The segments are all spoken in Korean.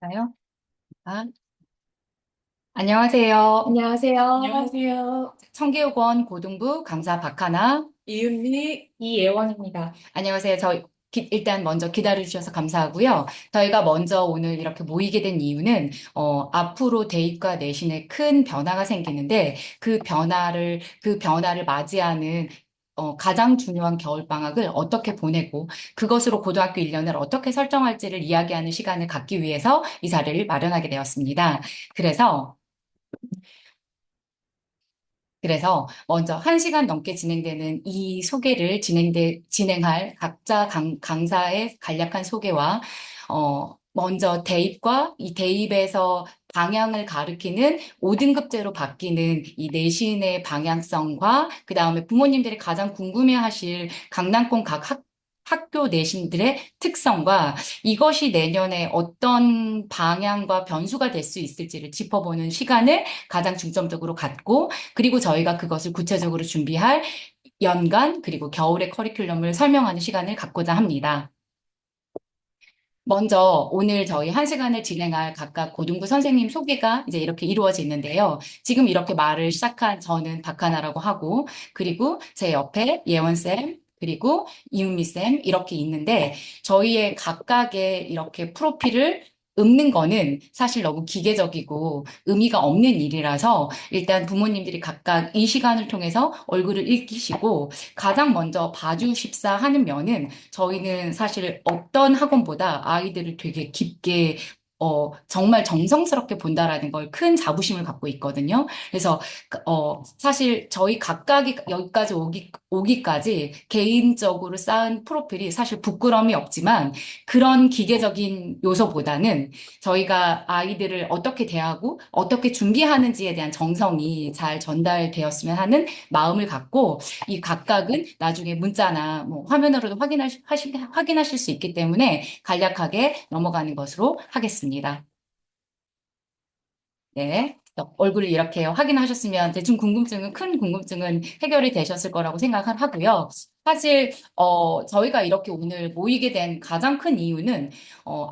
볼까요? 아, 안녕하세요. 안녕하세요. 안녕하세요. 청계육원 고등부 강사 박하나. 이은미, 이예원입니다. 안녕하세요. 일단 먼저 기다려주셔서 감사하고요. 저희가 먼저 오늘 이렇게 모이게 된 이유는, 앞으로 대입과 내신에 큰 변화가 생기는데, 그 변화를 맞이하는 가장 중요한 겨울방학을 어떻게 보내고, 그것으로 고등학교 1년을 어떻게 설정할지를 이야기하는 시간을 갖기 위해서 이 자리를 마련하게 되었습니다. 그래서 그래서 먼저 1시간 넘게 진행되는 이 소개를 진행할 각자 강사의 간략한 소개와, 먼저 대입과 이 대입에서 방향을 가리키는 5등급제로 바뀌는 이 내신의 방향성과, 그 다음에 부모님들이 가장 궁금해하실 강남권 각 학교 내신들의 특성과 이것이 내년에 어떤 방향과 변수가 될 수 있을지를 짚어보는 시간을 가장 중점적으로 갖고, 그리고 저희가 그것을 구체적으로 준비할 연간 그리고 겨울의 커리큘럼을 설명하는 시간을 갖고자 합니다. 먼저 오늘 저희 1시간을 진행할 각각 고등부 선생님 소개가 이제 이렇게 이루어지는데요. 지금 이렇게 말을 시작한 저는 박하나라고 하고, 그리고 제 옆에 예원쌤, 그리고 이은미쌤 이렇게 있는데, 저희의 각각의 이렇게 프로필을 읊는 거는 사실 너무 기계적이고 의미가 없는 일이라서, 일단 부모님들이 각각 이 시간을 통해서 얼굴을 읽히시고 가장 먼저 봐주십사 하는 면은, 저희는 사실 어떤 학원보다 아이들을 되게 깊게 정말 정성스럽게 본다라는 걸 큰 자부심을 갖고 있거든요. 그래서, 사실 저희 각각이 여기까지 오기까지 개인적으로 쌓은 프로필이 사실 부끄러움이 없지만, 그런 기계적인 요소보다는 저희가 아이들을 어떻게 대하고 어떻게 준비하는지에 대한 정성이 잘 전달되었으면 하는 마음을 갖고, 이 각각은 나중에 문자나 뭐 화면으로도 확인하실 수 있기 때문에 간략하게 넘어가는 것으로 하겠습니다. 네. 얼굴을 이렇게 확인하셨으면 대충 큰 궁금증은 해결이 되셨을 거라고 생각을 하고요. 사실, 저희가 이렇게 오늘 모이게 된 가장 큰 이유는,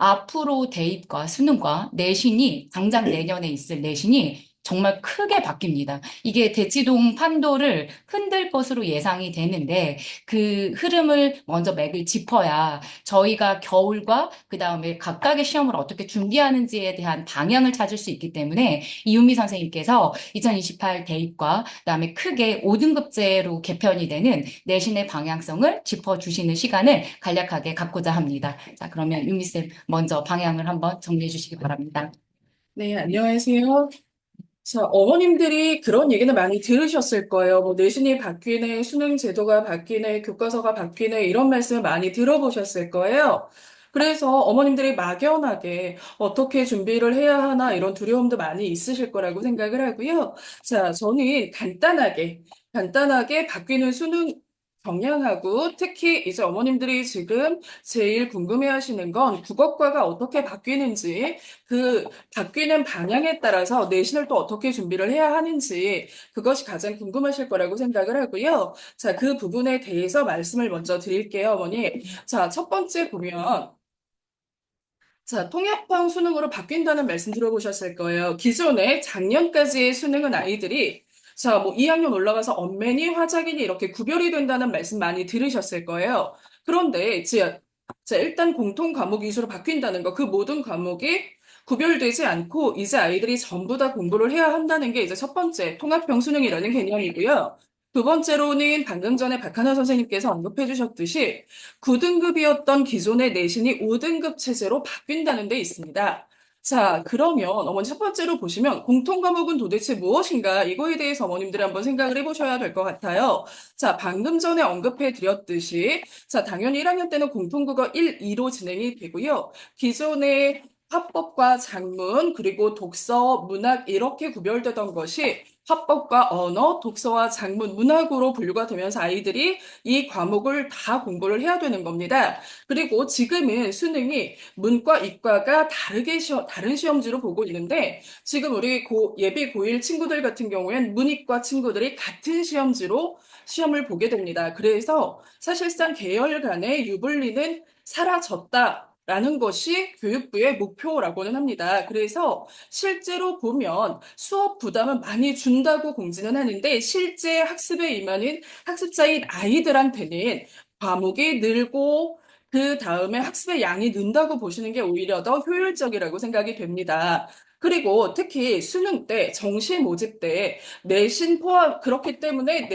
앞으로 대입과 수능과 내신이, 당장 내년에 있을 내신이 정말 크게 바뀝니다. 이게 대치동 판도를 흔들 것으로 예상이 되는데, 그 흐름을 먼저 맥을 짚어야 저희가 겨울과 그 다음에 각각의 시험을 어떻게 준비하는지에 대한 방향을 찾을 수 있기 때문에, 이윤미 선생님께서 2028 대입과 그다음에 크게 5등급제로 개편이 되는 내신의 방향성을 짚어주시는 시간을 간략하게 갖고자 합니다. 자, 그러면 윤미쌤 먼저 방향을 한번 정리해 주시기 바랍니다. 네, 안녕하세요. 자, 어머님들이 그런 얘기는 많이 들으셨을 거예요. 뭐, 내신이 바뀌네, 수능 제도가 바뀌네, 교과서가 바뀌네, 이런 말씀을 많이 들어보셨을 거예요. 그래서 어머님들이 막연하게 어떻게 준비를 해야 하나 이런 두려움도 많이 있으실 거라고 생각을 하고요. 자, 저는 간단하게 바뀌는 수능 경향하고 특히 이제 어머님들이 지금 제일 궁금해 하시는 건 국어과가 어떻게 바뀌는지 그 바뀌는 방향에 따라서 내신을 또 어떻게 준비를 해야 하는지 그것이 가장 궁금하실 거라고 생각을 하고요. 자, 그 부분에 대해서 말씀을 먼저 드릴게요, 어머니. 자, 첫 번째 보면 자, 통합형 수능으로 바뀐다는 말씀 들어보셨을 거예요. 기존에 작년까지의 수능은 아이들이 자, 뭐 2학년 올라가서 언맨이 화작이니 이렇게 구별이 된다는 말씀 많이 들으셨을 거예요. 그런데 자, 일단 공통 과목 위주로 바뀐다는 거, 그 모든 과목이 구별되지 않고 이제 아이들이 전부 다 공부를 해야 한다는 게 이제 첫 번째 통합형 수능이라는 개념이고요. 두 번째로는 방금 전에 박하나 선생님께서 언급해 주셨듯이 9등급이었던 기존의 내신이 5등급 체제로 바뀐다는 데 있습니다. 자, 그러면 어머니 첫 번째로 보시면 공통 과목은 도대체 무엇인가? 이거에 대해서 어머님들이 한번 생각을 해보셔야 될 것 같아요. 자, 방금 전에 언급해 드렸듯이 자, 당연히 1학년 때는 공통국어 1, 2로 진행이 되고요. 기존의 화법과 작문, 그리고 독서, 문학 이렇게 구별되던 것이 화법과 언어, 독서와 작문, 문학으로 분류가 되면서 아이들이 이 과목을 다 공부를 해야 되는 겁니다. 그리고 지금은 수능이 문과, 이과가 다른 시험지로 보고 있는데 지금 우리 예비 고1 친구들 같은 경우엔 문이과 친구들이 같은 시험지로 시험을 보게 됩니다. 그래서 사실상 계열 간의 유불리는 사라졌다. 라는 것이 교육부의 목표라고는 합니다. 그래서 실제로 보면 수업 부담은 많이 준다고 공지는 하는데 실제 학습에 임하는 학습자인 아이들한테는 과목이 늘고 그 다음에 학습의 양이 는다고 보시는 게 오히려 더 효율적이라고 생각이 됩니다. 그리고 특히 수능 때, 정시 모집 때 내신 포함, 그렇기 때문에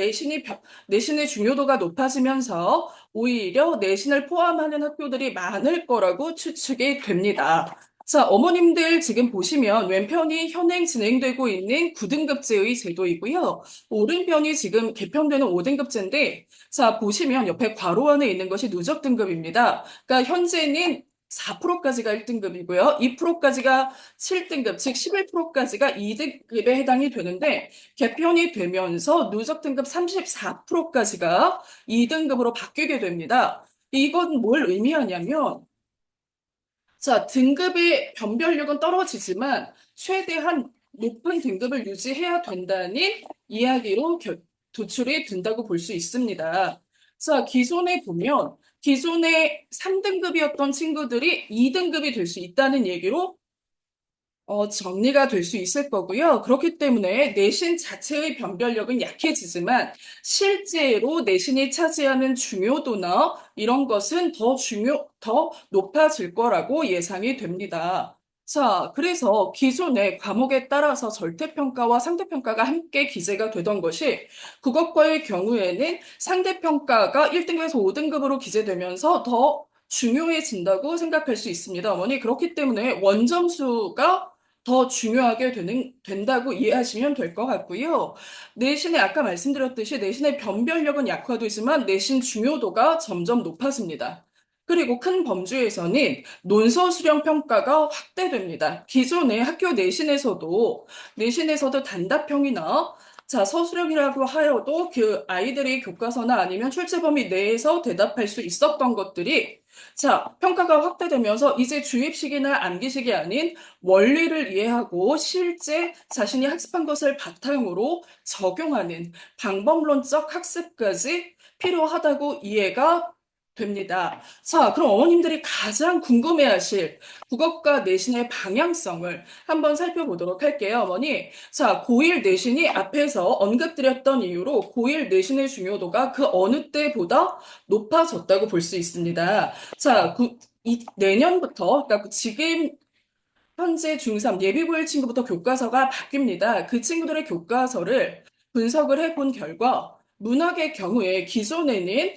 내신의 중요도가 높아지면서 오히려 내신을 포함하는 학교들이 많을 거라고 추측이 됩니다. 자, 어머님들 지금 보시면 왼편이 현행 진행되고 있는 9등급제의 제도이고요. 오른편이 지금 개편되는 5등급제인데, 자, 보시면 옆에 괄호 안에 있는 것이 누적 등급입니다. 그러니까 현재는 4%까지가 1등급이고요. 2%까지가 7등급, 즉 11%까지가 2등급에 해당이 되는데, 개편이 되면서 누적 등급 34%까지가 2등급으로 바뀌게 됩니다. 이건 뭘 의미하냐면, 자, 등급의 변별력은 떨어지지만 최대한 높은 등급을 유지해야 된다는 이야기로 도출이 된다고 볼 수 있습니다. 자, 기존에 보면 기존에 3등급이었던 친구들이 2등급이 될 수 있다는 얘기로 정리가 될 수 있을 거고요. 그렇기 때문에 내신 자체의 변별력은 약해지지만 실제로 내신이 차지하는 중요도나 이런 것은 더 높아질 거라고 예상이 됩니다. 자, 그래서 기존의 과목에 따라서 절대평가와 상대평가가 함께 기재가 되던 것이 국어과의 경우에는 상대평가가 1등급에서 5등급으로 기재되면서 더 중요해진다고 생각할 수 있습니다. 어머니, 그렇기 때문에 원점수가 더 중요하게 된다고 이해하시면 될 것 같고요. 내신에 아까 말씀드렸듯이 내신의 변별력은 약화되지만 내신 중요도가 점점 높아집니다. 그리고 큰 범주에서는 논서 수령 평가가 확대됩니다. 기존의 학교 내신에서도 단답형이나 자, 서술형이라고 하여도 그 아이들이 교과서나 아니면 출제 범위 내에서 대답할 수 있었던 것들이 자, 평가가 확대되면서 이제 주입식이나 암기식이 아닌 원리를 이해하고 실제 자신이 학습한 것을 바탕으로 적용하는 방법론적 학습까지 필요하다고 이해가 됩니다. 자, 그럼 어머님들이 가장 궁금해하실 국어과 내신의 방향성을 한번 살펴보도록 할게요, 어머니. 자, 고1 내신이 앞에서 언급드렸던 이유로 고1 내신의 중요도가 그 어느 때보다 높아졌다고 볼 수 있습니다. 자, 내년부터, 그러니까 지금 현재 중3 예비고일 친구부터 교과서가 바뀝니다. 그 친구들의 교과서를 분석을 해본 결과 문학의 경우에 기존에는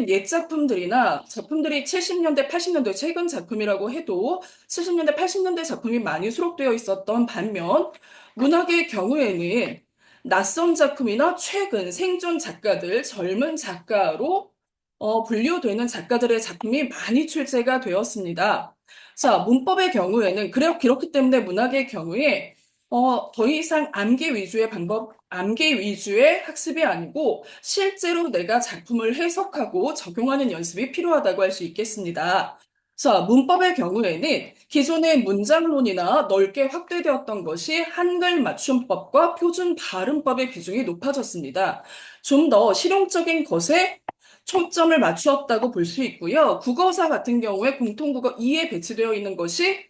옛 작품들이나 작품들이 70년대, 80년대 최근 작품이라고 해도 70년대, 80년대 작품이 많이 수록되어 있었던 반면 문학의 경우에는 낯선 작품이나 최근 생존 작가들, 젊은 작가로 분류되는 작가들의 작품이 많이 출제가 되었습니다. 자, 문법의 경우에는, 그렇기 때문에 문학의 경우에, 더 이상 암기 위주의 학습이 아니고, 실제로 내가 작품을 해석하고 적용하는 연습이 필요하다고 할 수 있겠습니다. 자, 문법의 경우에는 기존의 문장론이나 넓게 확대되었던 것이 한글 맞춤법과 표준 발음법의 비중이 높아졌습니다. 좀 더 실용적인 것에 초점을 맞추었다고 볼 수 있고요. 국어사 같은 경우에 공통국어 2에 배치되어 있는 것이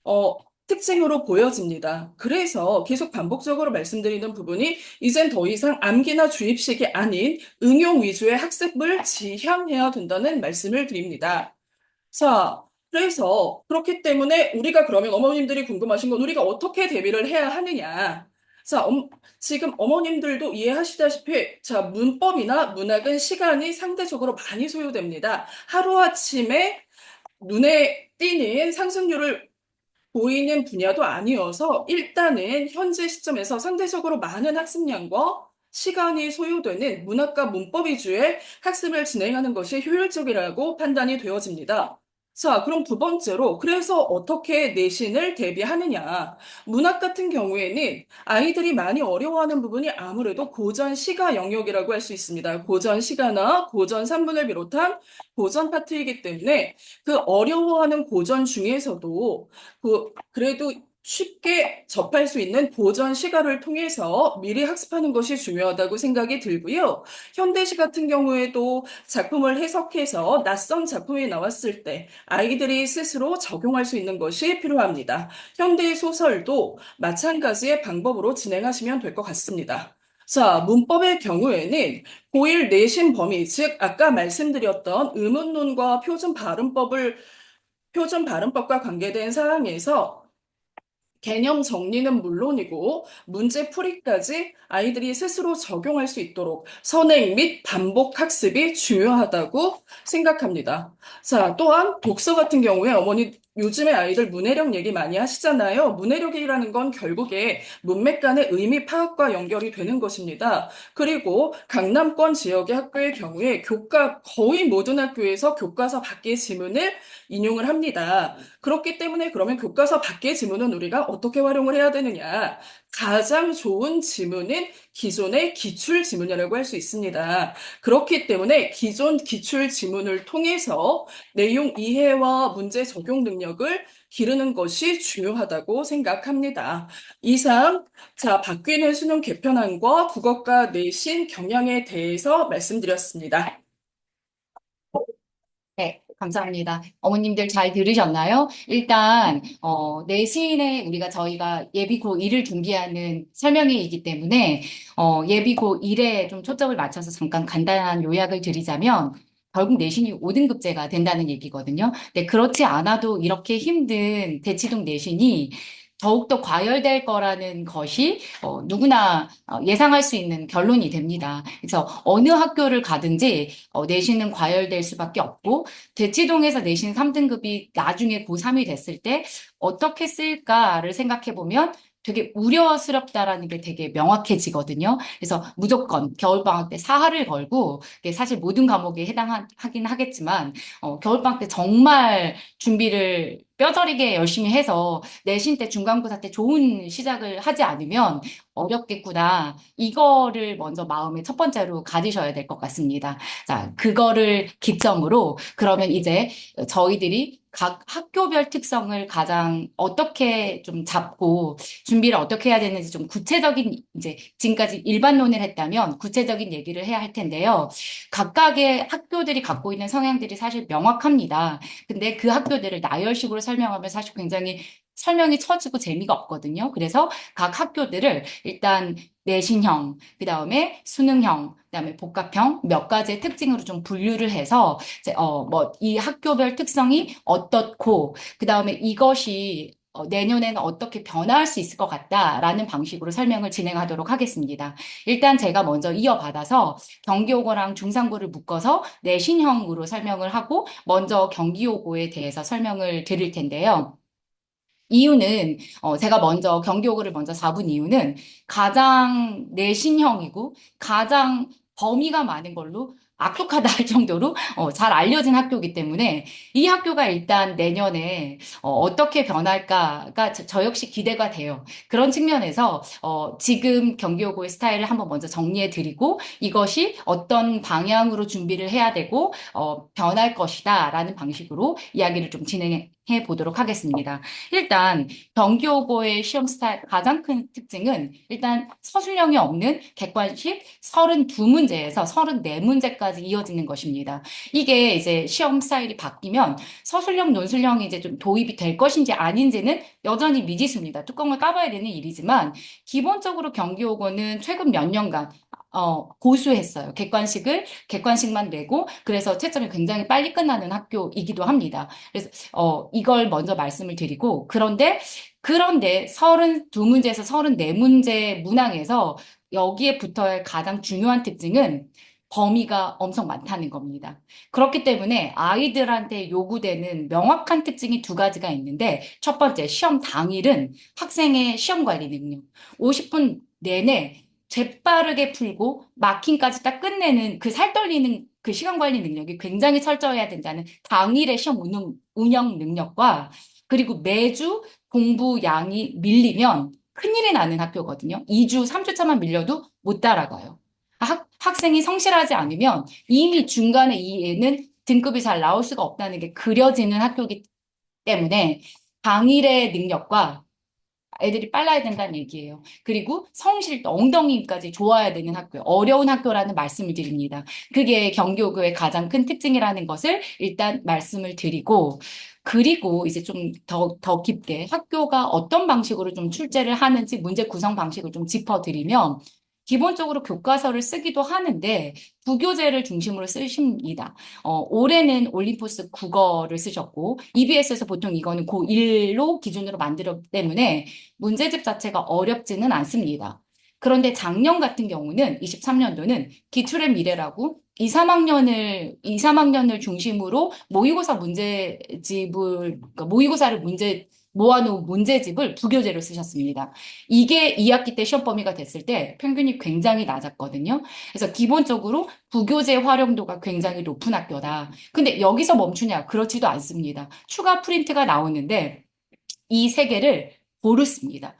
어, 특징으로 보여집니다. 그래서 계속 반복적으로 말씀드리는 부분이 이젠 더 이상 암기나 주입식이 아닌 응용 위주의 학습을 지향해야 된다는 말씀을 드립니다. 자, 그래서 그렇기 때문에 우리가 그러면 어머님들이 궁금하신 건 우리가 어떻게 대비를 해야 하느냐. 자, 지금 어머님들도 이해하시다시피 자, 문법이나 문학은 시간이 상대적으로 많이 소요됩니다. 하루아침에 눈에 띄는 상승률을 보이는 분야도 아니어서 일단은 현재 시점에서 상대적으로 많은 학습량과 시간이 소요되는 문학과 문법 위주의 학습을 진행하는 것이 효율적이라고 판단이 되어집니다. 자, 그럼 두 번째로, 그래서 어떻게 내신을 대비하느냐. 문학 같은 경우에는 아이들이 많이 어려워하는 부분이 아무래도 고전 시가 영역이라고 할 수 있습니다. 고전 시가나 고전 산문을 비롯한 고전 파트이기 때문에 그 어려워하는 고전 중에서도 그래도 쉽게 접할 수 있는 보전 시가를 통해서 미리 학습하는 것이 중요하다고 생각이 들고요. 현대시 같은 경우에도 작품을 해석해서 낯선 작품이 나왔을 때 아이들이 스스로 적용할 수 있는 것이 필요합니다. 현대 소설도 마찬가지의 방법으로 진행하시면 될 것 같습니다. 자, 문법의 경우에는 고1 내신 범위, 즉 아까 말씀드렸던 의문문과 표준 발음법과 관계된 사항에서 개념 정리는 물론이고 문제 풀이까지 아이들이 스스로 적용할 수 있도록 선행 및 반복 학습이 중요하다고 생각합니다. 자, 또한 독서 같은 경우에 어머니 요즘에 아이들 문해력 얘기 많이 하시잖아요. 문해력이라는 건 결국에 문맥 간의 의미 파악과 연결이 되는 것입니다. 그리고 강남권 지역의 학교의 경우에 거의 모든 학교에서 교과서 밖의 지문을 인용을 합니다. 그렇기 때문에 그러면 교과서 밖의 지문은 우리가 어떻게 활용을 해야 되느냐? 가장 좋은 지문은 기존의 기출 지문이라고 할 수 있습니다. 그렇기 때문에 기존 기출 지문을 통해서 내용 이해와 문제 적용 능력을 기르는 것이 중요하다고 생각합니다. 이상, 자, 바뀌는 수능 개편안과 국어과 내신 경향에 대해서 말씀드렸습니다. 네, 감사합니다. 어머님들 잘 들으셨나요? 일단, 내신에 저희가 예비고 1을 준비하는 설명회이기 때문에, 예비고 1에 좀 초점을 맞춰서 잠깐 간단한 요약을 드리자면, 결국 내신이 5등급제가 된다는 얘기거든요. 근데 그렇지 않아도 이렇게 힘든 대치동 내신이 더욱더 과열될 거라는 것이 누구나 예상할 수 있는 결론이 됩니다. 그래서 어느 학교를 가든지 내신은 과열될 수밖에 없고 대치동에서 내신 3등급이 나중에 고3이 됐을 때 어떻게 쓸까를 생각해 보면 되게 우려스럽다라는 게 되게 명확해지거든요. 그래서 무조건 겨울방학 때 사활을 걸고 이게 사실 모든 과목에 해당하긴 하겠지만 겨울방학 때 정말 준비를 뼈저리게 열심히 해서 내신 때 중간고사 때 좋은 시작을 하지 않으면 어렵겠구나. 이거를 먼저 마음에 첫 번째로 가지셔야 될 것 같습니다. 자, 그거를 기점으로 그러면 이제 저희들이 각 학교별 특성을 가장 어떻게 좀 잡고 준비를 어떻게 해야 되는지 좀 구체적인 이제 지금까지 일반론을 했다면 구체적인 얘기를 해야 할 텐데요. 각각의 학교들이 갖고 있는 성향들이 사실 명확합니다. 근데 그 학교들을 나열식으로 설명하면 사실 굉장히 설명이 처지고 재미가 없거든요. 그래서 각 학교들을 일단 내신형, 그 다음에 수능형, 그 다음에 복합형 몇 가지의 특징으로 좀 분류를 해서 이 학교별 특성이 어떻고, 그 다음에 이것이 내년에는 어떻게 변화할 수 있을 것 같다라는 방식으로 설명을 진행하도록 하겠습니다. 일단 제가 먼저 이어받아서 경기고랑 중상고를 묶어서 내신형으로 설명을 하고 먼저 경기고에 대해서 설명을 드릴 텐데요. 이유는 제가 먼저 경기고를 먼저 잡은 이유는 가장 내신형이고 가장 범위가 많은 걸로 악독하다 할 정도로 잘 알려진 학교이기 때문에 이 학교가 일단 내년에 어떻게 변할까가 저 역시 기대가 돼요. 그런 측면에서 지금 경기고의 스타일을 한번 먼저 정리해 드리고 이것이 어떤 방향으로 준비를 해야 되고 변할 것이다라는 방식으로 이야기를 좀 진행해 보도록 하겠습니다. 일단 경기고의 시험 스타일 가장 큰 특징은 일단 서술형이 없는 객관식 32문제에서 34문제까지 이어지는 것입니다. 이게 이제 시험 스타일이 바뀌면 서술형, 논술형이 이제 좀 도입이 될 것인지 아닌지는 여전히 미지수입니다. 뚜껑을 까봐야 되는 일이지만 기본적으로 경기고는 최근 몇 년간 고수했어요. 객관식만 내고 그래서 채점이 굉장히 빨리 끝나는 학교이기도 합니다. 그래서 이걸 먼저 말씀을 드리고, 그런데 32문제에서 34문제 문항에서 여기에 붙어야 할 가장 중요한 특징은 범위가 엄청 많다는 겁니다. 그렇기 때문에 아이들한테 요구되는 명확한 특징이 두 가지가 있는데, 첫 번째, 시험 당일은 학생의 시험 관리 능력. 50분 내내 재빠르게 풀고 마킹까지 딱 끝내는 그 살떨리는 그 시간 관리 능력이 굉장히 철저해야 된다는 당일의 시험 운영 능력과 그리고 매주 공부 양이 밀리면 큰일이 나는 학교거든요. 2주, 3주 차만 밀려도 못 따라가요. 학생이 성실하지 않으면 이미 중간에 이 애는 등급이 잘 나올 수가 없다는 게 그려지는 학교이기 때문에 당일의 능력과 애들이 빨라야 된다는 얘기예요. 그리고 성실도 엉덩이까지 좋아야 되는 학교, 어려운 학교라는 말씀을 드립니다. 그게 경기고의 가장 큰 특징이라는 것을 일단 말씀을 드리고, 그리고 이제 좀 더 깊게 학교가 어떤 방식으로 좀 출제를 하는지 문제 구성 방식을 좀 짚어드리면, 기본적으로 교과서를 쓰기도 하는데 부교재를 중심으로 쓰십니다. 올해는 올림포스 국어를 쓰셨고 EBS에서 보통 이거는 고1로 기준으로 만들었기 때문에 문제집 자체가 어렵지는 않습니다. 그런데 작년 같은 경우는 23년도는 기출의 미래라고 2, 3학년을 중심으로 모의고사 문제집을, 그러니까 모의고사를 모아놓은 문제집을 부교재로 쓰셨습니다. 이게 2학기 때 시험 범위가 됐을 때 평균이 굉장히 낮았거든요. 그래서 기본적으로 부교재 활용도가 굉장히 높은 학교다. 근데 여기서 멈추냐? 그렇지도 않습니다. 추가 프린트가 나오는데 이 세 개를 고르습니다.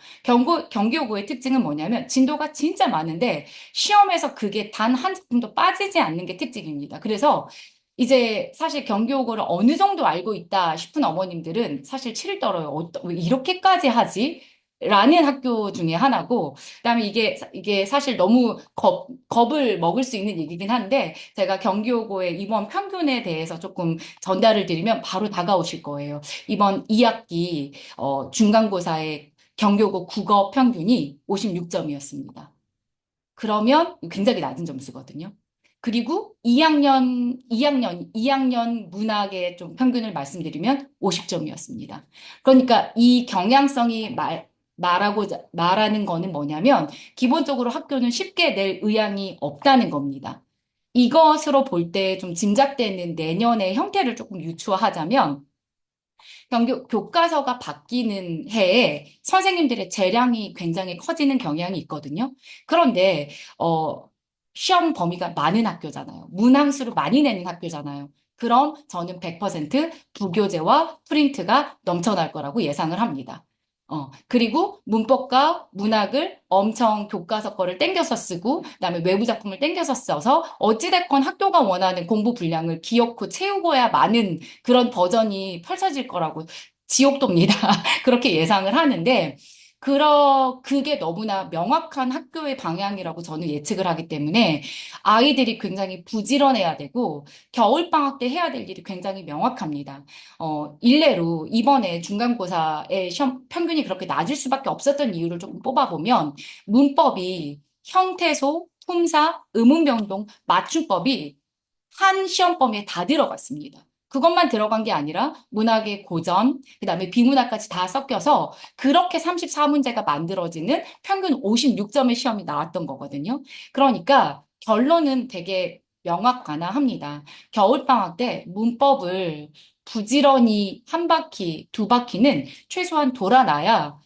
경기고의 특징은 뭐냐면 진도가 진짜 많은데 시험에서 그게 단 한 작품도 빠지지 않는 게 특징입니다. 그래서 이제 사실 경기고를 어느 정도 알고 있다 싶은 어머님들은 사실 치를 떨어요. 왜 이렇게까지 하지? 라는 학교 중에 하나고, 그다음에 이게 사실 너무 겁을 먹을 수 있는 얘기긴 한데, 제가 경기고의 이번 평균에 대해서 조금 전달을 드리면 바로 다가오실 거예요. 이번 2학기 중간고사의 경교고 국어 평균이 56점이었습니다. 그러면 굉장히 낮은 점수거든요. 그리고 2학년 문학의 좀 평균을 말씀드리면 50점이었습니다. 그러니까 이 경향성이 말하는 거는 뭐냐면 기본적으로 학교는 쉽게 낼 의향이 없다는 겁니다. 이것으로 볼 때 좀 짐작되는 내년의 형태를 조금 유추하자면 교과서가 바뀌는 해에 선생님들의 재량이 굉장히 커지는 경향이 있거든요. 그런데, 시험 범위가 많은 학교잖아요. 문항수를 많이 내는 학교잖아요. 그럼 저는 100% 부교재와 프린트가 넘쳐날 거라고 예상을 합니다. 그리고 문법과 문학을 엄청 교과서 거를 땡겨서 쓰고, 그다음에 외부 작품을 땡겨서 써서 어찌됐건 학교가 원하는 공부 분량을 기어코 채우고야 많은 그런 버전이 펼쳐질 거라고 지옥도입니다. 그렇게 예상을 하는데, 그게 너무나 명확한 학교의 방향이라고 저는 예측을 하기 때문에 아이들이 굉장히 부지런해야 되고, 겨울방학 때 해야 될 일이 굉장히 명확합니다. 일례로 이번에 중간고사의 시험 평균이 그렇게 낮을 수밖에 없었던 이유를 조금 뽑아보면, 문법이 형태소, 품사, 의문병동, 맞춤법이 한 시험 범위에 다 들어갔습니다. 그것만 들어간 게 아니라 문학의 고전, 그다음에 비문학까지 다 섞여서 그렇게 34문제가 만들어지는 평균 56점의 시험이 나왔던 거거든요. 그러니까 결론은 되게 명확하나합니다. 겨울방학 때 문법을 부지런히 한 바퀴, 두 바퀴는 최소한 돌아놔야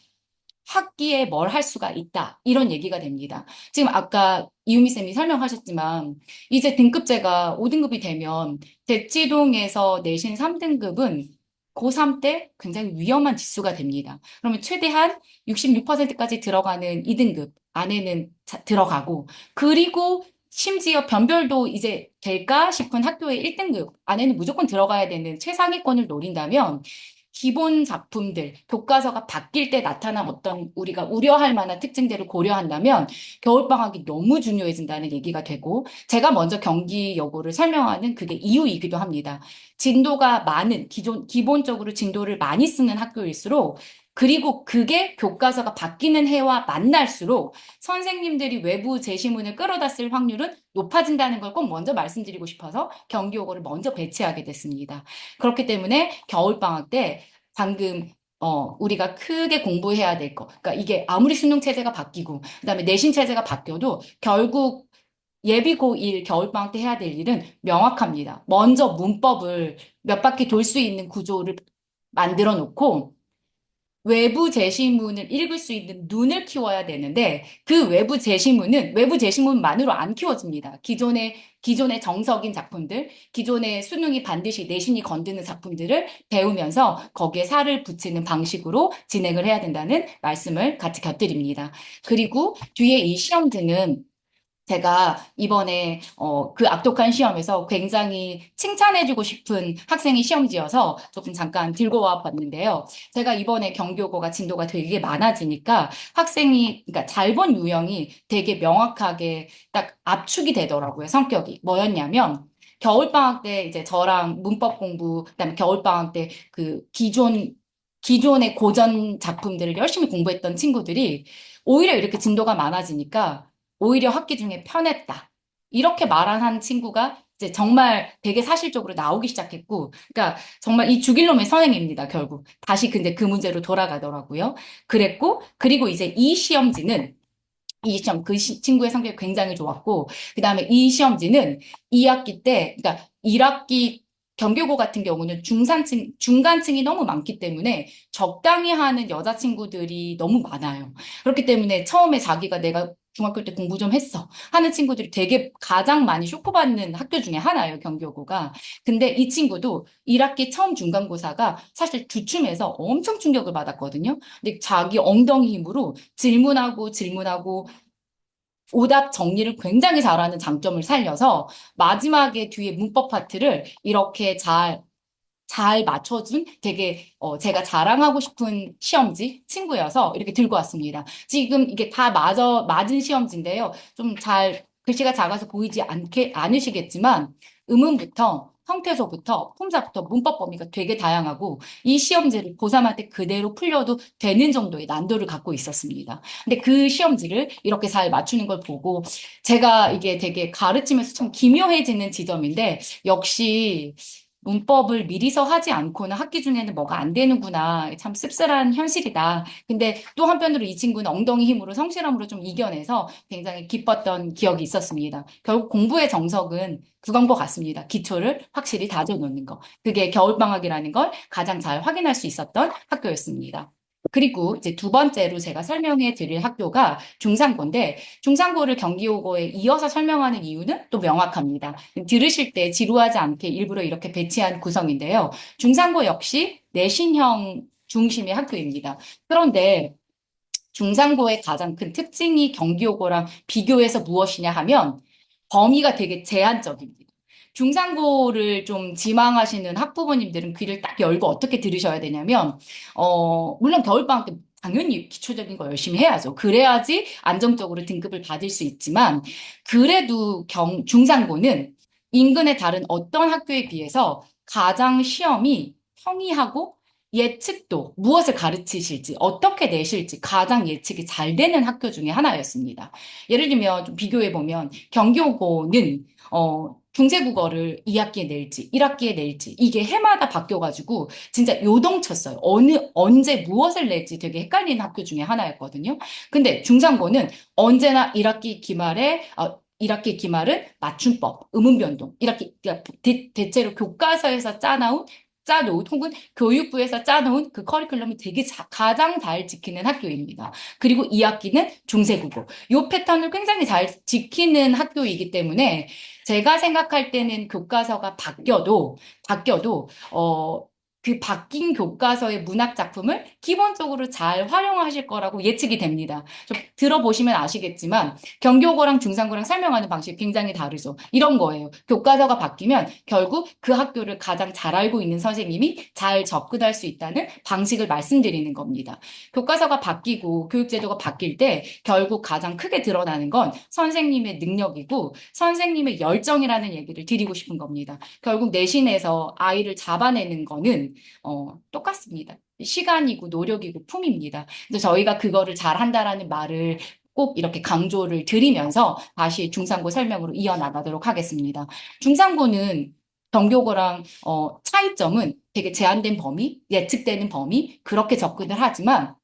학기에 뭘 할 수가 있다. 이런 얘기가 됩니다. 지금 아까 이유미 쌤이 설명하셨지만 이제 등급제가 5등급이 되면 대치동에서 내신 3등급은 고3 때 굉장히 위험한 지수가 됩니다. 그러면 최대한 66%까지 들어가는 2등급 안에는 들어가고 그리고 심지어 변별도 이제 될까 싶은 학교의 1등급 안에는 무조건 들어가야 되는 최상위권을 노린다면 기본 작품들, 교과서가 바뀔 때 나타난 어떤 우리가 우려할 만한 특징들을 고려한다면 겨울방학이 너무 중요해진다는 얘기가 되고 제가 먼저 경기 여고를 설명하는 그게 이유이기도 합니다. 진도가 많은, 기본적으로 진도를 많이 쓰는 학교일수록 그리고 그게 교과서가 바뀌는 해와 만날수록 선생님들이 외부 제시문을 끌어다 쓸 확률은 높아진다는 걸 꼭 먼저 말씀드리고 싶어서 경기여고를 먼저 배치하게 됐습니다. 그렇기 때문에 겨울방학 때 방금 우리가 크게 공부해야 될 거. 그러니까 이게 아무리 수능 체제가 바뀌고 그다음에 내신 체제가 바뀌어도 결국 예비 고1 겨울방학 때 해야 될 일은 명확합니다. 먼저 문법을 몇 바퀴 돌 수 있는 구조를 만들어 놓고 외부 제시문을 읽을 수 있는 눈을 키워야 되는데 그 외부 제시문만으로 안 키워집니다. 기존의 정석인 작품들, 기존의 수능이 반드시 내신이 건드는 작품들을 배우면서 거기에 살을 붙이는 방식으로 진행을 해야 된다는 말씀을 같이 곁드립니다. 그리고 뒤에 이 시험지는 제가 이번에 그 악독한 시험에서 굉장히 칭찬해주고 싶은 학생이 시험지여서 조금 잠깐 들고 와 봤는데요. 제가 이번에 경교고가 진도가 되게 많아지니까 학생이 그러니까 잘 본 유형이 되게 명확하게 딱 압축이 되더라고요. 성격이 뭐였냐면 겨울방학 때 이제 저랑 문법 공부 그다음에 겨울방학 때 그 기존의 고전 작품들을 열심히 공부했던 친구들이 오히려 이렇게 진도가 많아지니까 오히려 학기 중에 편했다. 이렇게 말한 친구가 이제 정말 되게 사실적으로 나오기 시작했고, 그러니까 정말 이 죽일 놈의 선행입니다, 결국. 다시 근데 그 문제로 돌아가더라고요. 그랬고, 그리고 이제 이 시험지는 이 시험, 친구의 성격이 굉장히 좋았고, 그 다음에 이 시험지는 2학기 때, 그러니까 1학기 경교고 같은 경우는 중간층이 너무 많기 때문에 적당히 하는 여자친구들이 너무 많아요. 그렇기 때문에 처음에 자기가 내가 중학교 때 공부 좀 했어 하는 친구들이 되게 가장 많이 쇼크받는 학교 중에 하나예요, 경교고가. 근데 이 친구도 1학기 처음 중간고사가 사실 주춤해서 엄청 충격을 받았거든요. 근데 자기 엉덩이 힘으로 질문하고 오답 정리를 굉장히 잘하는 장점을 살려서 마지막에 뒤에 문법 파트를 이렇게 잘 맞춰준 되게 제가 자랑하고 싶은 시험지 친구여서 이렇게 들고 왔습니다. 지금 이게 다 맞은 시험지인데요. 좀 잘 글씨가 작아서 보이지 않으시겠지만 음음부터 형태소부터 품사부터 문법 범위가 되게 다양하고 이 시험지를 고3할 때 그대로 풀려도 되는 정도의 난도를 갖고 있었습니다. 근데 그 시험지를 이렇게 잘 맞추는 걸 보고 제가 이게 되게 가르치면서 참 기묘해지는 지점인데 역시 문법을 미리서 하지 않고는 학기 중에는 뭐가 안 되는구나. 참 씁쓸한 현실이다. 근데 또 한편으로 이 친구는 엉덩이 힘으로 성실함으로 좀 이겨내서 굉장히 기뻤던 기억이 있었습니다. 결국 공부의 정석은 그건 것 같습니다. 기초를 확실히 다져놓는 거. 그게 겨울방학이라는 걸 가장 잘 확인할 수 있었던 학교였습니다. 그리고 이제 두 번째로 제가 설명해 드릴 학교가 중산고인데 중산고를 경기고에 이어서 설명하는 이유는 또 명확합니다. 들으실 때 지루하지 않게 일부러 이렇게 배치한 구성인데요. 중산고 역시 내신형 중심의 학교입니다. 그런데 중산고의 가장 큰 특징이 경기고랑 비교해서 무엇이냐 하면 범위가 되게 제한적입니다. 중산고를 좀 지망하시는 학부모님들은 귀를 딱 열고 어떻게 들으셔야 되냐면, 물론 겨울방학 때 당연히 기초적인 거 열심히 해야죠. 그래야지 안정적으로 등급을 받을 수 있지만, 그래도 중산고는 인근의 다른 어떤 학교에 비해서 가장 시험이 평이하고 예측도 무엇을 가르치실지 어떻게 내실지 가장 예측이 잘 되는 학교 중에 하나였습니다. 예를 들면 좀 비교해 보면 경교고는 중세국어를 2학기에 낼지 1학기에 낼지 이게 해마다 바뀌어가지고 진짜 요동쳤어요. 언제 무엇을 낼지 되게 헷갈리는 학교 중에 하나였거든요. 근데 중상고는 언제나 1학기 기말은 맞춤법, 의문변동, 이렇게 그러니까 대체로 교과서에서 짜놓은 혹은 교육부에서 짜놓은 그 커리큘럼이 되게 가장 잘 지키는 학교입니다. 그리고 2학기는 중세국어. 이 패턴을 굉장히 잘 지키는 학교이기 때문에 제가 생각할 때는 교과서가 바뀌어도, 그 바뀐 교과서의 문학 작품을 기본적으로 잘 활용하실 거라고 예측이 됩니다. 좀 들어보시면 아시겠지만 경교고랑 중상고랑 설명하는 방식이 굉장히 다르죠. 이런 거예요. 교과서가 바뀌면 결국 그 학교를 가장 잘 알고 있는 선생님이 잘 접근할 수 있다는 방식을 말씀드리는 겁니다. 교과서가 바뀌고 교육제도가 바뀔 때 결국 가장 크게 드러나는 건 선생님의 능력이고 선생님의 열정이라는 얘기를 드리고 싶은 겁니다. 결국 내신에서 아이를 잡아내는 거는 똑같습니다. 시간이고 노력이고 품입니다. 그래서 저희가 그거를 잘한다라는 말을 꼭 이렇게 강조를 드리면서 다시 중상고 설명으로 이어나가도록 하겠습니다. 중상고는 경교고랑 차이점은 되게 제한된 범위, 예측되는 범위, 그렇게 접근을 하지만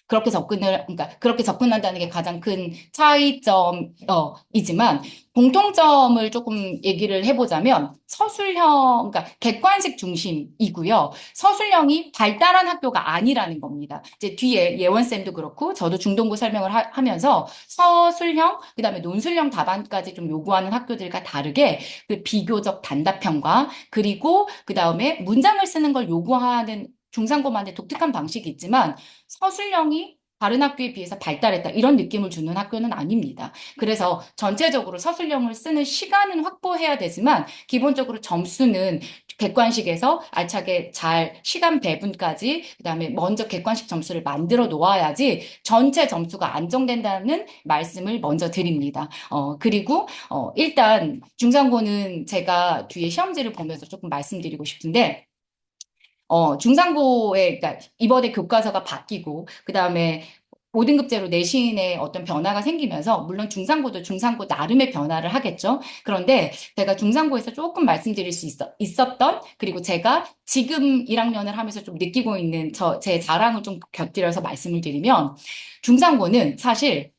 그러니까 그렇게 접근한다는 게 가장 큰 차이점이지만 공통점을 조금 얘기를 해보자면 그러니까 객관식 중심이고요. 서술형이 발달한 학교가 아니라는 겁니다. 이제 뒤에 예원쌤도 그렇고 저도 중등부 설명을 하면서 서술형, 그다음에 논술형 답안까지 좀 요구하는 학교들과 다르게 그 비교적 단답형과 그리고 그다음에 문장을 쓰는 걸 요구하는 중상고만의 독특한 방식이 있지만 서술형이 다른 학교에 비해서 발달했다 이런 느낌을 주는 학교는 아닙니다. 그래서 전체적으로 서술형을 쓰는 시간은 확보해야 되지만 기본적으로 점수는 객관식에서 알차게 잘 시간 배분까지 그다음에 먼저 객관식 점수를 만들어 놓아야지 전체 점수가 안정된다는 말씀을 먼저 드립니다. 그리고 일단 중상고는 제가 뒤에 시험지를 보면서 조금 말씀드리고 싶은데 중상고에, 그러니까 이번에 교과서가 바뀌고, 그 다음에 5등급제로 내신에 어떤 변화가 생기면서, 물론 중상고도 중상고 나름의 변화를 하겠죠. 그런데 제가 중상고에서 조금 말씀드릴 수 있었던, 그리고 제가 지금 1학년을 하면서 좀 느끼고 있는 제 자랑을 좀 곁들여서 말씀을 드리면, 중상고는 사실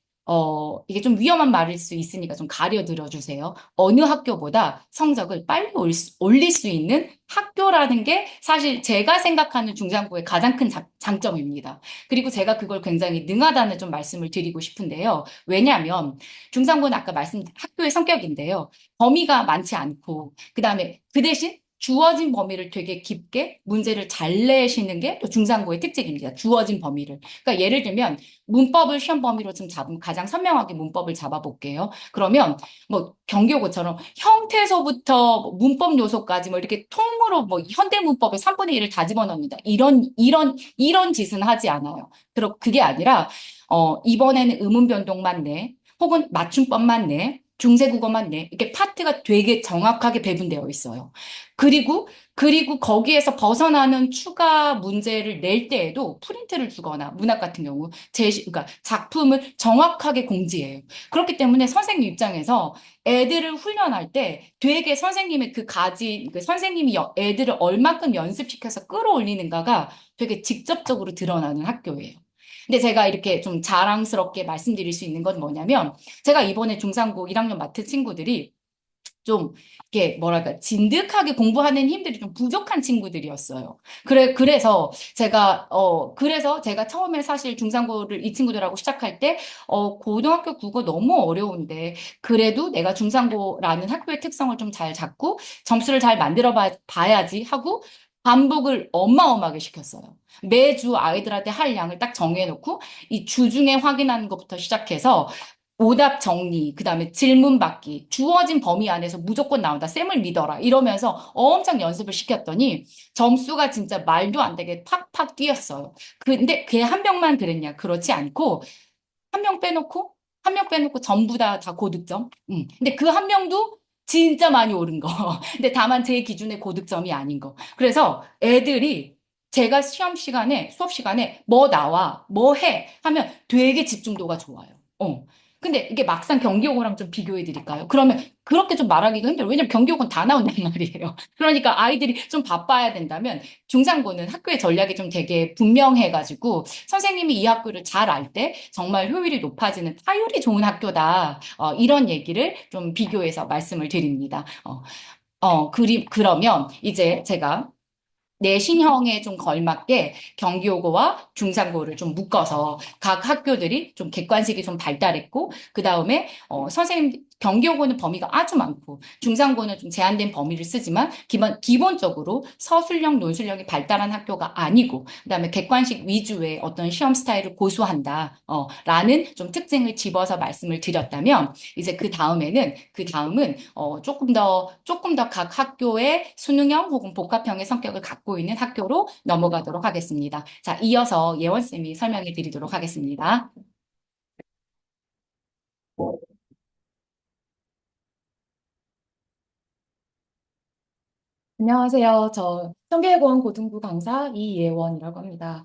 이게 좀 위험한 말일 수 있으니까 좀 가려 들어주세요. 어느 학교보다 성적을 빨리 올릴 수 있는 학교라는 게 사실 제가 생각하는 중상고의 가장 큰 장점입니다. 그리고 제가 그걸 굉장히 능하다는 좀 말씀을 드리고 싶은데요. 왜냐하면 중상고는 아까 말씀 학교의 성격인데요. 범위가 많지 않고 그다음에 그 대신 주어진 범위를 되게 깊게 문제를 잘 내시는 게 또 중상고의 특징입니다. 주어진 범위를. 그러니까 예를 들면 문법을 시험 범위로 좀 잡으면 가장 선명하게 문법을 잡아볼게요. 그러면 뭐 경기고처럼 형태서부터 뭐 문법 요소까지 뭐 이렇게 통으로 뭐 현대문법의 3분의 1을 다 집어넣는다. 이런 짓은 하지 않아요. 그게 아니라 이번에는 의문 변동만 내, 혹은 맞춤법만 내, 중세국어만 내, 이렇게 파트가 되게 정확하게 배분되어 있어요. 그리고 거기에서 벗어나는 추가 문제를 낼 때에도 프린트를 주거나 문학 같은 경우 그러니까 작품을 정확하게 공지해요. 그렇기 때문에 선생님 입장에서 애들을 훈련할 때 되게 선생님의 그 선생님이 애들을 얼마큼 연습시켜서 끌어올리는가가 되게 직접적으로 드러나는 학교예요. 근데 제가 이렇게 좀 자랑스럽게 말씀드릴 수 있는 건 뭐냐면 제가 이번에 중상고 1학년 맡은 친구들이 좀 이렇게 뭐랄까 진득하게 공부하는 힘들이 좀 부족한 친구들이었어요. 그래서 제가 처음에 사실 중상고를 이 친구들하고 시작할 때 고등학교 국어 너무 어려운데 그래도 내가 중상고라는 학교의 특성을 좀 잘 잡고 점수를 잘 만들어 봐야지 하고 반복을 어마어마하게 시켰어요. 매주 아이들한테 할 양을 딱 정해놓고 이 주중에 확인하는 것부터 시작해서 오답 정리, 그다음에 질문 받기, 주어진 범위 안에서 무조건 나온다. 쌤을 믿어라. 이러면서 엄청 연습을 시켰더니 점수가 진짜 말도 안 되게 팍팍 뛰었어요. 근데 걔 한 명만 그랬냐? 그렇지 않고 한 명 빼놓고 한 명 빼놓고 전부 다 고득점. 근데 그 한 명도 진짜 많이 오른 거. 근데 다만 제 기준의 고득점이 아닌 거. 그래서 애들이 제가 수업 시간에 뭐 나와, 뭐 해 하면 되게 집중도가 좋아요. 근데 이게 막상 경기고랑 좀 비교해 드릴까요? 그러면 그렇게 좀 말하기가 힘들어요. 왜냐면 경기고는 다 나온단 말이에요. 그러니까 아이들이 좀 바빠야 된다면 중상고는 학교의 전략이 좀 되게 분명해가지고 선생님이 이 학교를 잘 알 때 정말 효율이 높아지는 타율이 좋은 학교다. 이런 얘기를 좀 비교해서 말씀을 드립니다. 그러면 이제 제가 내신형에 좀 걸맞게 경기고와 중상고를 좀 묶어서 각 학교들이 좀 객관식이 좀 발달했고, 그 다음에, 선생님, 경기고는 범위가 아주 많고, 중상고는 좀 제한된 범위를 쓰지만, 기본적으로 서술형, 논술형이 발달한 학교가 아니고, 그 다음에 객관식 위주의 어떤 시험 스타일을 고수한다, 라는 좀 특징을 집어서 말씀을 드렸다면, 이제 그 다음은, 조금 더 각 학교의 수능형 혹은 복합형의 성격을 갖고 있는 학교로 넘어가도록 하겠습니다. 자, 이어서 예원쌤이 설명해 드리도록 하겠습니다. 안녕하세요. 저 청계권 고등부 강사 이예원이라고 합니다.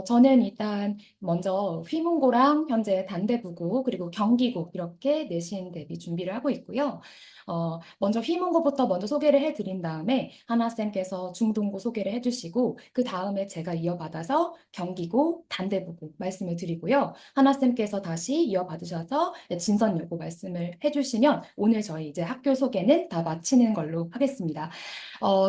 저는 일단 먼저 휘문고랑 현재 단대부고 그리고 경기고 이렇게 내신 대비 준비를 하고 있고요. 먼저 휘문고부터 먼저 소개를 해드린 다음에 하나쌤께서 중동고 소개를 해주시고 그 다음에 제가 이어받아서 경기고 단대부고 말씀을 드리고요. 하나쌤께서 다시 이어받으셔서 진선여고 말씀을 해주시면 오늘 저희 이제 학교 소개는 다 마치는 걸로 하겠습니다.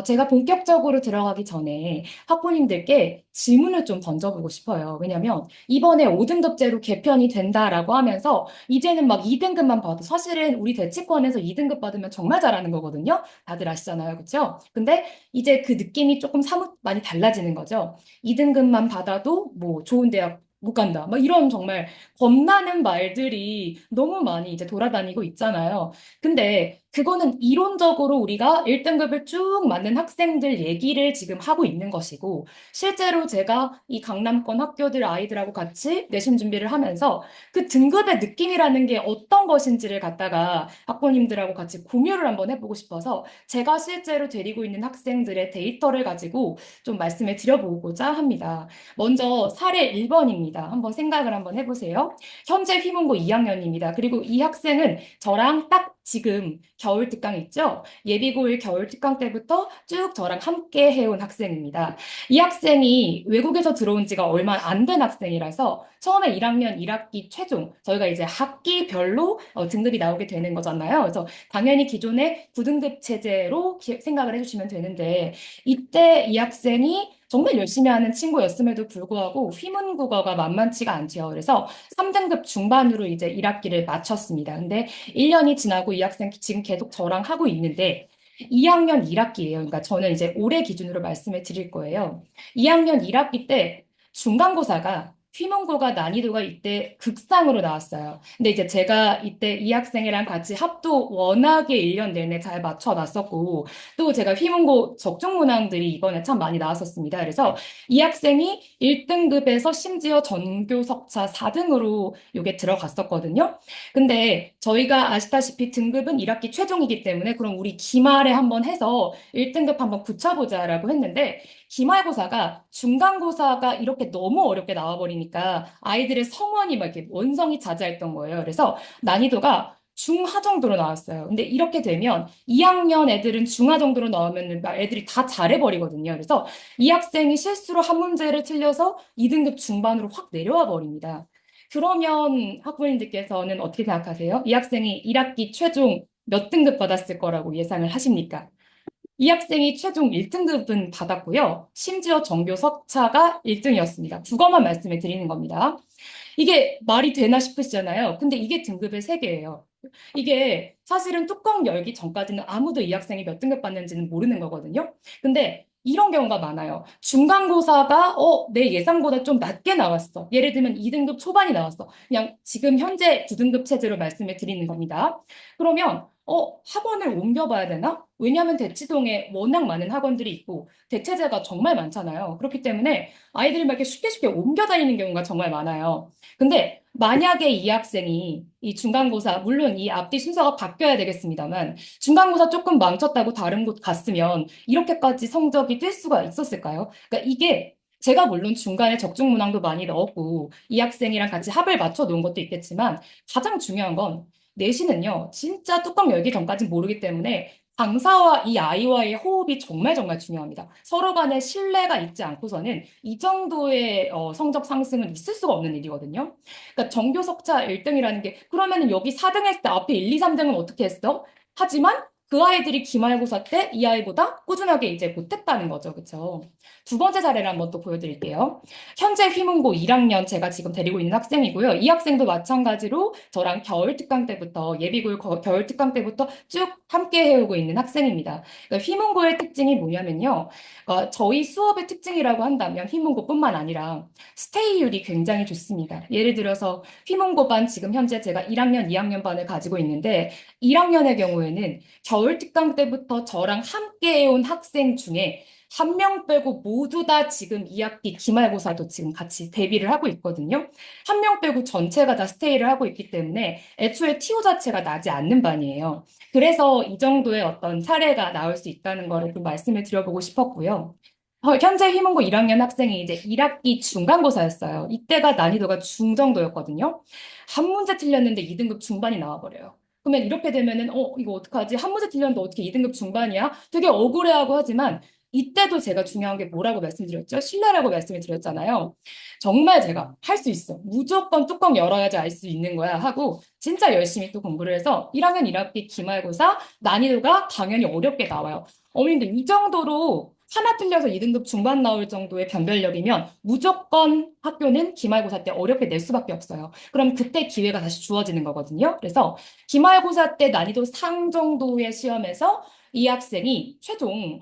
제가 본격적으로 들어가기 전에 학부모님들께 질문을 좀 던져보고 싶어요. 왜냐면 이번에 5등급제로 개편이 된다라고 하면서 이제는 막 2등급만 봐도 사실은 우리 대치권에서 2등급 받으면 정말 잘하는 거거든요. 다들 아시잖아요. 그렇죠? 근데 이제 그 느낌이 조금 사뭇 많이 달라지는 거죠. 2등급만 받아도 뭐 좋은 대학 못 간다. 막 이런 정말 겁나는 말들이 너무 많이 이제 돌아다니고 있잖아요. 근데 그거는 이론적으로 우리가 1등급을 쭉 맞는 학생들 얘기를 지금 하고 있는 것이고, 실제로 제가 이 강남권 학교들 아이들하고 같이 내신 준비를 하면서 그 등급의 느낌이라는 게 어떤 것인지를 갖다가 학부모님들하고 같이 공유를 한번 해보고 싶어서 제가 실제로 데리고 있는 학생들의 데이터를 가지고 좀 말씀을 드려보고자 합니다. 먼저 사례 1번입니다. 한번 생각을 한번 해보세요. 현재 휘문고 2학년입니다. 그리고 이 학생은 저랑 딱 지금 겨울 특강 있죠? 예비고1 겨울 특강 때부터 쭉 저랑 함께 해온 학생입니다. 이 학생이 외국에서 들어온 지가 얼마 안 된 학생이라서 처음에 1학년 1학기 최종, 저희가 이제 학기별로 등급이 나오게 되는 거잖아요. 그래서 당연히 기존의 9등급 체제로 생각을 해주시면 되는데, 이때 이 학생이 정말 열심히 하는 친구였음에도 불구하고 휘문국어가 만만치가 않죠. 그래서 3등급 중반으로 이제 1학기를 마쳤습니다. 근데 1년이 지나고 이 학생 지금 계속 저랑 하고 있는데 2학년 1학기예요. 그러니까 저는 이제 올해 기준으로 말씀을 드릴 거예요. 2학년 1학기 때 중간고사가 휘문고가 난이도가 이때 극상으로 나왔어요. 근데 이제 제가 이때 이 학생이랑 같이 합도 워낙에 1년 내내 잘 맞춰놨었고, 또 제가 휘문고 적중 문항들이 이번에 참 많이 나왔었습니다. 그래서 이 학생이 1등급에서 심지어 전교 석차 4등으로 이게 들어갔었거든요. 근데 저희가 아시다시피 등급은 1학기 최종이기 때문에 그럼 우리 기말에 한번 해서 1등급 한번 붙여보자라고 했는데 기말고사가 중간고사가 이렇게 너무 어렵게 나와버리니까 아이들의 성원이 막 이렇게 원성이 자자했던 거예요. 그래서 난이도가 중하 정도로 나왔어요. 근데 이렇게 되면 2학년 애들은 중하 정도로 나오면 애들이 다 잘해버리거든요. 그래서 이 학생이 실수로 한 문제를 틀려서 2등급 중반으로 확 내려와 버립니다. 그러면 학부모님들께서는 어떻게 생각하세요? 이 학생이 1학기 최종 몇 등급 받았을 거라고 예상을 하십니까? 이 학생이 최종 1등급은 받았고요. 심지어 전교 석차가 1등이었습니다. 국어만 말씀을 드리는 겁니다. 이게 말이 되나 싶으시잖아요. 근데 이게 등급의 세계예요. 이게 사실은 뚜껑 열기 전까지는 아무도 이 학생이 몇 등급 받는지는 모르는 거거든요. 근데 이런 경우가 많아요. 중간고사가 내 예상보다 좀 낮게 나왔어. 예를 들면 2등급 초반이 나왔어. 그냥 지금 현재 9등급 체제로 말씀을 드리는 겁니다. 그러면 학원을 옮겨봐야 되나? 왜냐하면 대치동에 워낙 많은 학원들이 있고 대체제가 정말 많잖아요. 그렇기 때문에 아이들이 막 이렇게 쉽게 쉽게 옮겨 다니는 경우가 정말 많아요. 근데 만약에 이 학생이 이 중간고사, 물론 이 앞뒤 순서가 바뀌어야 되겠습니다만, 중간고사 조금 망쳤다고 다른 곳 갔으면 이렇게까지 성적이 뛸 수가 있었을까요? 그러니까 이게 제가 물론 중간에 적중 문항도 많이 넣었고, 이 학생이랑 같이 합을 맞춰 놓은 것도 있겠지만, 가장 중요한 건 내신은요, 진짜 뚜껑 열기 전까지 모르기 때문에 강사와 이 아이와의 호흡이 정말 정말 중요합니다. 서로 간에 신뢰가 있지 않고서는 이 정도의 성적 상승은 있을 수가 없는 일이거든요. 그러니까 전교 석차 1등이라는 게 그러면은 여기 4등 했을 때 앞에 1, 2, 3등은 어떻게 했어? 하지만 그 아이들이 기말고사 때 이 아이보다 꾸준하게 이제 못했다는 거죠. 그렇죠? 두 번째 사례를 한번 또 보여드릴게요. 현재 휘문고 1학년 제가 지금 데리고 있는 학생이고요. 이 학생도 마찬가지로 저랑 겨울 특강 때부터 예비고 겨울 특강 때부터 쭉 함께 해오고 있는 학생입니다. 그러니까 휘문고의 특징이 뭐냐면요. 저희 수업의 특징이라고 한다면 휘문고뿐만 아니라 스테이율이 굉장히 좋습니다. 예를 들어서 휘문고반 지금 현재 제가 1학년, 2학년 반을 가지고 있는데 1학년의 경우에는 겨울 특강 때부터 저랑 함께 해온 학생 중에 한 명 빼고 모두 다 지금 2학기 기말고사도 지금 같이 대비를 하고 있거든요. 한 명 빼고 전체가 다 스테이를 하고 있기 때문에 애초에 TO 자체가 나지 않는 반이에요. 그래서 이 정도의 어떤 사례가 나올 수 있다는 거를 좀 말씀을 드려보고 싶었고요. 현재 휘문고 1학년 학생이 이제 1학기 중간고사였어요. 이때가 난이도가 중정도였거든요. 한 문제 틀렸는데 2등급 중반이 나와버려요. 그러면 이렇게 되면은 이거 어떡하지? 한 문제 틀렸는데 어떻게 2등급 중반이야? 되게 억울해하고 하지만 이때도 제가 중요한 게 뭐라고 말씀드렸죠? 신뢰라고 말씀을 드렸잖아요. 정말 제가 할 수 있어. 무조건 뚜껑 열어야지 알 수 있는 거야 하고 진짜 열심히 또 공부를 해서 1학년 1학기 기말고사 난이도가 당연히 어렵게 나와요. 어머님들 이 정도로 하나 틀려서 2등급 중반 나올 정도의 변별력이면 무조건 학교는 기말고사 때 어렵게 낼 수밖에 없어요. 그럼 그때 기회가 다시 주어지는 거거든요. 그래서 기말고사 때 난이도 상 정도의 시험에서 이 학생이 최종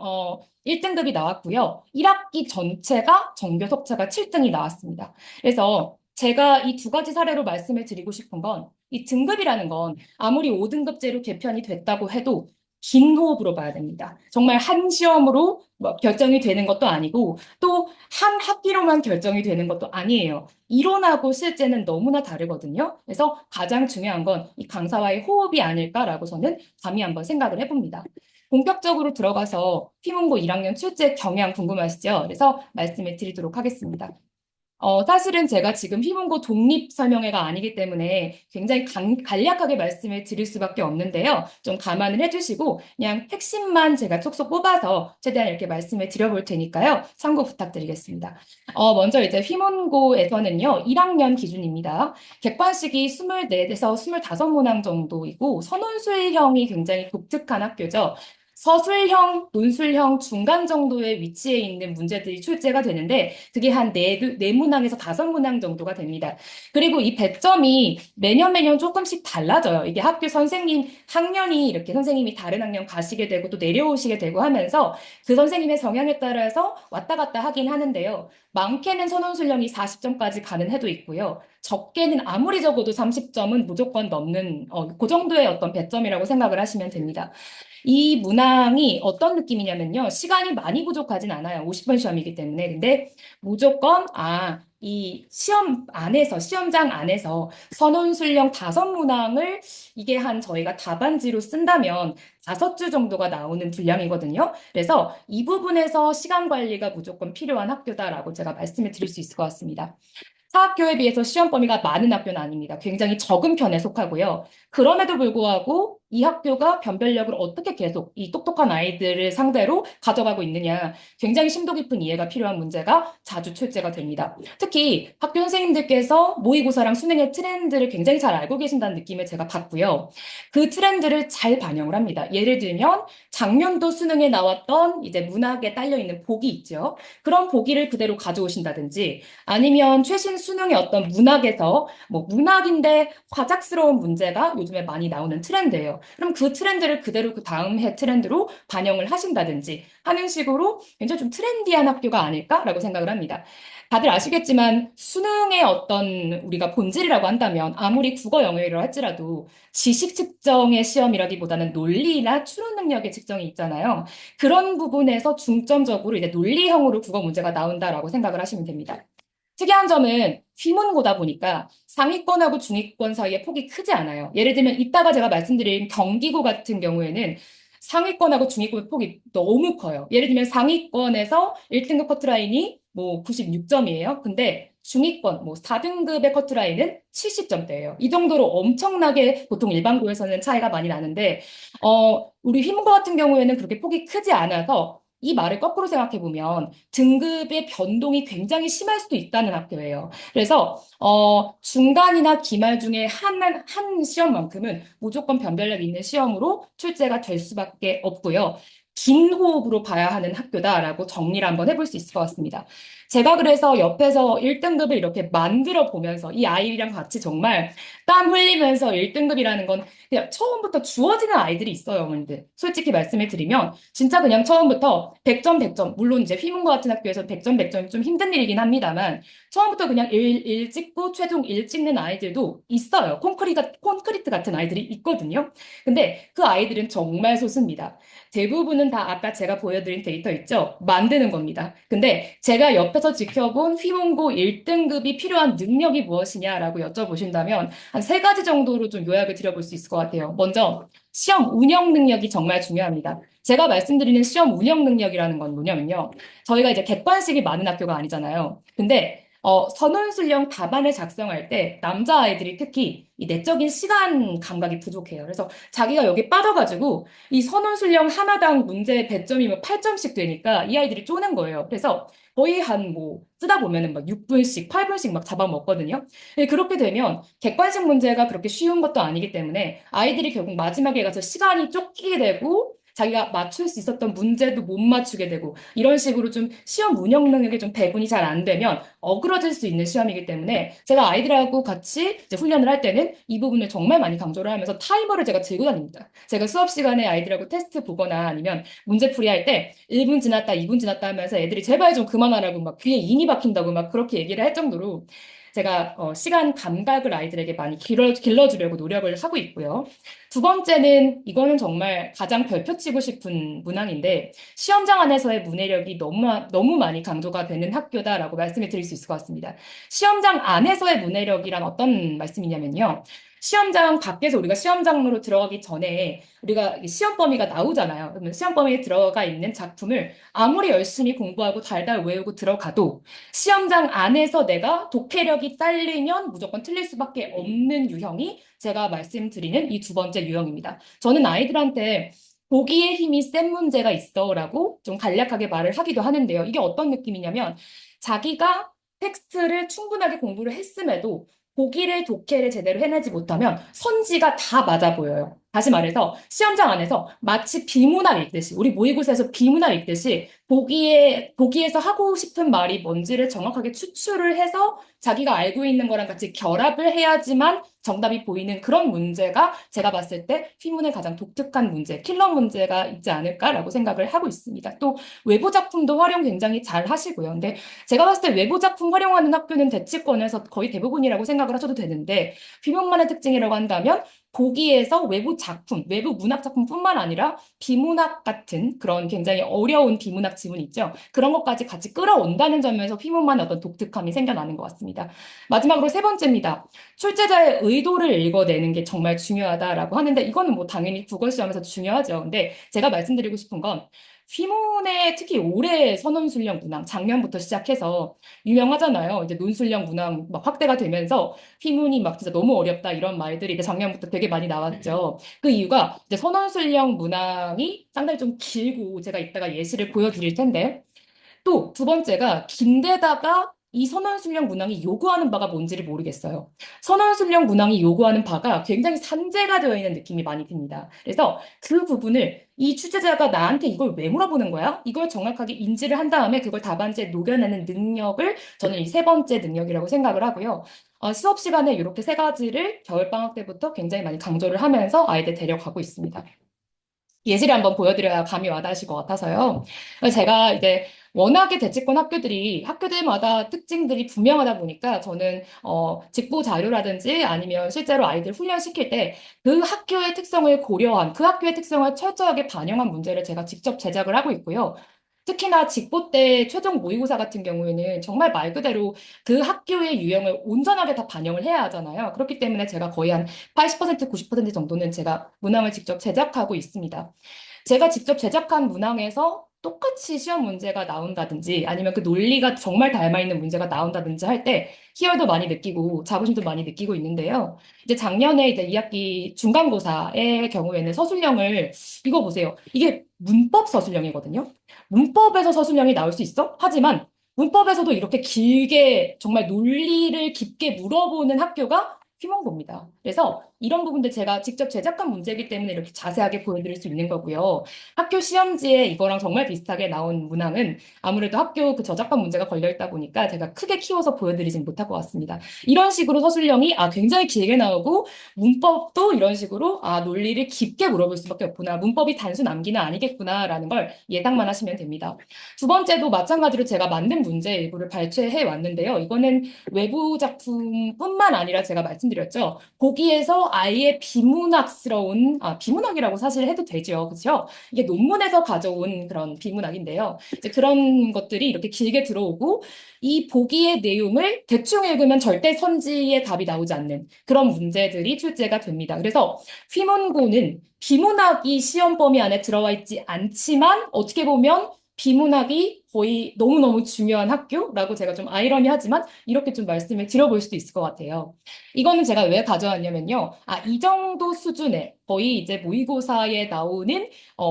1등급이 나왔고요. 1학기 전체가 전교 석차가 7등이 나왔습니다. 그래서 제가 이 두 가지 사례로 말씀을 드리고 싶은 건 이 등급이라는 건 아무리 5등급제로 개편이 됐다고 해도 긴 호흡으로 봐야 됩니다. 정말 한 시험으로 뭐 결정이 되는 것도 아니고 또 한 학기로만 결정이 되는 것도 아니에요. 이론하고 실제는 너무나 다르거든요. 그래서 가장 중요한 건 이 강사와의 호흡이 아닐까라고 저는 감히 한번 생각을 해봅니다. 본격적으로 들어가서 피문고 1학년 출제 경향 궁금하시죠? 그래서 말씀을 드리도록 하겠습니다. 사실은 제가 지금 휘문고 독립 설명회가 아니기 때문에 굉장히 간략하게 말씀을 드릴 수밖에 없는데요. 좀 감안을 해주시고 그냥 핵심만 제가 쏙쏙 뽑아서 최대한 이렇게 말씀을 드려볼 테니까요. 참고 부탁드리겠습니다. 먼저 이제 휘문고에서는요, 1학년 기준입니다. 객관식이 24에서 25문항 정도이고 선논술형이 굉장히 독특한 학교죠. 서술형, 논술형 중간 정도의 위치에 있는 문제들이 출제가 되는데 그게 한 네 문항에서 5문항 정도가 됩니다. 그리고 이 배점이 매년 조금씩 달라져요. 이게 학교 선생님, 학년이 이렇게 선생님이 다른 학년 가시게 되고 또 내려오시게 되고 하면서 그 선생님의 성향에 따라서 왔다 갔다 하긴 하는데요. 많게는 선논술형이 40점까지 가는 해도 있고요. 적게는 아무리 적어도 30점은 무조건 넘는 그 정도의 어떤 배점이라고 생각을 하시면 됩니다. 이 문항이 어떤 느낌이냐면요. 시간이 많이 부족하진 않아요. 50분 시험이기 때문에. 근데 무조건, 이 시험 안에서, 시험장 안에서 선원술형 5문항을 이게 한 저희가 답안지로 쓴다면 5주 정도가 나오는 분량이거든요. 그래서 이 부분에서 시간 관리가 무조건 필요한 학교다라고 제가 말씀을 드릴 수 있을 것 같습니다. 사학교에 비해서 시험 범위가 많은 학교는 아닙니다. 굉장히 적은 편에 속하고요. 그럼에도 불구하고 이 학교가 변별력을 어떻게 계속 이 똑똑한 아이들을 상대로 가져가고 있느냐, 굉장히 심도 깊은 이해가 필요한 문제가 자주 출제가 됩니다. 특히 학교 선생님들께서 모의고사랑 수능의 트렌드를 굉장히 잘 알고 계신다는 느낌을 제가 받고요. 그 트렌드를 잘 반영을 합니다. 예를 들면 작년도 수능에 나왔던 이제 문학에 딸려 있는 보기 있죠. 그런 보기를 그대로 가져오신다든지 아니면 최신 수능의 어떤 문학에서 뭐 문학인데 과작스러운 문제가 요즘에 많이 나오는 트렌드예요. 그럼 그 트렌드를 그대로 그 다음 해 트렌드로 반영을 하신다든지 하는 식으로 굉장히 좀 트렌디한 학교가 아닐까라고 생각을 합니다. 다들 아시겠지만 수능의 어떤 우리가 본질이라고 한다면 아무리 국어 영역이라 할지라도 지식 측정의 시험이라기보다는 논리나 추론 능력의 측정이 있잖아요. 그런 부분에서 중점적으로 이제 논리형으로 국어 문제가 나온다라고 생각을 하시면 됩니다. 특이한 점은 휘문고다 보니까 상위권하고 중위권 사이에 폭이 크지 않아요. 예를 들면 이따가 제가 말씀드린 경기고 같은 경우에는 상위권하고 중위권 폭이 너무 커요. 예를 들면 상위권에서 1등급 커트라인이 뭐 96점이에요. 근데 중위권 뭐 4등급의 커트라인은 70점대예요. 이 정도로 엄청나게 보통 일반고에서는 차이가 많이 나는데 우리 휘문고 같은 경우에는 그렇게 폭이 크지 않아서 이 말을 거꾸로 생각해 보면 등급의 변동이 굉장히 심할 수도 있다는 학교예요. 그래서 중간이나 기말 중에 한 시험만큼은 무조건 변별력 있는 시험으로 출제가 될 수밖에 없고요. 긴 호흡으로 봐야 하는 학교다라고 정리를 한번 해볼 수 있을 것 같습니다. 제가 그래서 옆에서 1등급을 이렇게 만들어 보면서 이 아이랑 같이 정말 땀 흘리면서 1등급이라는 건 그냥 처음부터 주어지는 아이들이 있어요, 어머니들. 솔직히 말씀을 드리면 진짜 그냥 처음부터 100점, 100점. 물론 이제 휘문고 같은 학교에서 100점, 100점이 좀 힘든 일이긴 합니다만 처음부터 그냥 일 찍고 최종 일 찍는 아이들도 있어요. 콘크리트 같은 아이들이 있거든요. 근데 그 아이들은 정말 소수입니다. 대부분은 다 아까 제가 보여드린 데이터 있죠? 만드는 겁니다. 근데 제가 옆에서 지켜본 휘문고 1등급이 필요한 능력이 무엇이냐라고 여쭤보신다면 한 3가지 정도로 좀 요약을 드려볼 수 있을 것 같아요. 먼저 시험 운영 능력이 정말 중요합니다. 제가 말씀드리는 시험 운영 능력이라는 건 뭐냐면요. 저희가 이제 객관식이 많은 학교가 아니잖아요. 근데 선논술형 답안을 작성할 때 남자아이들이 특히 이 내적인 시간 감각이 부족해요. 그래서 자기가 여기 빠져가지고 이 선논술형 하나당 문제 배점이 뭐 8점씩 되니까 이 아이들이 쪼는 거예요. 그래서 거의 한 뭐 쓰다 보면은 막 6분씩, 8분씩 막 잡아먹거든요. 그렇게 되면 객관식 문제가 그렇게 쉬운 것도 아니기 때문에 아이들이 결국 마지막에 가서 시간이 쫓기게 되고 자기가 맞출 수 있었던 문제도 못 맞추게 되고 이런 식으로 좀 시험 운영 능력이 좀 배분이 잘 안 되면 어그러질 수 있는 시험이기 때문에 제가 아이들하고 같이 이제 훈련을 할 때는 이 부분을 정말 많이 강조를 하면서 타이머를 제가 들고 다닙니다. 제가 수업 시간에 아이들하고 테스트 보거나 아니면 문제풀이 할 때 1분 지났다, 2분 지났다 하면서 애들이 제발 좀 그만하라고 막 귀에 인이 박힌다고 막 그렇게 얘기를 할 정도로 제가 시간 감각을 아이들에게 많이 길러주려고 노력을 하고 있고요. 두 번째는 이거는 정말 가장 별표치고 싶은 문항인데 시험장 안에서의 문해력이 너무 많이 강조가 되는 학교다라고 말씀을 드릴 수 있을 것 같습니다. 시험장 안에서의 문해력이란 어떤 말씀이냐면요. 시험장 밖에서 우리가 시험장으로 들어가기 전에 우리가 시험 범위가 나오잖아요. 그러면 시험 범위에 들어가 있는 작품을 아무리 열심히 공부하고 달달 외우고 들어가도 시험장 안에서 내가 독해력이 딸리면 무조건 틀릴 수밖에 없는 유형이 제가 말씀드리는 이 두 번째 유형입니다. 저는 아이들한테 보기의 힘이 센 문제가 있어라고 좀 간략하게 말을 하기도 하는데요. 이게 어떤 느낌이냐면 자기가 텍스트를 충분하게 공부를 했음에도 보기를 독해를 제대로 해내지 못하면 선지가 다 맞아 보여요. 다시 말해서 시험장 안에서 마치 비문학 읽듯이 우리 모의고사에서 비문학 읽듯이 보기에서 하고 싶은 말이 뭔지를 정확하게 추출을 해서 자기가 알고 있는 거랑 같이 결합을 해야지만 정답이 보이는 그런 문제가 제가 봤을 때 휘문의 가장 독특한 문제, 킬러 문제가 있지 않을까라고 생각을 하고 있습니다. 또 외부 작품도 활용 굉장히 잘 하시고요. 근데 제가 봤을 때 외부 작품 활용하는 학교는 대치권에서 거의 대부분이라고 생각을 하셔도 되는데 휘문만의 특징이라고 한다면 보기에서 외부 작품, 외부 문학 작품뿐만 아니라 비문학 같은 그런 굉장히 어려운 비문학 지문 있죠. 그런 것까지 같이 끌어온다는 점에서 휘문만의 어떤 독특함이 생겨나는 것 같습니다. 마지막으로 세 번째입니다. 출제자의 의도를 읽어내는 게 정말 중요하다라고 하는데 이거는 뭐 당연히 국어 시험에서 중요하죠. 근데 제가 말씀드리고 싶은 건 휘문의 특히 올해 선원술령 문항 작년부터 시작해서 유명하잖아요. 이제 논술령 문항 막 확대가 되면서 휘문이 막 진짜 너무 어렵다 이런 말들이 이제 작년부터 되게 많이 나왔죠. 그 이유가 이제 선원술령 문항이 상당히 좀 길고 제가 이따가 예시를 보여드릴 텐데 또 두 번째가 긴데다가 이 선원술령 문항이 요구하는 바가 뭔지를 모르겠어요. 선원술령 문항이 요구하는 바가 굉장히 산재가 되어 있는 느낌이 많이 듭니다. 그래서 그 부분을 이 취재자가 나한테 이걸 왜 물어보는 거야? 이걸 정확하게 인지를 한 다음에 그걸 답안지에 녹여내는 능력을 저는 이 세 번째 능력이라고 생각을 하고요. 수업 시간에 이렇게 세 가지를 겨울방학 때부터 굉장히 많이 강조를 하면서 아이들 데려가고 있습니다. 예시를 한번 보여드려야 감이 와닿으실 것 같아서요. 제가 이제 워낙에 대치권 학교들마다 특징들이 분명하다 보니까 저는 직보 자료라든지 아니면 실제로 아이들 훈련시킬 때 그 학교의 특성을 고려한 그 학교의 특성을 철저하게 반영한 문제를 제가 직접 제작을 하고 있고요. 특히나 직보 때 최종 모의고사 같은 경우에는 정말 말 그대로 그 학교의 유형을 온전하게 다 반영을 해야 하잖아요. 그렇기 때문에 제가 거의 한 80%, 90% 정도는 제가 문항을 직접 제작하고 있습니다. 제가 직접 제작한 문항에서 똑같이 시험 문제가 나온다든지 아니면 그 논리가 정말 닮아 있는 문제가 나온다든지 할 때 희열도 많이 느끼고 자부심도 많이 느끼고 있는데요. 이제 작년에 이제 2학기 중간고사의 경우에는 서술형을 이거 보세요. 이게 문법 서술형이거든요. 문법에서 서술형이 나올 수 있어? 하지만 문법에서도 이렇게 길게 정말 논리를 깊게 물어보는 학교가 휘문고입니다. 그래서 이런 부분들 제가 직접 제작한 문제이기 때문에 이렇게 자세하게 보여드릴 수 있는 거고요. 학교 시험지에 이거랑 정말 비슷하게 나온 문항은 아무래도 학교 그 저작권 문제가 걸려있다 보니까 제가 크게 키워서 보여드리진 못할 것 같습니다. 이런 식으로 서술형이 굉장히 길게 나오고 문법도 이런 식으로 논리를 깊게 물어볼 수밖에 없구나. 문법이 단순 암기는 아니겠구나라는 걸 예상만 하시면 됩니다. 두 번째도 마찬가지로 제가 만든 문제 일부를 발췌해 왔는데요. 이거는 외부 작품뿐만 아니라 제가 말씀드렸죠. 보기에서 아예 비문학스러운, 비문학이라고 사실 해도 되죠. 그렇죠? 이게 논문에서 가져온 그런 비문학인데요. 이제 그런 것들이 이렇게 길게 들어오고 이 보기의 내용을 대충 읽으면 절대 선지의 답이 나오지 않는 그런 문제들이 출제가 됩니다. 그래서 휘문고는 비문학이 시험 범위 안에 들어와 있지 않지만 어떻게 보면 비문학이 거의 너무너무 중요한 학교라고 제가 좀 아이러니하지만 이렇게 좀 말씀을 드려볼 수도 있을 것 같아요. 이거는 제가 왜 가져왔냐면요. 이 정도 수준의 거의 이제 모의고사에 나오는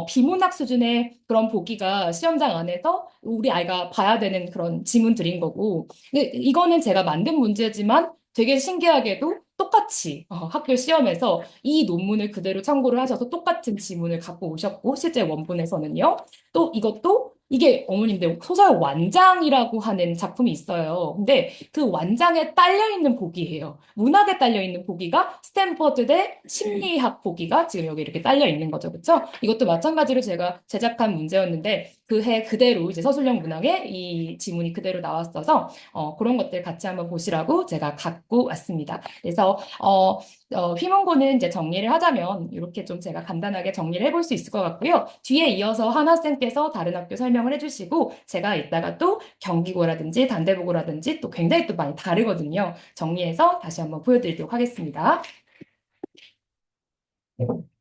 비문학 수준의 그런 보기가 시험장 안에서 우리 아이가 봐야 되는 그런 지문들인 거고 이거는 제가 만든 문제지만 되게 신기하게도 똑같이 학교 시험에서 이 논문을 그대로 참고를 하셔서 똑같은 지문을 갖고 오셨고 실제 원본에서는요. 또 이것도 이게 어머님들 소설 완장이라고 하는 작품이 있어요. 근데 그 완장에 딸려 있는 보기예요. 문학에 딸려 있는 보기가 스탠퍼드대 심리학 보기가 지금 여기 이렇게 딸려 있는 거죠. 그렇죠? 이것도 마찬가지로 제가 제작한 문제였는데 그 해 그대로 이제 서술형 문학에 이 지문이 그대로 나왔어서 그런 것들 같이 한번 보시라고 제가 갖고 왔습니다. 그래서 휘문고는 이제 정리를 하자면 이렇게 좀 제가 간단하게 정리를 해볼 수 있을 것 같고요. 뒤에 이어서 하나 쌤께서 다른 학교 설명을 해주시고 제가 이따가 또 경기고라든지 단대보고라든지 또 굉장히 또 많이 다르거든요. 정리해서 다시 한번 보여드리도록 하겠습니다.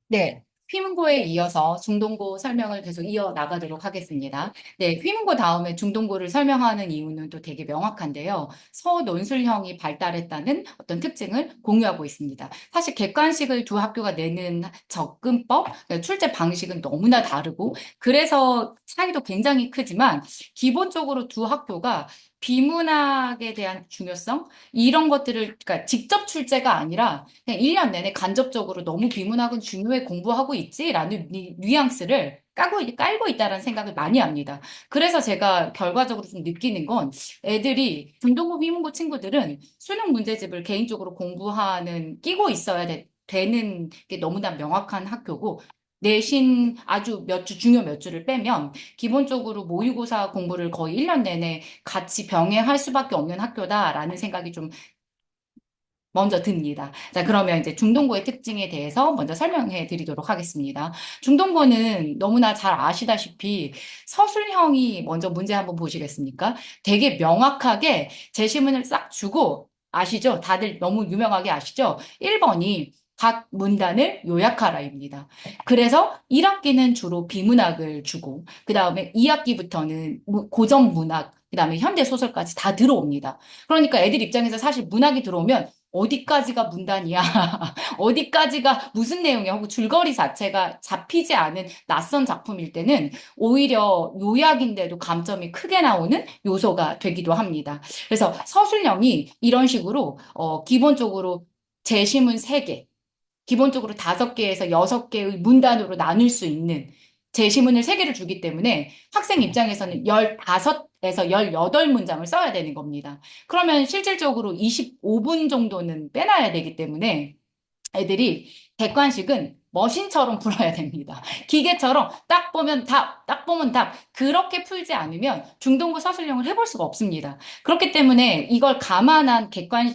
네, 휘문고에 이어서 중동고 설명을 계속 이어나가도록 하겠습니다. 네, 휘문고 다음에 중동고를 설명하는 이유는 또 되게 명확한데요. 서논술형이 발달했다는 어떤 특징을 공유하고 있습니다. 사실 객관식을 두 학교가 내는 접근법, 그러니까 출제 방식은 너무나 다르고, 그래서 차이도 굉장히 크지만, 기본적으로 두 학교가 비문학에 대한 중요성, 이런 것들을, 그러니까 직접 출제가 아니라 그냥 1년 내내 간접적으로 너무 비문학은 중요해 공부하고 있지라는 뉘앙스를 깔고 있다는 생각을 많이 합니다. 그래서 제가 결과적으로 좀 느끼는 건 애들이 중동고 비문고 친구들은 수능 문제집을 개인적으로 공부하는 끼고 있어야 되는 게 너무나 명확한 학교고 내신 아주 중요 몇 주를 빼면 기본적으로 모의고사 공부를 거의 1년 내내 같이 병행할 수밖에 없는 학교다라는 생각이 좀 먼저 듭니다. 자, 그러면 이제 중동고의 특징에 대해서 먼저 설명해 드리도록 하겠습니다. 중동고는 너무나 잘 아시다시피 서술형이 먼저 문제 한번 보시겠습니까? 되게 명확하게 제시문을 싹 주고 아시죠? 다들 너무 유명하게 아시죠? 1번이 각 문단을 요약하라입니다. 그래서 1학기는 주로 비문학을 주고, 그 다음에 2학기부터는 고전 문학, 그 다음에 현대 소설까지 다 들어옵니다. 그러니까 애들 입장에서 사실 문학이 들어오면 어디까지가 문단이야? 어디까지가 무슨 내용이야? 하고 줄거리 자체가 잡히지 않은 낯선 작품일 때는 오히려 요약인데도 감점이 크게 나오는 요소가 되기도 합니다. 그래서 서술형이 이런 식으로 기본적으로 제시문 3개, 기본적으로 5개에서 6개의 문단으로 나눌 수 있는 제시문을 3개를 주기 때문에 학생 입장에서는 15에서 18문장을 써야 되는 겁니다. 그러면 실질적으로 25분 정도는 빼놔야 되기 때문에 애들이 객관식은 머신처럼 풀어야 됩니다. 기계처럼 딱 보면 답, 딱 보면 답. 그렇게 풀지 않으면 중동고 서술형을 해볼 수가 없습니다. 그렇기 때문에 이걸 감안한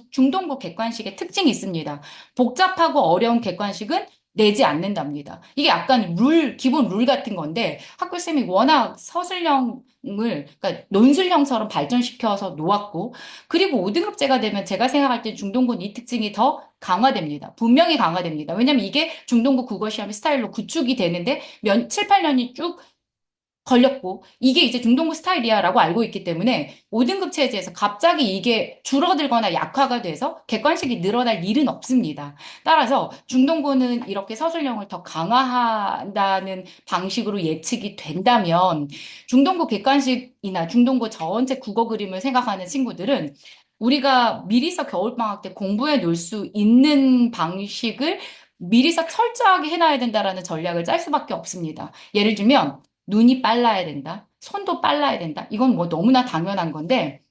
중동고 객관식의 특징이 있습니다. 복잡하고 어려운 객관식은 내지 않는답니다. 이게 약간 기본 룰 같은 건데 학교쌤이 워낙 서술형을, 그러니까 논술형처럼 발전시켜서 놓았고, 그리고 5등급제가 되면 제가 생각할 때 중동고는 이 특징이 더 강화됩니다. 분명히 강화됩니다. 왜냐면 이게 중동고 국어시험의 스타일로 구축이 되는데 7, 8년이 쭉 걸렸고 이게 이제 중동고 스타일이야라고 알고 있기 때문에 5등급 체제에서 갑자기 이게 줄어들거나 약화가 돼서 객관식이 늘어날 일은 없습니다. 따라서 중동고는 이렇게 서술형을 더 강화한다는 방식으로 예측이 된다면 중동고 객관식이나 중동고 전체 국어 그림을 생각하는 친구들은 우리가 미리서 겨울방학 때 공부해 놓을 수 있는 방식을 미리서 철저하게 해놔야 된다라는 전략을 짤 수밖에 없습니다. 예를 들면 눈이 빨라야 된다. 손도 빨라야 된다. 이건 뭐 너무나 당연한 건데,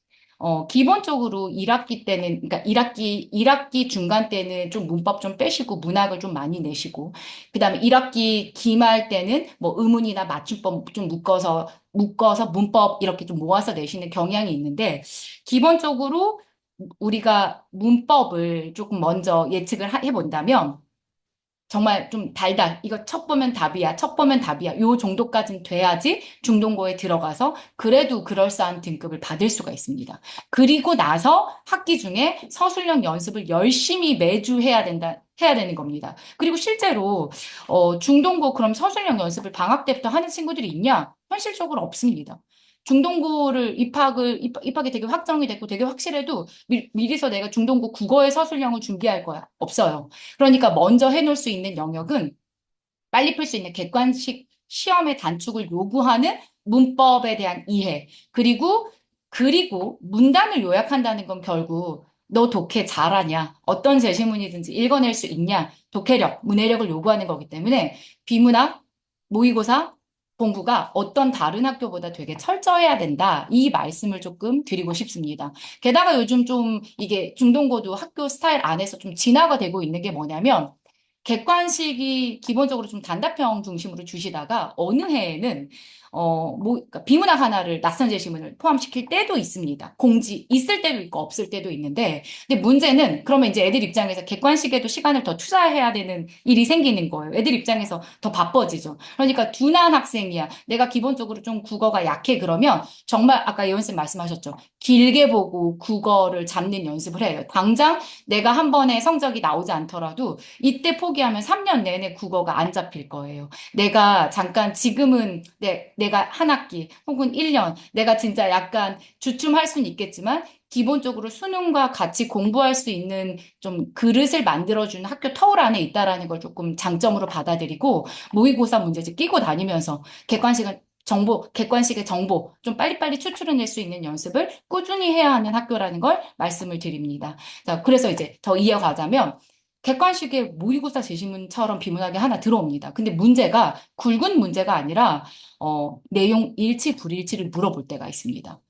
기본적으로 1학기 때는, 그러니까 1학기 중간 때는 좀 문법 좀 빼시고 문학을 좀 많이 내시고, 그 다음에 1학기 기말 때는 뭐 의문이나 맞춤법 좀 묶어서 문법 이렇게 좀 모아서 내시는 경향이 있는데, 기본적으로 우리가 문법을 조금 먼저 예측을 해본다면, 정말 좀 이거 첫 보면 답이야, 첫 보면 답이야. 요 정도까지는 돼야지 중동고에 들어가서 그래도 그럴싸한 등급을 받을 수가 있습니다. 그리고 나서 학기 중에 서술형 연습을 열심히 매주 해야 되는 겁니다. 그리고 실제로, 중동고 그럼 서술형 연습을 방학 때부터 하는 친구들이 있냐? 현실적으로 없습니다. 중동고를 입학이 되게 확정이 됐고 되게 확실해도 미리서 내가 중동고 국어의 서술형을 준비할 거야. 없어요. 그러니까 먼저 해놓을 수 있는 영역은 빨리 풀 수 있는 객관식 시험의 단축을 요구하는 문법에 대한 이해. 그리고 문단을 요약한다는 건 결국 너 독해 잘하냐? 어떤 제시문이든지 읽어낼 수 있냐? 독해력, 문해력을 요구하는 거기 때문에 비문학, 모의고사, 공부가 어떤 다른 학교보다 되게 철저해야 된다. 이 말씀을 조금 드리고 싶습니다. 게다가 요즘 좀 이게 중동고도 학교 스타일 안에서 좀 진화가 되고 있는 게 뭐냐면 객관식이 기본적으로 좀 단답형 중심으로 주시다가 어느 해에는 그러니까 비문학 하나를 낯선 제시문을 포함시킬 때도 있습니다. 공지 있을 때도 있고 없을 때도 있는데 근데 문제는 그러면 이제 애들 입장에서 객관식에도 시간을 더 투자해야 되는 일이 생기는 거예요. 애들 입장에서 더 바빠지죠. 그러니까 둔한 학생이야. 내가 기본적으로 좀 국어가 약해 그러면 정말 아까 예원쌤 말씀하셨죠. 길게 보고 국어를 잡는 연습을 해요. 당장 내가 한 번에 성적이 나오지 않더라도 이때 포기하면 3년 내내 국어가 안 잡힐 거예요. 내가 잠깐 지금은 내가 한 학기 혹은 1년 내가 진짜 약간 주춤할 수는 있겠지만 기본적으로 수능과 같이 공부할 수 있는 좀 그릇을 만들어주는 학교 터울 안에 있다라는 걸 조금 장점으로 받아들이고 모의고사 문제집 끼고 다니면서 객관식의 정보 좀 빨리빨리 추출해낼 수 있는 연습을 꾸준히 해야 하는 학교라는 걸 말씀을 드립니다. 자, 그래서 이제 더 이어가자면 객관식에 모의고사 제시문처럼 비문학이 하나 들어옵니다. 근데 문제가 굵은 문제가 아니라 내용 일치 불일치를 물어볼 때가 있습니다.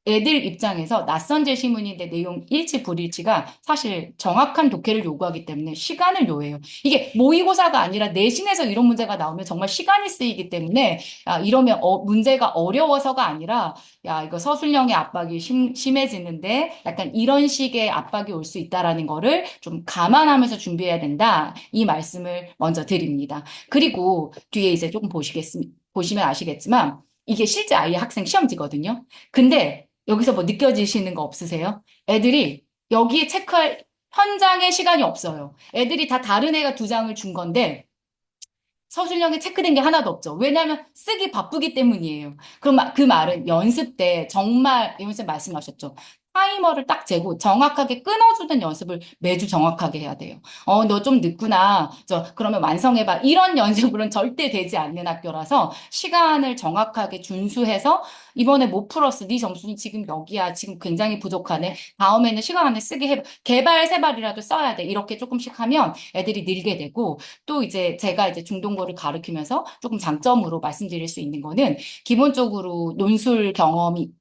애들 입장에서 낯선 제시문인데 내용 일치 불일치가 사실 정확한 독해를 요구하기 때문에 시간을 요해요. 이게 모의고사가 아니라 내신에서 이런 문제가 나오면 정말 시간이 쓰이기 때문에 이러면 문제가 어려워서가 아니라 야 이거 서술형의 압박이 심해지는데 약간 이런 식의 압박이 올 수 있다라는 거를 좀 감안하면서 준비해야 된다. 이 말씀을 먼저 드립니다. 그리고 뒤에 이제 조금 보시면 아시겠지만 이게 실제 아이의 학생 시험지거든요. 근데 여기서 뭐 느껴지시는 거 없으세요? 애들이 여기에 체크할 현장에 시간이 없어요. 애들이 다 다른 애가 두 장을 준 건데 서술형에 체크된 게 하나도 없죠. 왜냐하면 쓰기 바쁘기 때문이에요. 그럼 그 말은 연습 때 정말 이문쌤 말씀하셨죠. 타이머를 딱 재고 정확하게 끊어주는 연습을 매주 정확하게 해야 돼요. 너 좀 늦구나. 그러면 완성해봐. 이런 연습으로는 절대 되지 않는 학교라서 시간을 정확하게 준수해서 이번에 못 풀었어. 네 점수는 지금 여기야. 지금 굉장히 부족하네. 다음에는 시간 안에 쓰게 해. 개발 세 발이라도 써야 돼. 이렇게 조금씩 하면 애들이 늘게 되고 또 이제 제가 이제 중동고를 가르치면서 조금 장점으로 말씀드릴 수 있는 거는 기본적으로 논술 경험이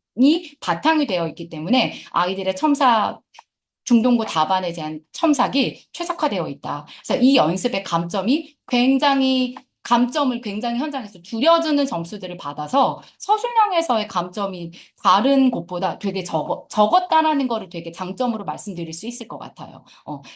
바탕이 되어 있기 때문에 아이들의 중동고 답안에 대한 첨삭이 최적화되어 있다. 그래서 이 연습의 감점을 굉장히 현장에서 줄여주는 점수들을 받아서 서술형에서의 감점이 다른 곳보다 되게 적었다라는 거를 되게 장점으로 말씀드릴 수 있을 것 같아요.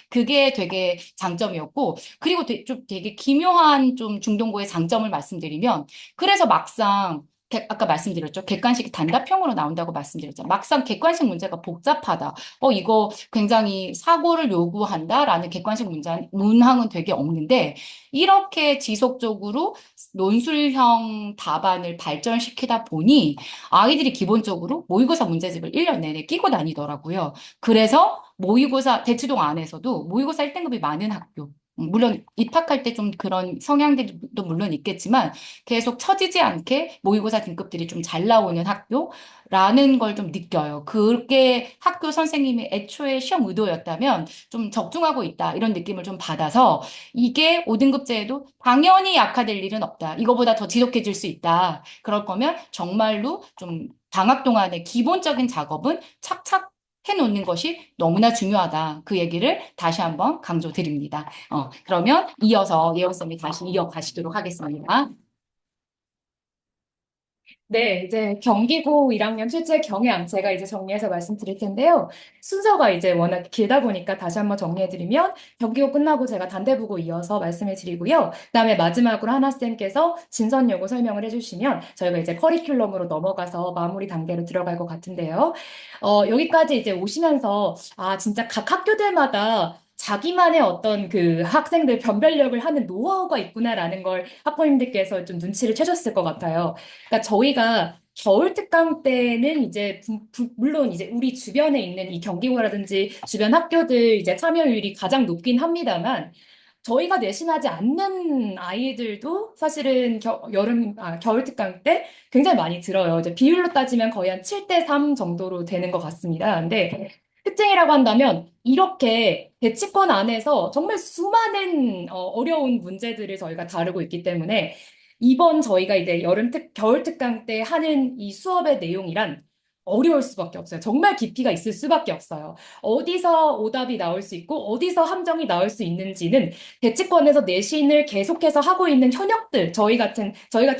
그게 되게 장점이었고, 그리고 좀 되게 기묘한 좀 중동고의 장점을 말씀드리면, 그래서 막상 아까 말씀드렸죠. 객관식이 단답형으로 나온다고 말씀드렸죠. 막상 객관식 문제가 복잡하다. 이거 굉장히 사고를 요구한다라는 객관식 문항은 되게 없는데, 이렇게 지속적으로 논술형 답안을 발전시키다 보니 아이들이 기본적으로 모의고사 문제집을 1년 내내 끼고 다니더라고요. 그래서 대치동 안에서도 모의고사 1등급이 많은 학교, 물론 입학할 때 좀 그런 성향들도 물론 있겠지만 계속 처지지 않게 모의고사 등급들이 좀 잘 나오는 학교라는 걸 좀 느껴요. 그게 학교 선생님이 애초에 시험 의도였다면 좀 적중하고 있다 이런 느낌을 좀 받아서 이게 5등급제에도 당연히 약화될 일은 없다. 이거보다 더 지속해질 수 있다. 그럴 거면 정말로 좀 방학 동안의 기본적인 작업은 착착 해놓는 것이 너무나 중요하다. 그 얘기를 다시 한번 강조드립니다. 그러면 이어서 예원쌤이 다시 이어가시도록 하겠습니다. 네, 이제 경기고 1학년 출제 경향 제가 이제 정리해서 말씀드릴 텐데요. 순서가 이제 워낙 길다 보니까 다시 한번 정리해드리면 경기고 끝나고 제가 단대부고 이어서 말씀해 드리고요. 그다음에 마지막으로 하나쌤께서 진선 요구 설명을 해주시면 저희가 이제 커리큘럼으로 넘어가서 마무리 단계로 들어갈 것 같은데요. 여기까지 이제 오시면서 진짜 각 학교들마다 자기만의 어떤 그 학생들 변별력을 하는 노하우가 있구나라는 걸 학부모님들께서 좀 눈치를 채셨을 것 같아요. 그러니까 저희가 겨울 특강 때는 이제 물론 이제 우리 주변에 있는 이 경기고라든지 주변 학교들 이제 참여율이 가장 높긴 합니다만 저희가 내신하지 않는 아이들도 사실은 겨울 특강 때 굉장히 많이 들어요. 이제 비율로 따지면 거의 한 7대 3 정도로 되는 것 같습니다. 근데 특징이라고 한다면 이렇게 대치권 안에서 정말 수많은 어려운 문제들을 저희가 다루고 있기 때문에 이번 저희가 이제 겨울 특강 때 하는 이 수업의 내용이란 어려울 수밖에 없어요. 정말 깊이가 있을 수밖에 없어요. 어디서 오답이 나올 수 있고 어디서 함정이 나올 수 있는지는 대치권에서 내신을 계속해서 하고 있는 현역들, 저희 같은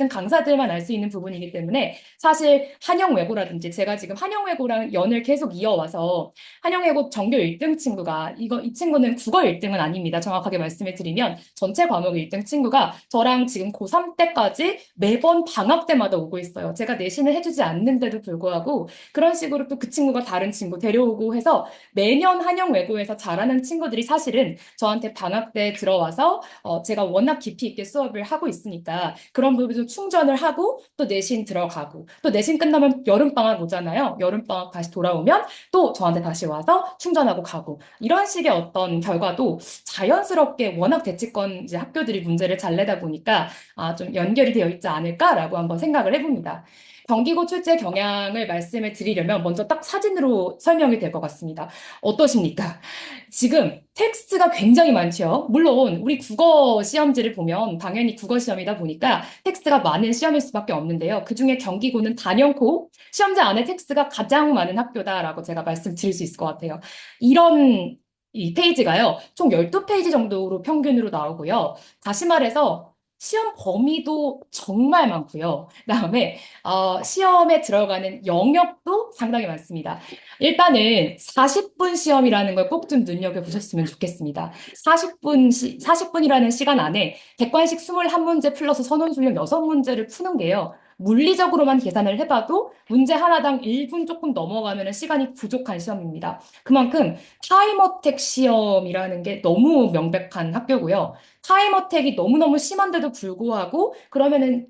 강사들만 알 수 있는 부분이기 때문에 사실 한영외고라든지 제가 지금 한영외고랑 연을 계속 이어와서 한영외고 전교 1등 친구가 이 친구는 국어 1등은 아닙니다. 정확하게 말씀을 드리면 전체 과목 1등 친구가 저랑 지금 고3 때까지 매번 방학 때마다 오고 있어요. 제가 내신을 해주지 않는데도 불구하고 그런 식으로 또 그 친구가 다른 친구 데려오고 해서 매년 한영외고에서 잘하는 친구들이 사실은 저한테 방학 때 들어와서 제가 워낙 깊이 있게 수업을 하고 있으니까 그런 부분도 충전을 하고 또 내신 들어가고 또 내신 끝나면 여름방학 오잖아요. 여름방학 다시 돌아오면 또 저한테 다시 와서 충전하고 가고 이런 식의 어떤 결과도 자연스럽게 워낙 대치권 이제 학교들이 문제를 잘 내다 보니까 좀 연결이 되어 있지 않을까라고 한번 생각을 해봅니다. 경기고 출제 경향을 말씀을 드리려면 먼저 딱 사진으로 설명이 될 것 같습니다. 어떠십니까? 지금 텍스트가 굉장히 많죠. 물론 우리 국어 시험지를 보면 당연히 국어 시험이다 보니까 텍스트가 많은 시험일 수밖에 없는데요. 그중에 경기고는 단연코 시험지 안에 텍스트가 가장 많은 학교다라고 제가 말씀드릴 수 있을 것 같아요. 이런 이 페이지가요. 총 12페이지 정도로 평균으로 나오고요. 다시 말해서 시험 범위도 정말 많고요. 그다음에 시험에 들어가는 영역도 상당히 많습니다. 일단은 40분 시험이라는 걸 꼭 좀 눈여겨보셨으면 좋겠습니다. 40분이라는 시간 안에 객관식 21문제 플러스 선언술령 6문제를 푸는 게요. 물리적으로만 계산을 해봐도 문제 하나당 1분 조금 넘어가면 시간이 부족한 시험입니다. 그만큼 타임어택 시험이라는 게 너무 명백한 학교고요. 타임어택이 너무너무 심한데도 불구하고 그러면은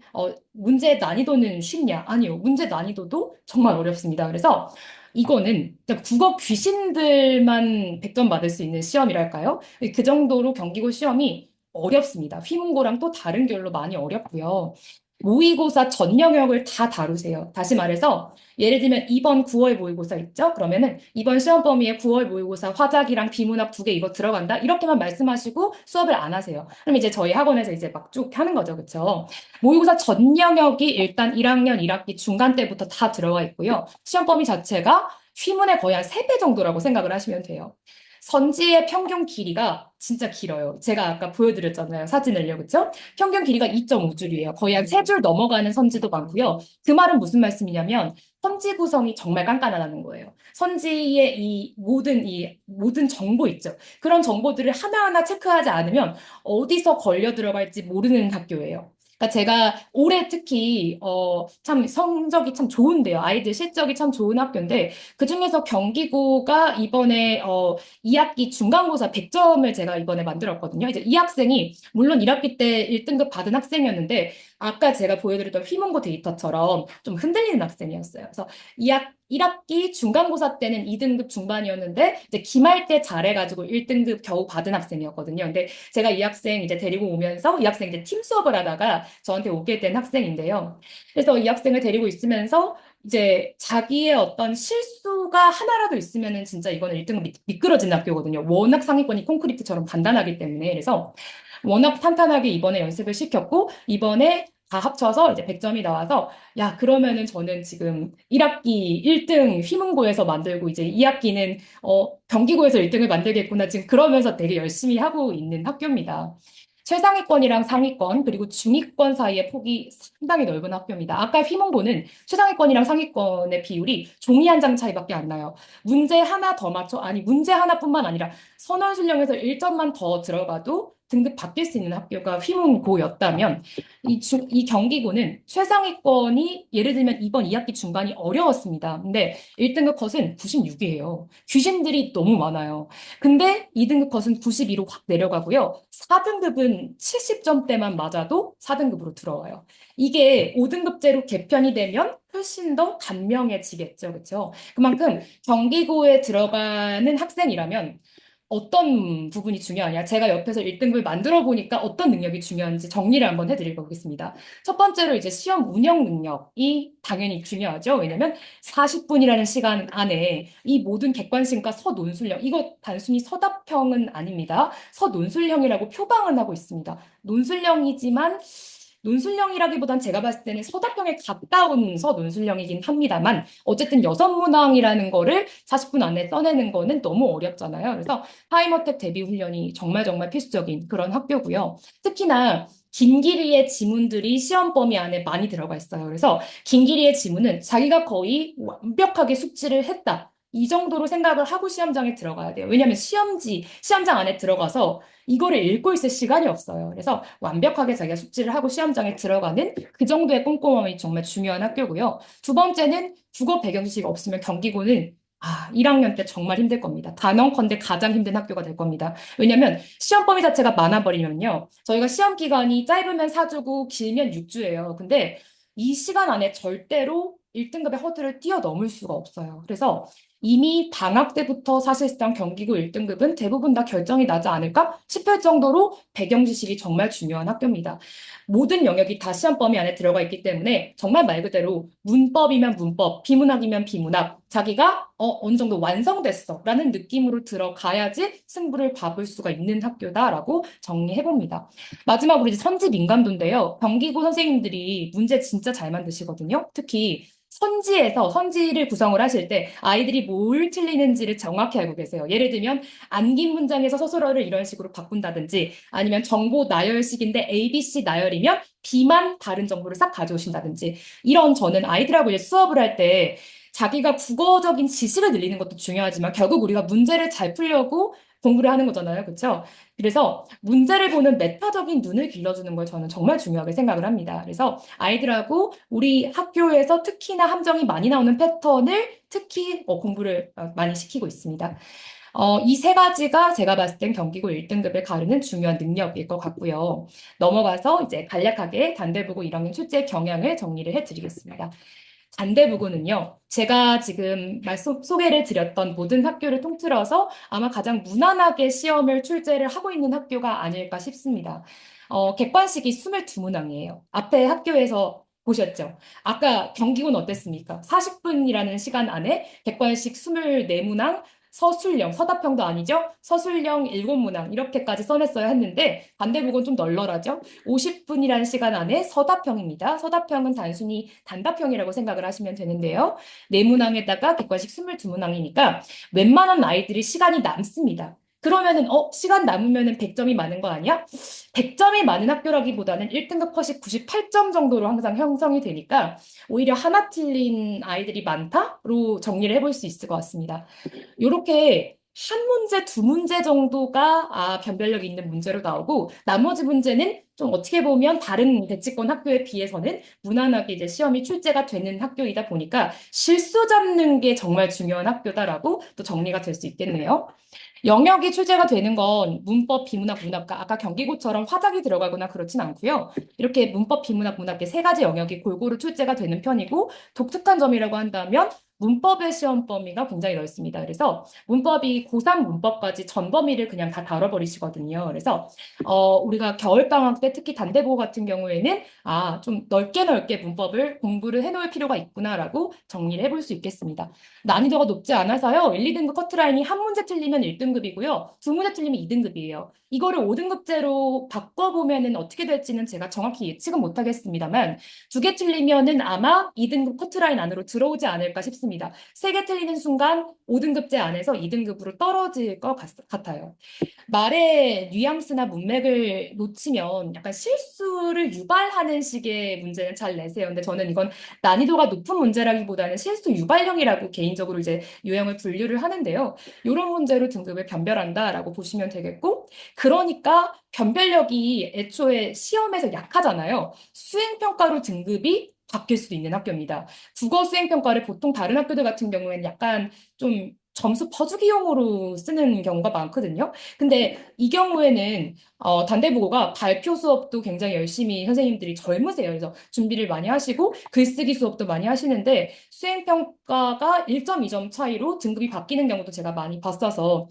문제 난이도는 쉽냐? 아니요. 문제 난이도도 정말 어렵습니다. 그래서 이거는 진짜 국어 귀신들만 100점 받을 수 있는 시험이랄까요? 그 정도로 경기고 시험이 어렵습니다. 휘문고랑 또 다른 결로 많이 어렵고요. 모의고사 전 영역을 다 다루세요. 다시 말해서 예를 들면 이번 9월 모의고사 있죠? 그러면은 이번 시험 범위에 9월 모의고사 화작이랑 비문학 2개 이거 들어간다? 이렇게만 말씀하시고 수업을 안 하세요. 그럼 이제 저희 학원에서 이제 막 쭉 하는 거죠. 그쵸? 모의고사 전 영역이 일단 1학년 1학기 중간 때부터 다 들어가 있고요. 시험 범위 자체가 휘문의 거의 한 3배 정도라고 생각을 하시면 돼요. 선지의 평균 길이가 진짜 길어요. 제가 아까 보여드렸잖아요. 사진을요. 그쵸? 평균 길이가 2.5줄이에요. 거의 한 3줄 넘어가는 선지도 많고요. 그 말은 무슨 말씀이냐면 선지 구성이 정말 깐깐하다는 거예요. 선지의 이 모든 정보 있죠. 그런 정보들을 하나하나 체크하지 않으면 어디서 걸려 들어갈지 모르는 학교예요. 그러니까 제가 올해 특히 참 성적이 참 좋은데요. 아이들 실적이 참 좋은 학교인데 그중에서 경기고가 이번에 2학기 중간고사 100점을 제가 이번에 만들었거든요. 이제 이 학생이 물론 1학기 때 1등급 받은 학생이었는데 아까 제가 보여드렸던 휘문고 데이터처럼 좀 흔들리는 학생이었어요. 그래서 1학기 중간고사 때는 2등급 중반이었는데 이제 기말 때 잘해가지고 1등급 겨우 받은 학생이었거든요. 근데 제가 이 학생 이제 데리고 오면서 이 학생 이제 팀 수업을 하다가 저한테 오게 된 학생인데요. 그래서 이 학생을 데리고 있으면서 이제 자기의 어떤 실수가 하나라도 있으면은 진짜 이거는 1등급 미끄러진 학교거든요. 워낙 상위권이 콘크리트처럼 단단하기 때문에. 그래서 워낙 탄탄하게 이번에 연습을 시켰고, 이번에 다 합쳐서 이제 100점이 나와서, 야, 그러면은 저는 지금 1학기 1등 휘문고에서 만들고, 이제 2학기는, 경기고에서 1등을 만들겠구나. 지금 그러면서 되게 열심히 하고 있는 학교입니다. 최상위권이랑 상위권, 그리고 중위권 사이의 폭이 상당히 넓은 학교입니다. 아까 휘문고는 최상위권이랑 상위권의 비율이 종이 한 장 차이밖에 안 나요. 문제 하나 더 맞춰, 아니, 문제 하나뿐만 아니라 선언술령에서 1점만 더 들어가도 등급 바뀔 수 있는 학교가 휘문고였다면 이 경기고는 최상위권이 예를 들면 이번 2학기 중반이 어려웠습니다. 근데 1등급 컷은 96이에요. 귀신들이 너무 많아요. 근데 2등급 컷은 92로 확 내려가고요. 4등급은 70점대만 맞아도 4등급으로 들어와요. 이게 5등급제로 개편이 되면 훨씬 더 간명해지겠죠. 그렇죠? 그만큼 경기고에 들어가는 학생이라면 어떤 부분이 중요하냐? 제가 옆에서 1등급을 만들어 보니까 어떤 능력이 중요한지 정리를 한번 해드릴 거겠습니다. 첫 번째로 이제 시험 운영 능력이 당연히 중요하죠. 왜냐면 40분이라는 시간 안에 이 모든 객관식과 서논술형, 이거 단순히 서답형은 아닙니다. 서논술형이라고 표방은 하고 있습니다. 논술형이지만 논술형이라기보단 제가 봤을 때는 서답형에 가까운 서논술형이긴 합니다만 어쨌든 여섯 문항이라는 거를 40분 안에 써내는 거는 너무 어렵잖아요. 그래서 타임어택 대비 훈련이 정말 정말 필수적인 그런 학교고요. 특히나 긴 길이의 지문들이 시험 범위 안에 많이 들어가 있어요. 그래서 긴 길이의 지문은 자기가 거의 완벽하게 숙지를 했다. 이 정도로 생각을 하고 시험장에 들어가야 돼요. 왜냐하면 시험장 안에 들어가서 이거를 읽고 있을 시간이 없어요. 그래서 완벽하게 자기가 숙지를 하고 시험장에 들어가는 그 정도의 꼼꼼함이 정말 중요한 학교고요. 두 번째는 국어 배경지식 없으면 경기고는 1학년 때 정말 힘들 겁니다. 단언컨대 가장 힘든 학교가 될 겁니다. 왜냐하면 시험 범위 자체가 많아버리면요. 저희가 시험 기간이 짧으면 4주고 길면 6주예요. 근데 이 시간 안에 절대로 1등급의 허들을 뛰어넘을 수가 없어요. 그래서 이미 방학 때부터 사실상 경기고 1등급은 대부분 다 결정이 나지 않을까 싶을 정도로 배경 지식이 정말 중요한 학교입니다. 모든 영역이 다 시험 범위 안에 들어가 있기 때문에 정말 말 그대로 문법이면 문법, 비문학이면 비문학, 자기가 어느 정도 완성됐어 라는 느낌으로 들어가야지 승부를 봐볼 수가 있는 학교다라고 정리해봅니다. 마지막으로 이제 선지 민감도인데요. 경기고 선생님들이 문제 진짜 잘 만드시거든요. 특히 선지를 구성을 하실 때 아이들이 뭘 틀리는지를 정확히 알고 계세요. 예를 들면 안긴 문장에서 서술어를 이런 식으로 바꾼다든지 아니면 정보 나열식인데 ABC 나열이면 B만 다른 정보를 싹 가져오신다든지 이런 저는 아이들하고 이제 수업을 할 때 자기가 국어적인 지식을 늘리는 것도 중요하지만 결국 우리가 문제를 잘 풀려고 공부를 하는 거잖아요. 그렇죠? 그래서 문제를 보는 메타적인 눈을 길러주는 걸 저는 정말 중요하게 생각을 합니다. 그래서 아이들하고 우리 학교에서 특히나 함정이 많이 나오는 패턴을 특히 공부를 많이 시키고 있습니다. 이 세 가지가 제가 봤을 땐 경기고 1등급을 가르는 중요한 능력일 것 같고요. 넘어가서 이제 간략하게 단대부고 1학년 출제 경향을 정리를 해드리겠습니다. 단대부고는요, 제가 지금 소개를 드렸던 모든 학교를 통틀어서 아마 가장 무난하게 시험을 출제를 하고 있는 학교가 아닐까 싶습니다. 객관식이 22문항이에요. 앞에 학교에서 보셨죠? 아까 경기고는 어땠습니까? 40분이라는 시간 안에 객관식 24문항, 서답형도 아니죠? 서술형 7문항, 이렇게까지 써냈어야 했는데, 반대부고는 좀 널널하죠? 50분이라는 시간 안에 서답형입니다. 서답형은 단순히 단답형이라고 생각을 하시면 되는데요. 네 문항에다가 객관식 22문항이니까 웬만한 아이들이 시간이 남습니다. 그러면은 시간 남으면은 100점이 많은 거 아니야? 100점이 많은 학교라기보다는 1등급 컷이 98점 정도로 항상 형성이 되니까 오히려 하나 틀린 아이들이 많다로 정리를 해볼 수 있을 것 같습니다. 요렇게 한 문제, 두 문제 정도가 변별력이 있는 문제로 나오고 나머지 문제는 좀 어떻게 보면 다른 대치권 학교에 비해서는 무난하게 이제 시험이 출제가 되는 학교이다 보니까 실수 잡는 게 정말 중요한 학교다라고 또 정리가 될 수 있겠네요. 영역이 출제가 되는 건 문법, 비문학, 문학과 아까 경기고처럼 화작이 들어가거나 그렇진 않고요. 이렇게 문법, 비문학, 문학 세 가지 영역이 골고루 출제가 되는 편이고 독특한 점이라고 한다면 문법의 시험 범위가 굉장히 넓습니다. 그래서 문법이 고3 문법까지 전 범위를 그냥 다 다뤄버리시거든요. 그래서 우리가 겨울방학 때 특히 단대보고 같은 경우에는 좀 넓게 문법을 공부를 해놓을 필요가 있구나라고 정리를 해볼 수 있겠습니다. 난이도가 높지 않아서요. 1, 2등급 커트라인이 한 문제 틀리면 1등급이고요. 두 문제 틀리면 2등급이에요. 이거를 5등급제로 바꿔보면은 어떻게 될지는 제가 정확히 예측은 못하겠습니다만 두 개 틀리면은 아마 2등급 커트라인 안으로 들어오지 않을까 싶습니다. 세 개 틀리는 순간 5등급제 안에서 2등급으로 떨어질 것 같아요. 말의 뉘앙스나 문맥을 놓치면 약간 실수를 유발하는 식의 문제는 잘 내세요. 근데 저는 이건 난이도가 높은 문제라기보다는 실수 유발형이라고 개인적으로 이제 유형을 분류를 하는데요. 이런 문제로 등급을 변별한다라고 보시면 되겠고, 그러니까 변별력이 애초에 시험에서 약하잖아요. 수행평가로 등급이 바뀔 수도 있는 학교입니다. 국어 수행평가를 보통 다른 학교들 같은 경우에는 약간 좀 점수 퍼주기용으로 쓰는 경우가 많거든요. 근데 이 경우에는 단대부고가 발표 수업도 굉장히 열심히 선생님들이 젊으세요. 그래서 준비를 많이 하시고 글쓰기 수업도 많이 하시는데 수행평가가 1점, 2점 차이로 등급이 바뀌는 경우도 제가 많이 봤어서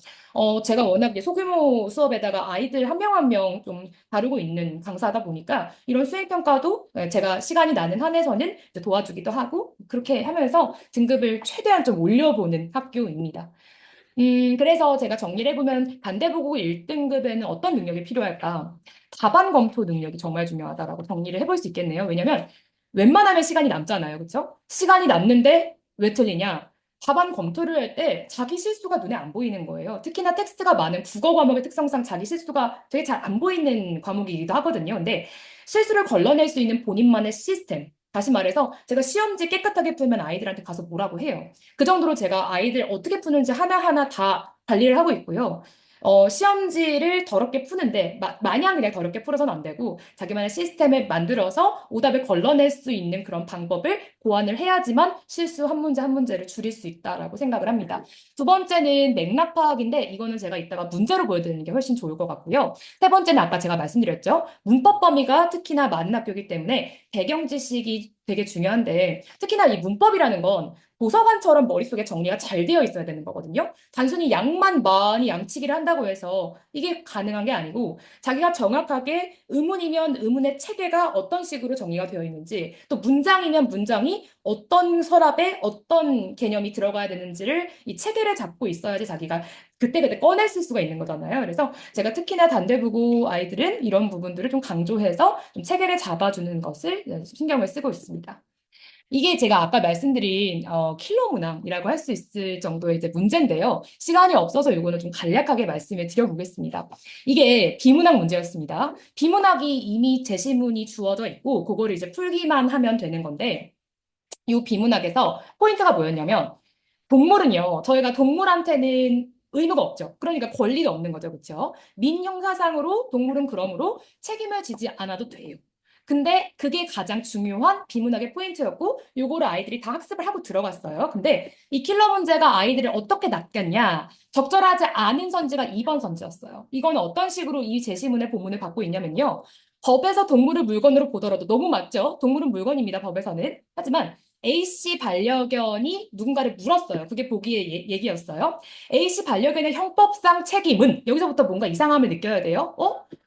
제가 워낙 이제 소규모 수업에다가 아이들 한 명 한 명 좀 다루고 있는 강사다 보니까 이런 수행평가도 제가 시간이 나는 한에서는 이제 도와주기도 하고 그렇게 하면서 등급을 최대한 좀 올려보는 학교입니다. 그래서 제가 정리를 해보면 단대부고 1등급에는 어떤 능력이 필요할까? 답안 검토 능력이 정말 중요하다라고 정리를 해볼 수 있겠네요. 왜냐면 웬만하면 시간이 남잖아요. 그렇죠? 시간이 남는데 왜 틀리냐? 답안 검토를 할 때 자기 실수가 눈에 안 보이는 거예요. 특히나 텍스트가 많은 국어 과목의 특성상 자기 실수가 되게 잘 안 보이는 과목이기도 하거든요. 근데 실수를 걸러낼 수 있는 본인만의 시스템. 다시 말해서 제가 시험지 깨끗하게 풀면 아이들한테 가서 뭐라고 해요. 그 정도로 제가 아이들 어떻게 푸는지 하나하나 다 관리를 하고 있고요. 시험지를 더럽게 푸는데 마냥 그냥 더럽게 풀어서는 안 되고 자기만의 시스템을 만들어서 오답을 걸러낼 수 있는 그런 방법을 고안을 해야지만 실수 한 문제 한 문제를 줄일 수 있다라고 생각을 합니다. 두 번째는 맥락 파악인데 이거는 제가 이따가 문제로 보여드리는 게 훨씬 좋을 것 같고요. 세 번째는 아까 제가 말씀드렸죠. 문법 범위가 특히나 많은 학교이기 때문에 배경 지식이 되게 중요한데 특히나 이 문법이라는 건 도서관처럼 머릿속에 정리가 잘 되어 있어야 되는 거거든요. 단순히 양만 많이 양치기를 한다고 해서 이게 가능한 게 아니고 자기가 정확하게 의문이면 의문의 체계가 어떤 식으로 정리가 되어 있는지 또 문장이면 문장이 어떤 서랍에 어떤 개념이 들어가야 되는지를 이 체계를 잡고 있어야지 자기가 그때그때 꺼낼 수가 있는 거잖아요. 그래서 제가 특히나 단대부고 아이들은 이런 부분들을 좀 강조해서 좀 체계를 잡아주는 것을 신경을 쓰고 있습니다. 이게 제가 아까 말씀드린 킬러 문항이라고 할 수 있을 정도의 이제 문제인데요. 시간이 없어서 이거는 좀 간략하게 말씀을 드려보겠습니다. 이게 비문학 문제였습니다. 비문학이 이미 제시문이 주어져 있고 그거를 이제 풀기만 하면 되는 건데 이 비문학에서 포인트가 뭐였냐면 동물은요, 저희가 동물한테는 의무가 없죠. 그러니까 권리가 없는 거죠. 그렇죠? 민형사상으로 동물은 그러므로 책임을 지지 않아도 돼요. 근데 그게 가장 중요한 비문학의 포인트였고 요거를 아이들이 다 학습을 하고 들어갔어요. 근데 이 킬러 문제가 아이들을 어떻게 낚였냐? 적절하지 않은 선지가 2번 선지였어요. 이건 어떤 식으로 이 제시문의 본문을 갖고 있냐면요. 법에서 동물을 물건으로 보더라도 너무 맞죠? 동물은 물건입니다. 법에서는. 하지만 A씨 반려견이 누군가를 물었어요. 그게 보기의 얘기였어요. A씨 반려견의 형법상 책임은 여기서부터 뭔가 이상함을 느껴야 돼요.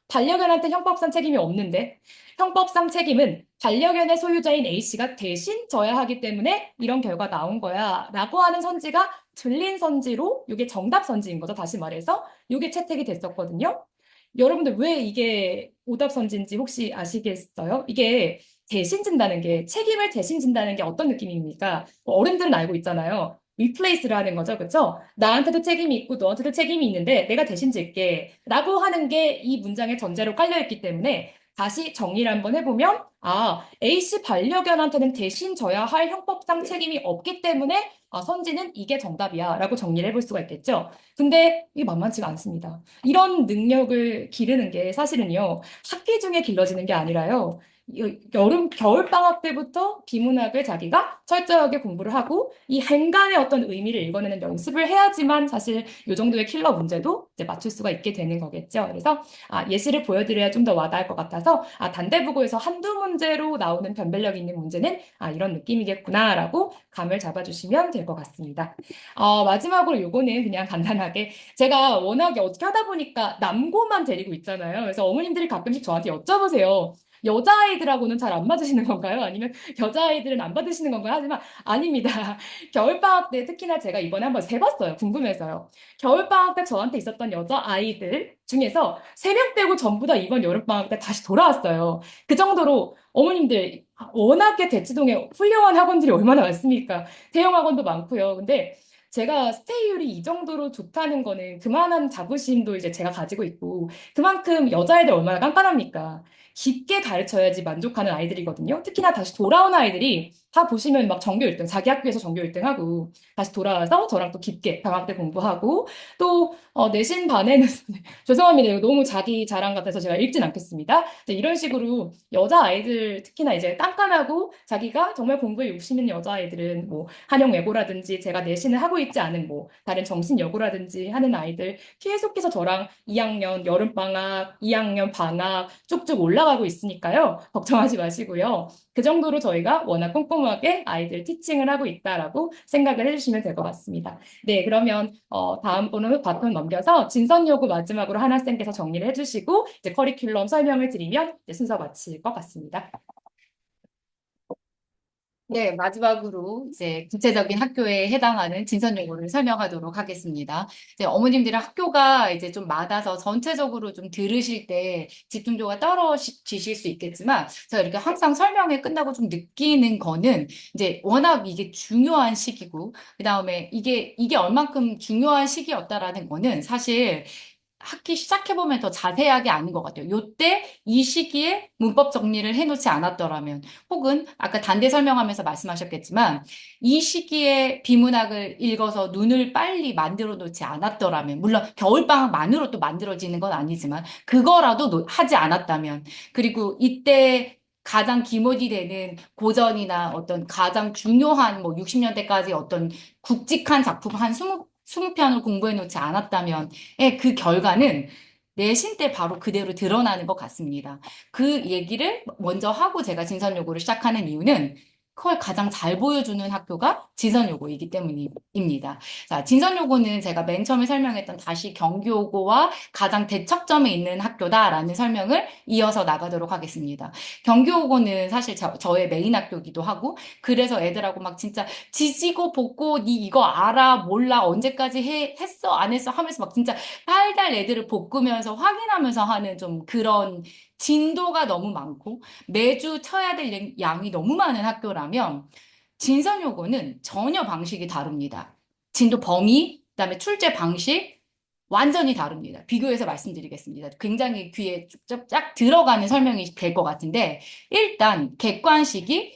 반려견한테 형법상 책임이 없는데 형법상 책임은 반려견의 소유자인 A씨가 대신 져야 하기 때문에 이런 결과 나온 거야 라고 하는 선지가 틀린 선지로 이게 정답 선지인 거죠. 다시 말해서 이게 채택이 됐었거든요. 여러분들 왜 이게 오답 선지인지 혹시 아시겠어요? 이게 대신 진다는 게 책임을 대신 진다는 게 어떤 느낌입니까? 어른들은 알고 있잖아요. replace를 하는 거죠. 그렇죠? 나한테도 책임이 있고 너한테도 책임이 있는데 내가 대신 질게 라고 하는 게 이 문장의 전제로 깔려 있기 때문에 다시 정리를 한번 해보면 A씨 반려견한테는 대신 져야 할 형법상 책임이 없기 때문에 선지는 이게 정답이야 라고 정리를 해볼 수가 있겠죠. 근데 이게 만만치가 않습니다. 이런 능력을 기르는 게 사실은요, 학기 중에 길러지는 게 아니라요, 겨울방학 때부터 비문학을 자기가 철저하게 공부를 하고 이 행간의 어떤 의미를 읽어내는 연습을 해야지만 사실 이 정도의 킬러 문제도 이제 맞출 수가 있게 되는 거겠죠. 그래서 예시를 보여드려야 좀 더 와닿을 것 같아서 단대부고에서 한두 문제로 나오는 변별력 있는 문제는 이런 느낌이겠구나라고 감을 잡아주시면 될 것 같습니다. 마지막으로 요거는 그냥 간단하게 제가 워낙에 어떻게 하다 보니까 남고만 데리고 있잖아요. 그래서 어머님들이 가끔씩 저한테 여쭤보세요. 여자아이들하고는 잘 안 맞으시는 건가요? 아니면 여자아이들은 안 받으시는 건가요? 하지만 아닙니다. 겨울방학 때 특히나 제가 이번에 한번 세봤어요. 궁금해서요. 겨울방학 때 저한테 있었던 여자아이들 중에서 3명 빼고 전부 다 이번 여름방학 때 다시 돌아왔어요. 그 정도로 어머님들 워낙에 대치동에 훌륭한 학원들이 얼마나 많습니까? 대형 학원도 많고요. 근데 제가 스테이율이 이 정도로 좋다는 거는 그만한 자부심도 이제 제가 가지고 있고 그만큼 여자애들 얼마나 깐깐합니까? 깊게 가르쳐야지 만족하는 아이들이거든요. 특히나 다시 돌아온 아이들이 다 보시면 막 전교 1등, 자기 학교에서 전교 1등 하고 다시 돌아와서 저랑 또 깊게 방학 때 공부하고 또 내신 반에는 죄송합니다. 이거 너무 자기 자랑 같아서 제가 읽진 않겠습니다. 이런 식으로 여자아이들 특히나 이제 깐깐하고 자기가 정말 공부에 욕심 있는 여자아이들은 뭐 한영외고라든지 제가 내신을 하고 있지 않은 뭐 다른 정신여고라든지 하는 아이들 계속해서 저랑 2학년 여름방학, 2학년 방학 쭉쭉 올라가고 있으니까요. 걱정하지 마시고요. 그 정도로 저희가 워낙 꼼꼼하게 아이들 티칭을 하고 있다라고 생각을 해주시면 될 것 같습니다. 네, 그러면 다음 번호 바톤 넘겨서 진선여고 마지막으로 하나 쌤께서 정리를 해주시고 이제 커리큘럼 설명을 드리면 이제 순서 마칠 것 같습니다. 네, 마지막으로 이제 구체적인 학교에 해당하는 진선 요구를 설명하도록 하겠습니다. 이제 어머님들의 학교가 이제 좀 많아서 전체적으로 좀 들으실 때 집중도가 떨어지실 수 있겠지만, 제가 이렇게 항상 설명회 끝나고 좀 느끼는 거는 이제 워낙 이게 중요한 시기고, 그 다음에 이게 얼만큼 중요한 시기였다라는 거는 사실 학기 시작해보면 더 자세하게 아는 것 같아요. 요때 이 시기에 문법 정리를 해놓지 않았더라면, 혹은 아까 단대 설명하면서 말씀하셨겠지만, 이 시기에 비문학을 읽어서 눈을 빨리 만들어 놓지 않았더라면, 물론 겨울방학만으로 또 만들어지는 건 아니지만, 그거라도 하지 않았다면, 그리고 이때 가장 기본이 되는 고전이나 어떤 가장 중요한 뭐 60년대까지 어떤 굵직한 작품 한 20편을 공부해 놓지 않았다면, 그 결과는 내신 때 바로 그대로 드러나는 것 같습니다. 그 얘기를 먼저 하고 제가 진선 요구를 시작하는 이유는 그걸 가장 잘 보여주는 학교가 진선 요구이기 때문입니다. 자, 진선 요구는 제가 맨 처음에 설명했던 다시 경기요구와 가장 대척점에 있는 학교다라는 설명을 이어서 나가도록 하겠습니다. 경기요구는 사실 저의 메인 학교이기도 하고, 그래서 애들하고 막 진짜 지지고 볶고 니 이거 알아 몰라 언제까지 했어 안 했어 하면서 막 진짜 달달 애들을 볶으면서 확인하면서 하는 좀 그런 진도가 너무 많고 매주 쳐야 될 양이 너무 많은 학교라면 진선요고는 전혀 방식이 다릅니다. 진도 범위, 그다음에 출제 방식 완전히 다릅니다. 비교해서 말씀드리겠습니다. 굉장히 귀에 쫙 들어가는 설명이 될 것 같은데 일단 객관식이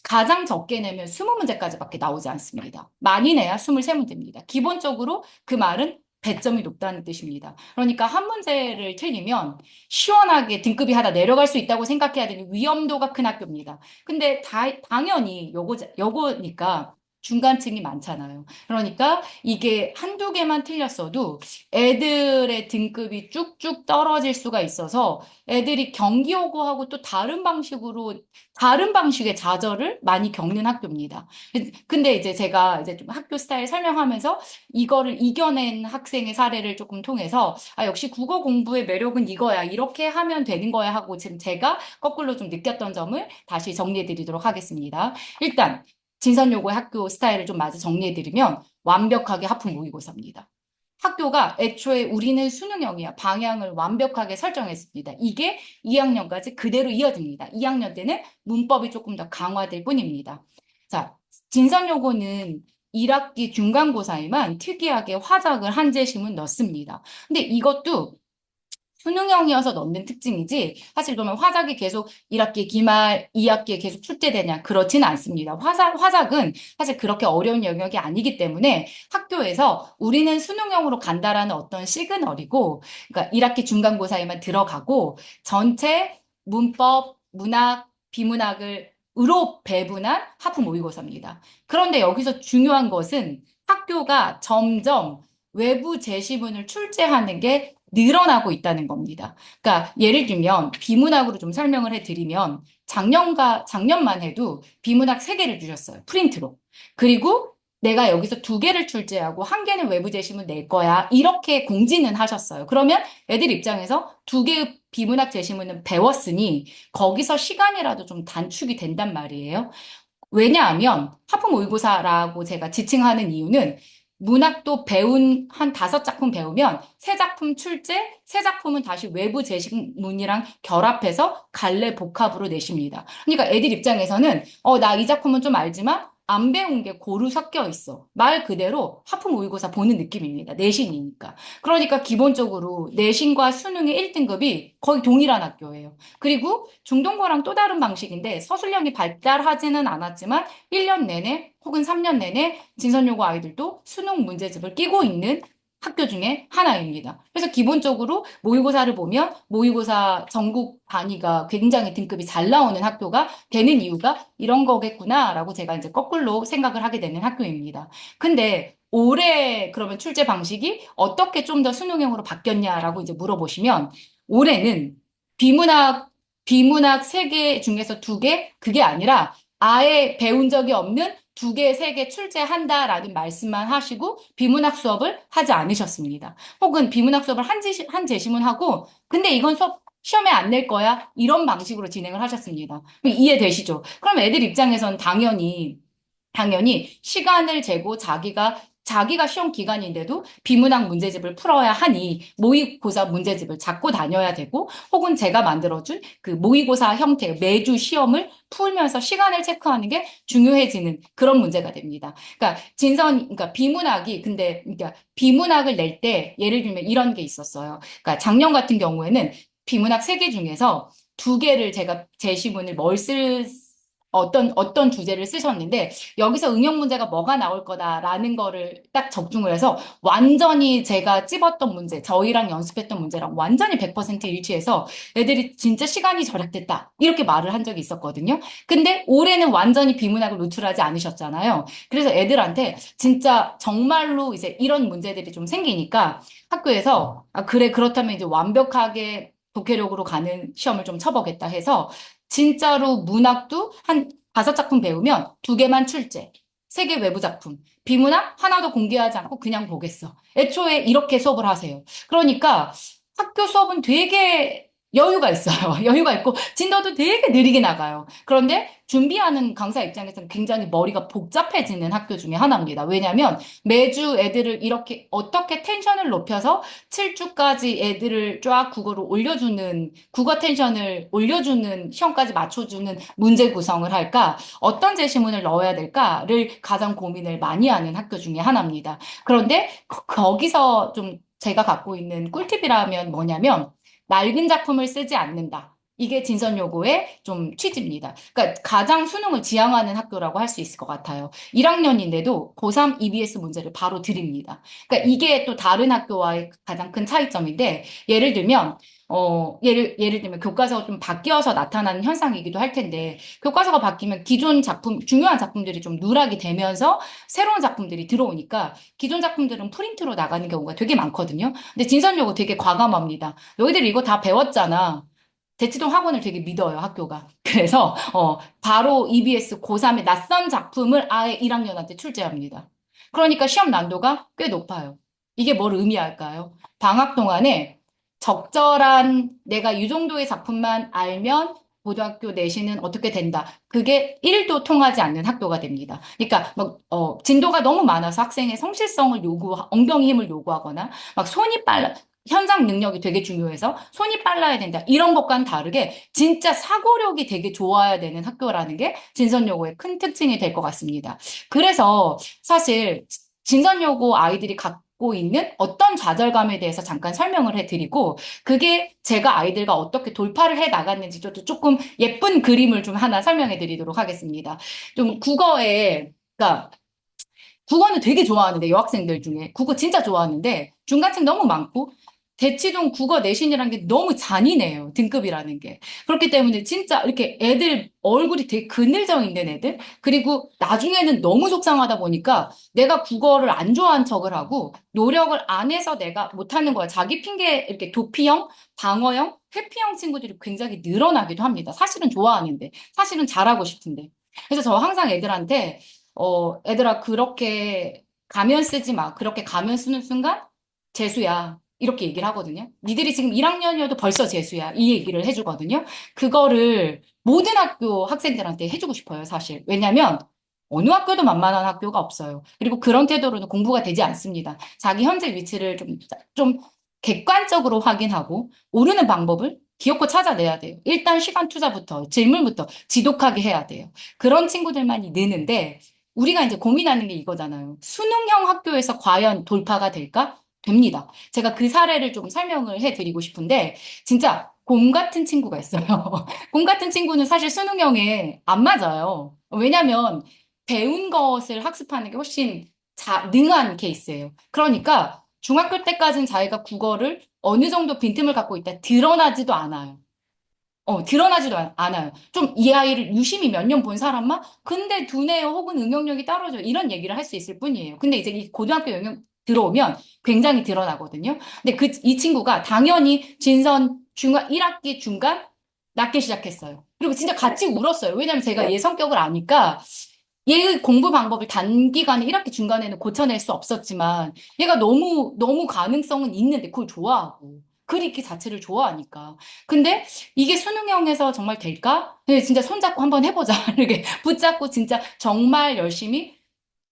가장 적게 내면 20문제까지밖에 나오지 않습니다. 많이 내야 23문제입니다. 기본적으로 그 말은 배점이 높다는 뜻입니다. 그러니까 한 문제를 틀리면 시원하게 등급이 하나 내려갈 수 있다고 생각해야 되는 위험도가 큰 학교입니다. 근데 당연히 요거니까 중간층이 많잖아요. 그러니까 이게 한두 개만 틀렸어도 애들의 등급이 쭉쭉 떨어질 수가 있어서 애들이 경기요구하고 또 다른 방식의 좌절을 많이 겪는 학교입니다. 근데 이제 제가 이제 좀 학교 스타일 설명하면서 이거를 이겨낸 학생의 사례를 조금 통해서 아, 역시 국어 공부의 매력은 이거야. 이렇게 하면 되는 거야 하고 지금 제가 거꾸로 좀 느꼈던 점을 다시 정리해 드리도록 하겠습니다. 일단 진선여고의 학교 스타일을 좀 마저 정리해 드리면 완벽하게 하품 모의고사입니다. 학교가 애초에 우리는 수능형이야. 방향을 완벽하게 설정했습니다. 이게 2학년까지 그대로 이어집니다. 2학년 때는 문법이 조금 더 강화될 뿐입니다. 자, 진상요고는 1학기 중간고사에만 특이하게 화작을 한 제시문 넣습니다. 근데 이것도 수능형이어서 넣는 특징이지 사실 그러면 화작이 계속 1학기 기말, 2학기에 계속 출제되냐 그렇지는 않습니다. 화작은 사실 그렇게 어려운 영역이 아니기 때문에 학교에서 우리는 수능형으로 간다라는 어떤 시그널이고 그러니까 1학기 중간고사에만 들어가고 전체 문법, 문학, 비문학을 으로 배분한 하프 모의고사입니다. 그런데 여기서 중요한 것은 학교가 점점 외부 제시문을 출제하는 게 늘어나고 있다는 겁니다. 그러니까 예를 들면 비문학으로 좀 설명을 해드리면 작년만 해도 비문학 3개를 주셨어요. 프린트로. 그리고 내가 여기서 2개를 출제하고 1개는 외부 제시문 낼 거야. 이렇게 공지는 하셨어요. 그러면 애들 입장에서 2개의 비문학 제시문은 배웠으니 거기서 시간이라도 좀 단축이 된단 말이에요. 왜냐하면 하품 모의고사라고 제가 지칭하는 이유는 문학도 배운 한 5작품 배우면 3작품 출제, 3작품은 다시 외부 제시문이랑 결합해서 갈래 복합으로 내십니다. 그러니까 애들 입장에서는 나 이 작품은 좀 알지만 안 배운 게 고루 섞여 있어. 말 그대로 하품 모의고사 보는 느낌입니다. 내신이니까. 그러니까 기본적으로 내신과 수능의 1등급이 거의 동일한 학교예요. 그리고 중동고랑 또 다른 방식인데 서술형이 발달하지는 않았지만 1년 내내 혹은 3년 내내 진선요고 아이들도 수능 문제집을 끼고 있는 학교 중에 하나입니다. 그래서 기본적으로 모의고사를 보면 모의고사 전국 단위가 굉장히 등급이 잘 나오는 학교가 되는 이유가 이런 거겠구나라고 제가 이제 거꾸로 생각을 하게 되는 학교입니다. 근데 올해 그러면 출제 방식이 어떻게 좀 더 수능형으로 바뀌었냐라고 이제 물어보시면 올해는 비문학 비문학 3개 중에서 2개 그게 아니라 아예 배운 적이 없는 2개, 3개 출제한다라는 말씀만 하시고 비문학 수업을 하지 않으셨습니다. 혹은 비문학 수업을 한 제시문 하고 근데 이건 수업 시험에 안 낼 거야? 이런 방식으로 진행을 하셨습니다. 이해되시죠? 그럼 애들 입장에선 당연히 시간을 재고 자기가 시험 기간인데도 비문학 문제집을 풀어야 하니 모의고사 문제집을 잡고 다녀야 되고 혹은 제가 만들어준 그 모의고사 형태 매주 시험을 풀면서 시간을 체크하는 게 중요해지는 그런 문제가 됩니다. 그러니까 그러니까 비문학을 낼 때 예를 들면 이런 게 있었어요. 그러니까 작년 같은 경우에는 비문학 3개 중에서 2개를 제가 제시문을 어떤 주제를 쓰셨는데 여기서 응용 문제가 뭐가 나올 거다라는 거를 딱 적중을 해서 완전히 제가 찝었던 문제, 저희랑 연습했던 문제랑 완전히 100% 일치해서 애들이 진짜 시간이 절약됐다. 이렇게 말을 한 적이 있었거든요. 근데 올해는 완전히 비문학을 노출하지 않으셨잖아요. 그래서 애들한테 진짜 정말로 이제 이런 문제들이 좀 생기니까 학교에서 아, 그래, 그렇다면 이제 완벽하게 독해력으로 가는 시험을 좀 쳐보겠다 해서 진짜로 문학도 한 5작품 배우면 2개만 출제, 3개 외부 작품, 비문학 하나도 공개하지 않고 그냥 보겠어. 애초에 이렇게 수업을 하세요. 그러니까 학교 수업은 되게 여유가 있어요. 여유가 있고 진도도 되게 느리게 나가요. 그런데 준비하는 강사 입장에서는 굉장히 머리가 복잡해지는 학교 중에 하나입니다. 왜냐하면 매주 애들을 이렇게 어떻게 텐션을 높여서 7주까지 애들을 쫙 국어 텐션을 올려주는, 시험까지 맞춰주는 문제 구성을 할까? 어떤 제시문을 넣어야 될까를 가장 고민을 많이 하는 학교 중에 하나입니다. 그런데 거기서 좀 제가 갖고 있는 꿀팁이라면 뭐냐면, 낡은 작품을 쓰지 않는다. 이게 진선 요구의 좀 취지입니다. 그러니까 가장 수능을 지향하는 학교라고 할 수 있을 것 같아요. 1학년인데도 고3 EBS 문제를 바로 드립니다. 그러니까 이게 또 다른 학교와의 가장 큰 차이점인데, 예를 들면 교과서가 좀 바뀌어서 나타나는 현상이기도 할 텐데, 교과서가 바뀌면 기존 작품, 중요한 작품들이 좀 누락이 되면서 새로운 작품들이 들어오니까 기존 작품들은 프린트로 나가는 경우가 되게 많거든요. 근데 진선여고 되게 과감합니다. 너희들 이거 다 배웠잖아. 대치동 학원을 되게 믿어요, 학교가. 그래서, 바로 EBS 고3의 낯선 작품을 아예 1학년한테 출제합니다. 그러니까 시험 난도가 꽤 높아요. 이게 뭘 의미할까요? 방학 동안에 적절한 내가 이 정도의 작품만 알면 고등학교 내신은 어떻게 된다. 그게 1도 통하지 않는 학교가 됩니다. 그러니까 진도가 너무 많아서 학생의 엉덩이 힘을 요구하거나 막 현장 능력이 되게 중요해서 손이 빨라야 된다. 이런 것과는 다르게 진짜 사고력이 되게 좋아야 되는 학교라는 게 진선여고의 큰 특징이 될 것 같습니다. 그래서 사실 진선여고 아이들이 갖고 있는 어떤 좌절감에 대해서 잠깐 설명을 해드리고 그게 제가 아이들과 어떻게 돌파를 해 나갔는지 저도 조금 예쁜 그림을 좀 하나 설명해 드리도록 하겠습니다. 좀 그러니까 국어는 되게 좋아하는데, 여학생들 중에. 국어 진짜 좋아하는데, 중간층 너무 많고, 대치동 국어 내신이라는 게 너무 잔인해요. 등급이라는 게. 그렇기 때문에 진짜 이렇게 애들 얼굴이 되게 그늘져 있는 애들, 그리고 나중에는 너무 속상하다 보니까 내가 국어를 안 좋아한 척을 하고, 노력을 안 해서 내가 못하는 거야. 자기 핑계, 이렇게 도피형, 방어형, 회피형 친구들이 굉장히 늘어나기도 합니다. 사실은 좋아하는데, 사실은 잘하고 싶은데. 그래서 저 항상 애들한테 애들아, 그렇게 가면 쓰지 마. 그렇게 가면 쓰는 순간 재수야. 이렇게 얘기를 하거든요. 니들이 지금 1학년이어도 벌써 재수야. 이 얘기를 해주거든요. 그거를 모든 학교 학생들한테 해주고 싶어요, 사실. 왜냐면 어느 학교도 만만한 학교가 없어요. 그리고 그런 태도로는 공부가 되지 않습니다. 자기 현재 위치를 좀 객관적으로 확인하고 오르는 방법을 기어코 찾아내야 돼요. 일단 시간 투자부터, 질문부터 지독하게 해야 돼요. 그런 친구들만이 느는데 우리가 이제 고민하는 게 이거잖아요. 수능형 학교에서 과연 돌파가 될까? 됩니다. 제가 그 사례를 좀 설명을 해드리고 싶은데, 진짜 곰 같은 친구가 있어요. 곰 같은 친구는 사실 수능형에 안 맞아요. 왜냐면 배운 것을 학습하는 게 훨씬 능한 케이스예요. 그러니까 중학교 때까지는 자기가 국어를 어느 정도 빈틈을 갖고 있다 드러나지도 않아요. 드러나지도 않아요. 좀 이 아이를 유심히 몇 년 본 사람만, 근데 두뇌요 혹은 응용력이 떨어져. 이런 얘기를 할 수 있을 뿐이에요. 근데 이제 이 고등학교 영역 들어오면 굉장히 드러나거든요. 근데 이 친구가 당연히 진선 1학기 중간 낮게 시작했어요. 그리고 진짜 같이 울었어요. 왜냐면 제가 얘 성격을 아니까 얘의 공부 방법을 단기간에 1학기 중간에는 고쳐낼 수 없었지만 얘가 너무 가능성은 있는데 그걸 좋아하고. 글읽기 자체를 좋아하니까. 근데 이게 수능형에서 정말 될까? 네, 진짜 손잡고 한번 해보자. 이렇게 붙잡고 진짜 정말 열심히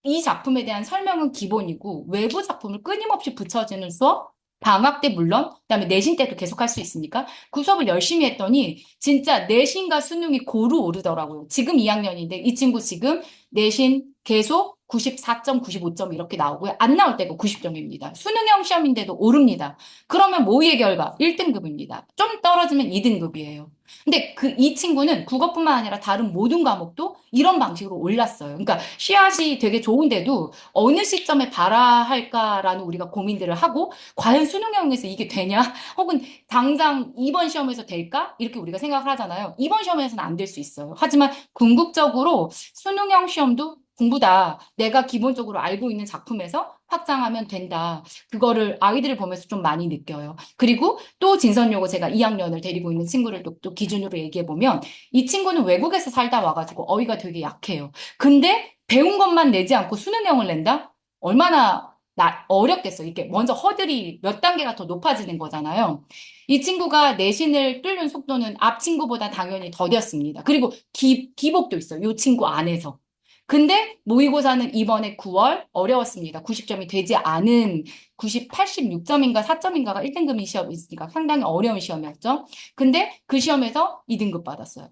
이 작품에 대한 설명은 기본이고 외부 작품을 끊임없이 붙여주는 수업, 방학 때 물론, 그다음에 내신 때도 계속 할 수 있으니까 그 수업을 열심히 했더니 진짜 내신과 수능이 고루 오르더라고요. 지금 2학년인데 이 친구 지금 내신 계속 94점, 95점 이렇게 나오고요. 안 나올 때가 90점입니다. 수능형 시험인데도 오릅니다. 그러면 모의의 결과 1등급입니다. 좀 떨어지면 2등급이에요. 근데 이 친구는 국어뿐만 아니라 다른 모든 과목도 이런 방식으로 올랐어요. 그러니까 씨앗이 되게 좋은데도 어느 시점에 발아야 할까라는 우리가 고민들을 하고 과연 수능형에서 이게 되냐? 혹은 당장 이번 시험에서 될까? 이렇게 우리가 생각을 하잖아요. 이번 시험에서는 안 될 수 있어요. 하지만 궁극적으로 수능형 시험도 공부다. 내가 기본적으로 알고 있는 작품에서 확장하면 된다. 그거를 아이들을 보면서 좀 많이 느껴요. 그리고 또 진선요고 제가 2학년을 데리고 있는 친구를 또 기준으로 얘기해 보면 이 친구는 외국에서 살다 와가지고 어휘가 되게 약해요. 근데 배운 것만 내지 않고 수능형을 낸다? 얼마나 어렵겠어. 이게 먼저 허들이 몇 단계가 더 높아지는 거잖아요. 이 친구가 내신을 뚫는 속도는 앞 친구보다 당연히 더뎠습니다. 그리고 기복도 있어요. 이 친구 안에서. 근데 모의고사는 이번에 9월 어려웠습니다. 90점이 되지 않은 86점인가 4점인가가 1등급 시험이 있으니까 상당히 어려운 시험이었죠. 근데 그 시험에서 2등급 받았어요.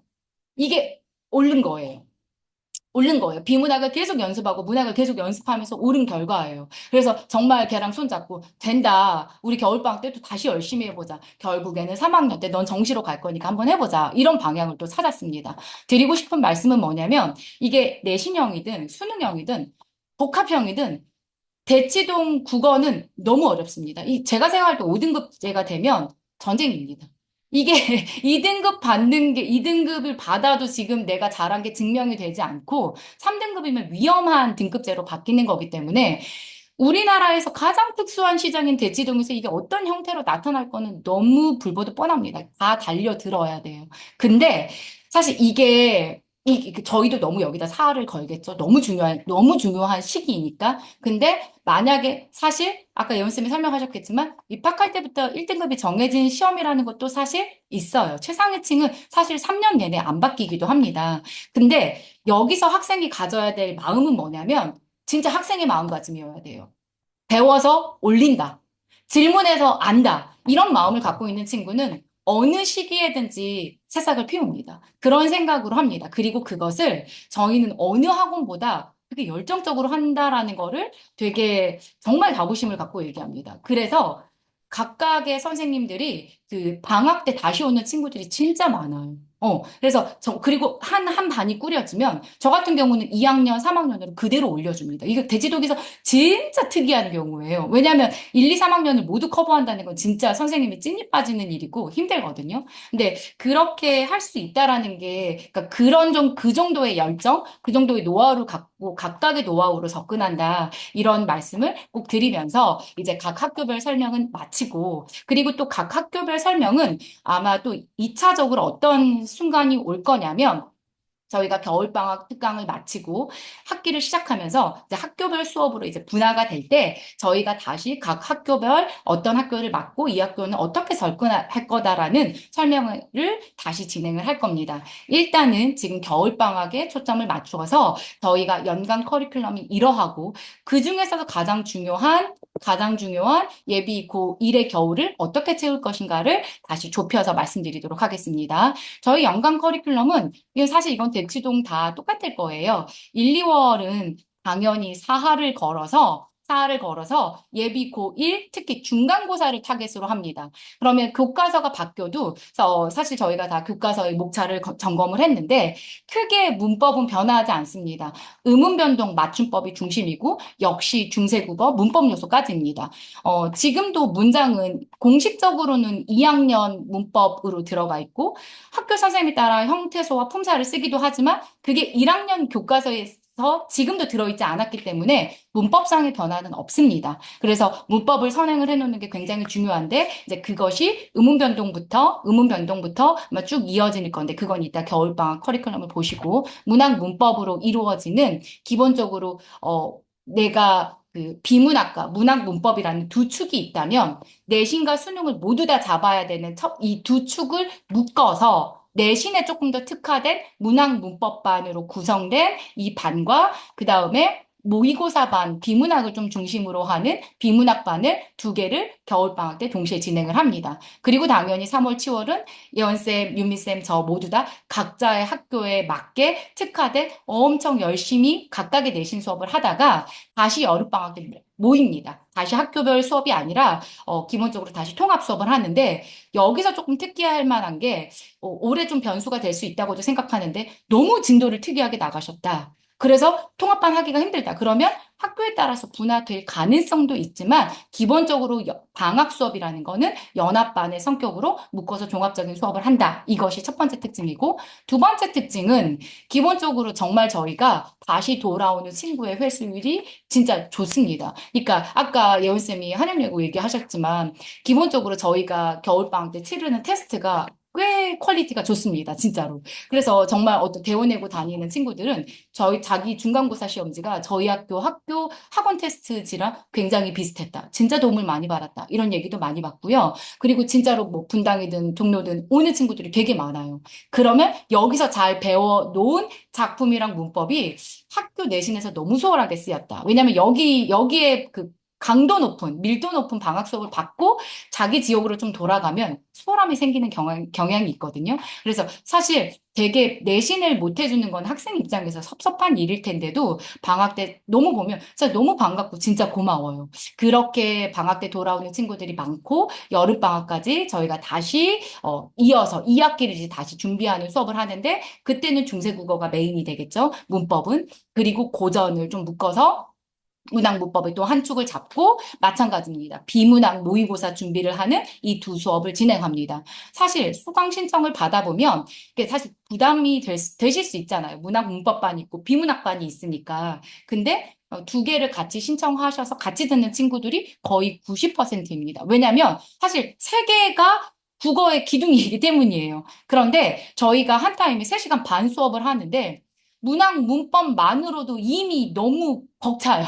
이게 오른 거예요. 오른 거예요. 비문학을 계속 연습하고 문학을 계속 연습하면서 오른 결과예요. 그래서 정말 걔랑 손잡고 된다. 우리 겨울방학 때도 다시 열심히 해보자. 결국에는 3학년 때 넌 정시로 갈 거니까 한번 해보자. 이런 방향을 또 찾았습니다. 드리고 싶은 말씀은 뭐냐면 이게 내신형이든 수능형이든 복합형이든 대치동 국어는 너무 어렵습니다. 제가 생각할 때 5등급제가 되면 전쟁입니다. 이게 2등급 받는 게 2등급을 받아도 지금 내가 잘한 게 증명이 되지 않고 3등급이면 위험한 등급제로 바뀌는 거기 때문에 우리나라에서 가장 특수한 시장인 대치동에서 이게 어떤 형태로 나타날 거는 너무 불보듯 뻔합니다. 다 달려들어야 돼요. 근데 사실 이게 저희도 너무 여기다 사활을 걸겠죠. 너무 중요한 시기이니까. 근데 만약에 사실 아까 예원쌤이 설명하셨겠지만 입학할 때부터 1등급이 정해진 시험이라는 것도 사실 있어요. 최상위층은 사실 3년 내내 안 바뀌기도 합니다. 근데 여기서 학생이 가져야 될 마음은 뭐냐면 진짜 학생의 마음가짐이어야 돼요. 배워서 올린다. 질문해서 안다. 이런 마음을 갖고 있는 친구는 어느 시기에든지 새싹을 피웁니다. 그런 생각으로 합니다. 그리고 그것을 저희는 어느 학원보다 되게 열정적으로 한다라는 거를 되게 정말 자부심을 갖고 얘기합니다. 그래서 각각의 선생님들이 그 방학 때 다시 오는 친구들이 진짜 많아요. 그래서 그리고 한 반이 꾸려지면 저 같은 경우는 2학년, 3학년으로 그대로 올려줍니다. 이거 대지독에서 진짜 특이한 경우예요. 왜냐하면 1, 2, 3학년을 모두 커버한다는 건 진짜 선생님이 찐이 빠지는 일이고 힘들거든요. 근데 그렇게 할 수 있다라는 게, 그러니까 그 정도의 열정, 그 정도의 노하우를 갖고 각각의 노하우로 접근한다. 이런 말씀을 꼭 드리면서 이제 각 학교별 설명은 마치고, 그리고 또 각 학교별 설명은 아마 또 2차적으로 어떤 순간이 올 거냐면, 저희가 겨울방학 특강을 마치고 학기를 시작하면서 이제 학교별 수업으로 이제 분화가 될 때 저희가 다시 각 학교별 어떤 학교를 맡고 이 학교는 어떻게 접근할 거다라는 설명을 다시 진행을 할 겁니다. 일단은 지금 겨울방학에 초점을 맞추어서 저희가 연간 커리큘럼이 이러하고 그중에서도 가장 중요한 예비 고1의 겨울을 어떻게 채울 것인가를 다시 좁혀서 말씀드리도록 하겠습니다. 저희 연간 커리큘럼은 사실 이건 대치동 다 똑같을 거예요. 1, 2월은 당연히 사하를 걸어서 예비 고1, 특히 중간고사를 타겟으로 합니다. 그러면 교과서가 바뀌어도 사실 저희가 다 교과서의 목차를 점검을 했는데 크게 문법은 변화하지 않습니다. 의문 변동 맞춤법이 중심이고 역시 중세국어 문법 요소까지입니다. 지금도 문장은 공식적으로는 2학년 문법으로 들어가 있고 학교 선생님에 따라 형태소와 품사를 쓰기도 하지만 그게 1학년 교과서에서 지금도 들어있지 않았기 때문에 문법상의 변화는 없습니다. 그래서 문법을 선행을 해놓는 게 굉장히 중요한데 이제 그것이 의문 변동부터 아마 쭉 이어질 건데 그건 이따 겨울방학 커리큘럼을 보시고 문학 문법으로 이루어지는 기본적으로 내가 그 비문학과 문학문법이라는 두 축이 있다면 내신과 수능을 모두 다 잡아야 되는 이 두 축을 묶어서 내신에 조금 더 특화된 문학문법반으로 구성된 이 반과 그 다음에 모의고사 반, 비문학을 좀 중심으로 하는 비문학반을 두 개를 겨울방학 때 동시에 진행을 합니다. 그리고 당연히 3월, 7월은 예원쌤, 유미쌤 저 모두 다 각자의 학교에 맞게 특화된 엄청 열심히 각각의 내신 수업을 하다가 다시 여름방학 때 모입니다. 다시 학교별 수업이 아니라 기본적으로 다시 통합 수업을 하는데 여기서 조금 특기할 만한 게 올해 좀 변수가 될 수 있다고도 생각하는데 너무 진도를 특이하게 나가셨다. 그래서 통합반 하기가 힘들다. 그러면 학교에 따라서 분화될 가능성도 있지만 기본적으로 방학 수업이라는 거는 연합반의 성격으로 묶어서 종합적인 수업을 한다. 이것이 첫 번째 특징이고 두 번째 특징은 기본적으로 정말 저희가 다시 돌아오는 친구의 회수율이 진짜 좋습니다. 그러니까 아까 예원쌤이 한영예고 얘기하셨지만 기본적으로 저희가 겨울방학 때 치르는 테스트가 꽤 퀄리티가 좋습니다. 진짜로. 그래서 정말 어떤 대원외고 다니는 친구들은 자기 중간고사 시험지가 저희 학교 학원 테스트지랑 굉장히 비슷했다. 진짜 도움을 많이 받았다. 이런 얘기도 많이 받고요. 그리고 진짜로 뭐 분당이든 종로든 오는 친구들이 되게 많아요. 그러면 여기서 잘 배워 놓은 작품이랑 문법이 학교 내신에서 너무 수월하게 쓰였다. 왜냐면 여기에 그 강도 높은, 밀도 높은 방학 수업을 받고 자기 지역으로 좀 돌아가면 수월함이 생기는 경향이 있거든요. 그래서 사실 되게 내신을 못 해주는 건 학생 입장에서 섭섭한 일일 텐데도 방학 때 너무 보면 진짜 너무 반갑고 진짜 고마워요. 그렇게 방학 때 돌아오는 친구들이 많고 여름방학까지 저희가 다시 이어서 2학기를 이제 다시 준비하는 수업을 하는데 그때는 중세국어가 메인이 되겠죠. 문법은. 그리고 고전을 좀 묶어서 문학 문법의 또 한 축을 잡고 마찬가지입니다. 비문학 모의고사 준비를 하는 이 두 수업을 진행합니다. 사실 수강 신청을 받아보면 이게 사실 부담이 되실 수 있잖아요. 문학 문법반이 있고 비문학반이 있으니까. 근데 두 개를 같이 신청하셔서 같이 듣는 친구들이 거의 90%입니다. 왜냐하면 사실 세 개가 국어의 기둥이기 때문이에요. 그런데 저희가 한 타임에 3시간 반 수업을 하는데 문학 문법만으로도 이미 너무 벅차요.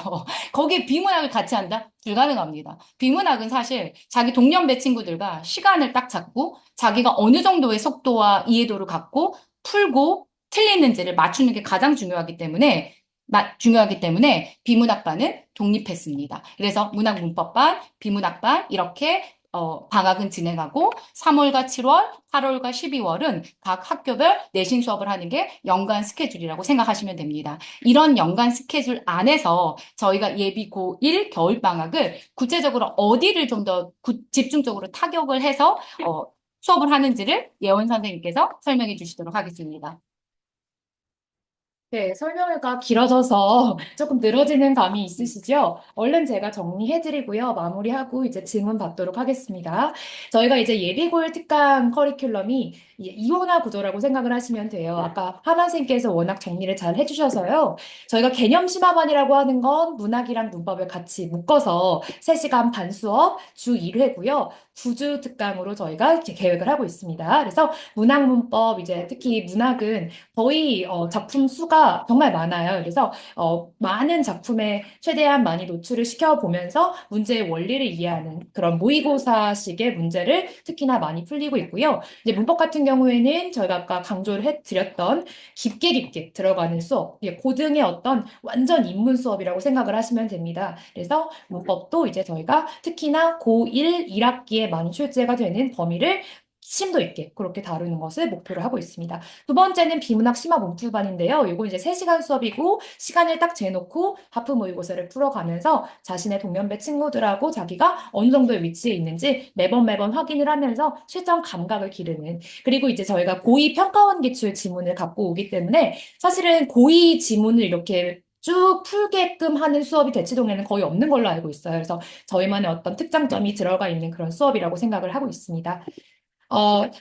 거기에 비문학을 같이 한다? 불가능합니다. 비문학은 사실 자기 동년배 친구들과 시간을 딱 잡고 자기가 어느 정도의 속도와 이해도를 갖고 풀고 틀리는지를 맞추는 게 가장 중요하기 때문에 비문학반은 독립했습니다. 그래서 문학 문법반, 비문학반 이렇게 방학은 진행하고 3월과 7월, 8월과 12월은 각 학교별 내신 수업을 하는 게 연간 스케줄이라고 생각하시면 됩니다. 이런 연간 스케줄 안에서 저희가 예비 고1 겨울방학을 구체적으로 어디를 좀 더 집중적으로 타격을 해서 수업을 하는지를 예원 선생님께서 설명해 주시도록 하겠습니다. 네, 설명회가 길어져서 조금 늘어지는 감이 있으시죠? 얼른 제가 정리해드리고요. 마무리하고 이제 질문 받도록 하겠습니다. 저희가 이제 예비고일 특강 커리큘럼이 이원화 구조라고 생각을 하시면 돼요. 아까 하나 선생님께서 워낙 정리를 잘 해주셔서요. 저희가 개념 심화반이라고 하는 건 문학이랑 문법을 같이 묶어서 3시간 반 수업 주 1회고요. 9주 특강으로 저희가 이렇게 계획을 하고 있습니다. 그래서 문학 문법 이제 특히 문학은 거의 작품 수가 정말 많아요. 그래서 많은 작품에 최대한 많이 노출을 시켜보면서 문제의 원리를 이해하는 그런 모의고사식의 문제를 특히나 많이 풀리고 있고요. 이제 문법 같은 경우에는 저희가 아까 강조를 해드렸던 깊게 들어가는 수업, 고등의 어떤 완전 입문 수업이라고 생각을 하시면 됩니다. 그래서 문법도 이제 저희가 특히나 고1 1학기에 많이 출제가 되는 범위를 심도 있게 그렇게 다루는 것을 목표로 하고 있습니다. 두 번째는 비문학 심화 문풀반인데요. 이거 이제 3시간 수업이고 시간을 딱 재놓고 하프 모의고사를 풀어가면서 자신의 동년배 친구들하고 자기가 어느 정도의 위치에 있는지 매번 확인을 하면서 실전 감각을 기르는 그리고 이제 저희가 고2 평가원 기출 지문을 갖고 오기 때문에 사실은 고2 지문을 이렇게 쭉 풀게끔 하는 수업이 대치동에는 거의 없는 걸로 알고 있어요. 그래서 저희만의 어떤 특장점이 들어가 있는 그런 수업이라고 생각을 하고 있습니다.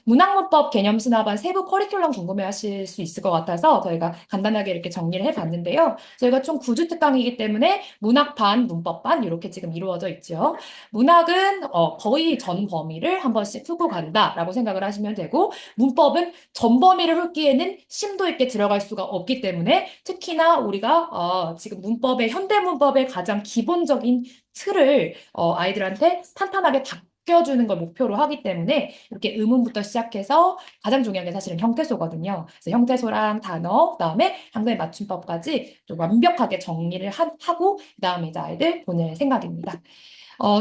문학문법 개념 수납안 세부 커리큘럼 궁금해하실 수 있을 것 같아서 저희가 간단하게 이렇게 정리를 해봤는데요. 저희가 총 9주 특강이기 때문에 문학 반, 문법 반 이렇게 지금 이루어져 있죠. 문학은 거의 전 범위를 한 번씩 훑고 간다라고 생각을 하시면 되고 문법은 전 범위를 훑기에는 심도 있게 들어갈 수가 없기 때문에 특히나 우리가 지금 문법의 현대 문법의 가장 기본적인 틀을 아이들한테 탄탄하게 바뀌어주는 걸 목표로 하기 때문에 이렇게 의문부터 시작해서 가장 중요한 게 사실은 형태소거든요. 그래서 형태소랑 단어, 그다음에 상대 맞춤법까지 좀 완벽하게 정리를 하고 그다음에 이제 아이들 보낼 생각입니다.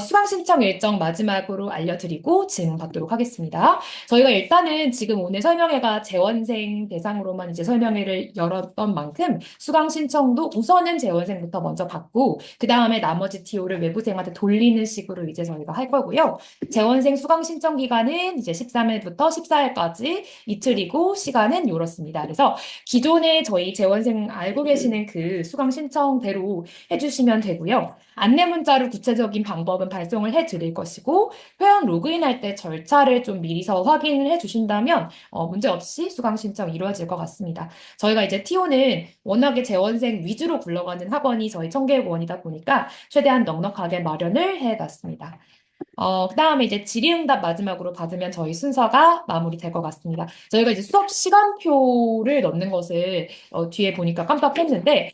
수강 신청 일정 마지막으로 알려드리고 질문 받도록 하겠습니다. 저희가 일단은 지금 오늘 설명회가 재원생 대상으로만 이제 설명회를 열었던 만큼 수강 신청도 우선은 재원생부터 먼저 받고 그 다음에 나머지 TO를 외부생한테 돌리는 식으로 이제 저희가 할 거고요. 재원생 수강 신청 기간은 이제 13일부터 14일까지 이틀이고 시간은 이렇습니다. 그래서 기존에 저희 재원생 알고 계시는 그 수강 신청대로 해주시면 되고요. 안내 문자로 구체적인 방법은 발송을 해 드릴 것이고, 회원 로그인할 때 절차를 좀 미리서 확인을 해 주신다면, 문제 없이 수강 신청 이루어질 것 같습니다. 저희가 이제 TO는 워낙에 재원생 위주로 굴러가는 학원이 저희 청계학원이다 보니까 최대한 넉넉하게 마련을 해 놨습니다. 그다음에 이제 질의응답 마지막으로 받으면 저희 순서가 마무리될 것 같습니다. 저희가 이제 수업 시간표를 넣는 것을 뒤에 보니까 깜빡했는데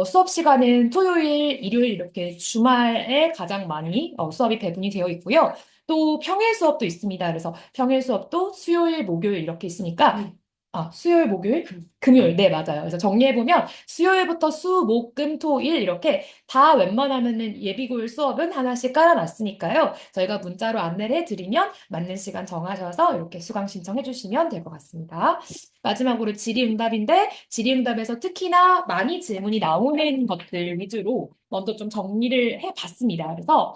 수업 시간은 토요일, 일요일 이렇게 주말에 가장 많이 수업이 배분이 되어 있고요. 또 평일 수업도 있습니다. 그래서 평일 수업도 수요일, 목요일 이렇게 있으니까 수요일, 목요일, 금요일. 네, 맞아요. 그래서 정리해보면 수요일부터 수, 목, 금, 토, 일 이렇게 다 웬만하면은 예비고일 수업은 하나씩 깔아놨으니까요. 저희가 문자로 안내를 해드리면 맞는 시간 정하셔서 이렇게 수강 신청해 주시면 될 것 같습니다. 마지막으로 질의응답인데 질의응답에서 특히나 많이 질문이 나오는 것들 위주로 먼저 좀 정리를 해봤습니다. 그래서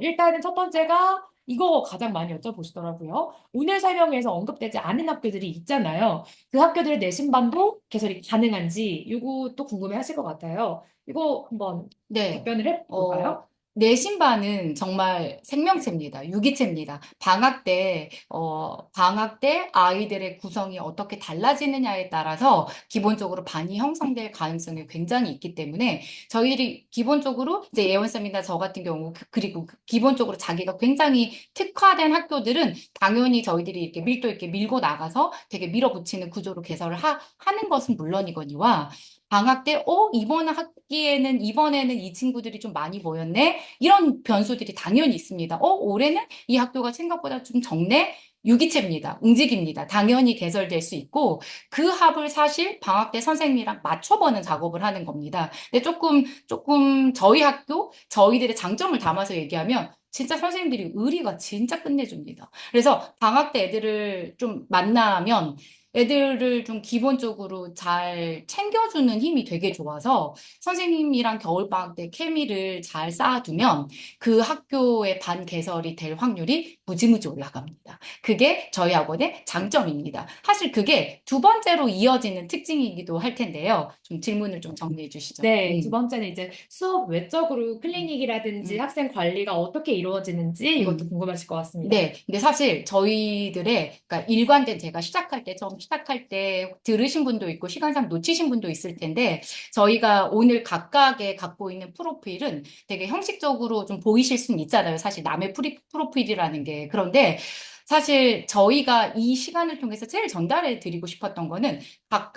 일단은 첫 번째가 이거 가장 많이 여쭤보시더라고요. 오늘 설명회에서 언급되지 않은 학교들이 있잖아요. 그 학교들의 내신반도 개설이 가능한지 이거 또 궁금해 하실 것 같아요. 이거 한번 네. 답변을 해볼까요? 내신반은 정말 생명체입니다. 유기체입니다. 방학 때 아이들의 구성이 어떻게 달라지느냐에 따라서 기본적으로 반이 형성될 가능성이 굉장히 있기 때문에 저희들이 기본적으로 이제 예원쌤이나 저 같은 경우 그리고 기본적으로 자기가 굉장히 특화된 학교들은 당연히 저희들이 이렇게 밀도 있게 밀고 나가서 되게 밀어붙이는 구조로 개설을 하는 것은 물론이거니와 방학 때, 이번에는 이 친구들이 좀 많이 모였네? 이런 변수들이 당연히 있습니다. 올해는 이 학교가 생각보다 좀 적네? 유기체입니다. 움직입니다. 당연히 개설될 수 있고, 그 합을 사실 방학 때 선생님이랑 맞춰보는 작업을 하는 겁니다. 근데 조금 저희들의 장점을 담아서 얘기하면, 진짜 선생님들이 의리가 진짜 끝내줍니다. 그래서 방학 때 애들을 좀 만나면 애들을 좀 기본적으로 잘 챙겨주는 힘이 되게 좋아서 선생님이랑 겨울방학 때 케미를 잘 쌓아두면 그 학교의 반 개설이 될 확률이 무지무지 올라갑니다. 그게 저희 학원의 장점입니다. 사실 그게 두 번째로 이어지는 특징이기도 할 텐데요. 좀 질문을 좀 정리해 주시죠. 네, 두 번째는 이제 수업 외적으로 음, 클리닉이라든지 음, 학생 관리가 어떻게 이루어지는지 이것도 음. 궁금하실 것 같습니다. 네, 근데 사실 저희들의, 그러니까 일관된 제가 처음 시작할 때 들으신 분도 있고 시간상 놓치신 분도 있을 텐데, 저희가 오늘 각각의 갖고 있는 프로필은 되게 형식적으로 좀 보이실 수는 있잖아요. 사실 남의 프로필이라는 게. 그런데 사실 저희가 이 시간을 통해서 제일 전달해 드리고 싶었던 거는 각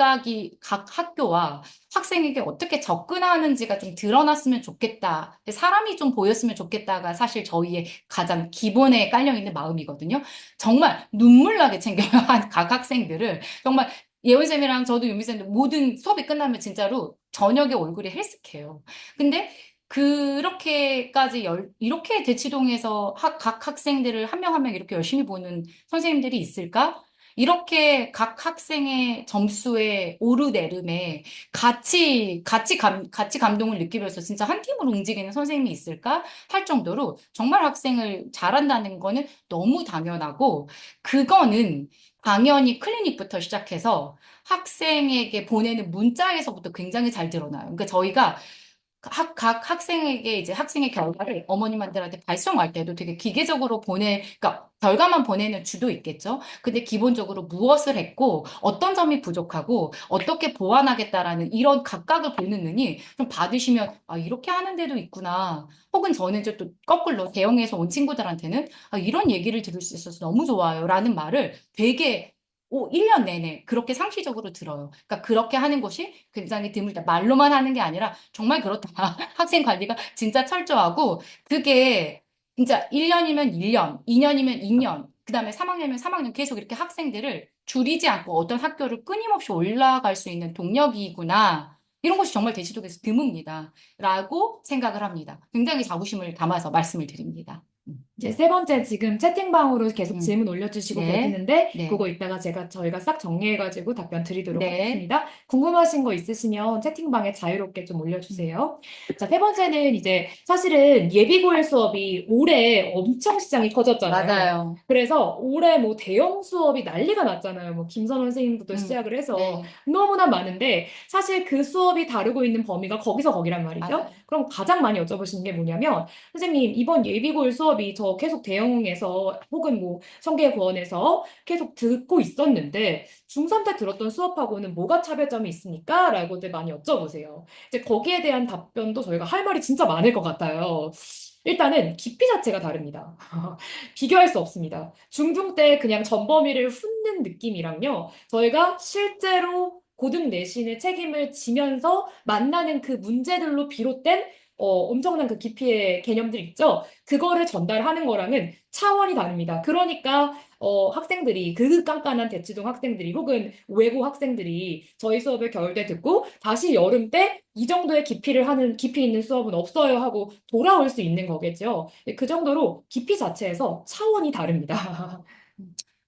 학교와 학생에게 어떻게 접근하는지가 좀 드러났으면 좋겠다. 사람이 좀 보였으면 좋겠다가 사실 저희의 가장 기본에 깔려 있는 마음이거든요. 정말 눈물 나게 챙겨요. 각 학생들을. 정말 예원쌤이랑 저도 유미쌤도 모든 수업이 끝나면 진짜로 저녁에 얼굴이 헬스케요. 근데 이렇게 대치동에서 각 학생들을 한 명 한 명 이렇게 열심히 보는 선생님들이 있을까? 이렇게 각 학생의 점수의 오르내림에 같이 감동을 느끼면서 진짜 한 팀으로 움직이는 선생님이 있을까 할 정도로 정말 학생을 잘한다는 거는 너무 당연하고, 그거는 당연히 클리닉부터 시작해서 학생에게 보내는 문자에서부터 굉장히 잘 드러나요. 그러니까 저희가 각 학생에게 이제 학생의 결과를 어머님들한테 발송할 때도 되게 기계적으로 그러니까 결과만 보내는 주도 있겠죠. 근데 기본적으로 무엇을 했고, 어떤 점이 부족하고, 어떻게 보완하겠다라는 이런 각각을 보는 눈이 좀 받으시면, 아, 이렇게 하는 데도 있구나. 혹은 저는 이제 또 거꾸로 대형에서 온 친구들한테는, 아, 이런 얘기를 들을 수 있어서 너무 좋아요. 라는 말을 되게 1년 내내 그렇게 상시적으로 들어요. 그러니까 그렇게 하는 것이 굉장히 드물다. 말로만 하는 게 아니라 정말 그렇다. 학생 관리가 진짜 철저하고 그게 진짜 1년이면 1년, 2년이면 2년, 그다음에 3학년이면 3학년 계속 이렇게 학생들을 줄이지 않고 어떤 학교를 끊임없이 올라갈 수 있는 동력이구나. 이런 것이 정말 대치동에서 드뭅니다. 라고 생각을 합니다. 굉장히 자부심을 담아서 말씀을 드립니다. 이제 세 번째 지금 채팅방으로 계속 음. 질문 올려주시고 네, 계시는데 네, 그거 이따가 저희가 싹 정리해가지고 답변 드리도록 네, 하겠습니다. 궁금하신 거 있으시면 채팅방에 자유롭게 좀 올려주세요. 자, 세 번째는 이제 사실은 예비고일 수업이 올해 엄청 시장이 커졌잖아요. 맞아요. 그래서 올해 뭐 대형 수업이 난리가 났잖아요. 뭐 김선원 선생님부터 시작을 해서 네, 너무나 많은데 사실 그 수업이 다루고 있는 범위가 거기서 거기란 말이죠. 맞아요. 그럼 가장 많이 여쭤보시는 게 뭐냐면 선생님, 이번 예비고일 수업이 저 계속 대형에서 혹은 뭐 성계고원에서 계속 듣고 있었는데 중3 때 들었던 수업하고는 뭐가 차별점이 있습니까? 라고들 많이 여쭤보세요. 이제 거기에 대한 답변도 저희가 할 말이 진짜 많을 것 같아요. 일단은 깊이 자체가 다릅니다. 비교할 수 없습니다. 중중 때 그냥 전범위를 훑는 느낌이랑요. 저희가 실제로 고등 내신의 책임을 지면서 만나는 그 문제들로 비롯된 엄청난 그 깊이의 개념들 있죠? 그거를 전달하는 거랑은 차원이 다릅니다. 그러니까 학생들이 그 깐깐한 대치동 학생들이 혹은 외고 학생들이 저희 수업을 겨울때 듣고 다시 여름 때 이 정도의 깊이 있는 수업은 없어요 하고 돌아올 수 있는 거겠죠. 그 정도로 깊이 자체에서 차원이 다릅니다.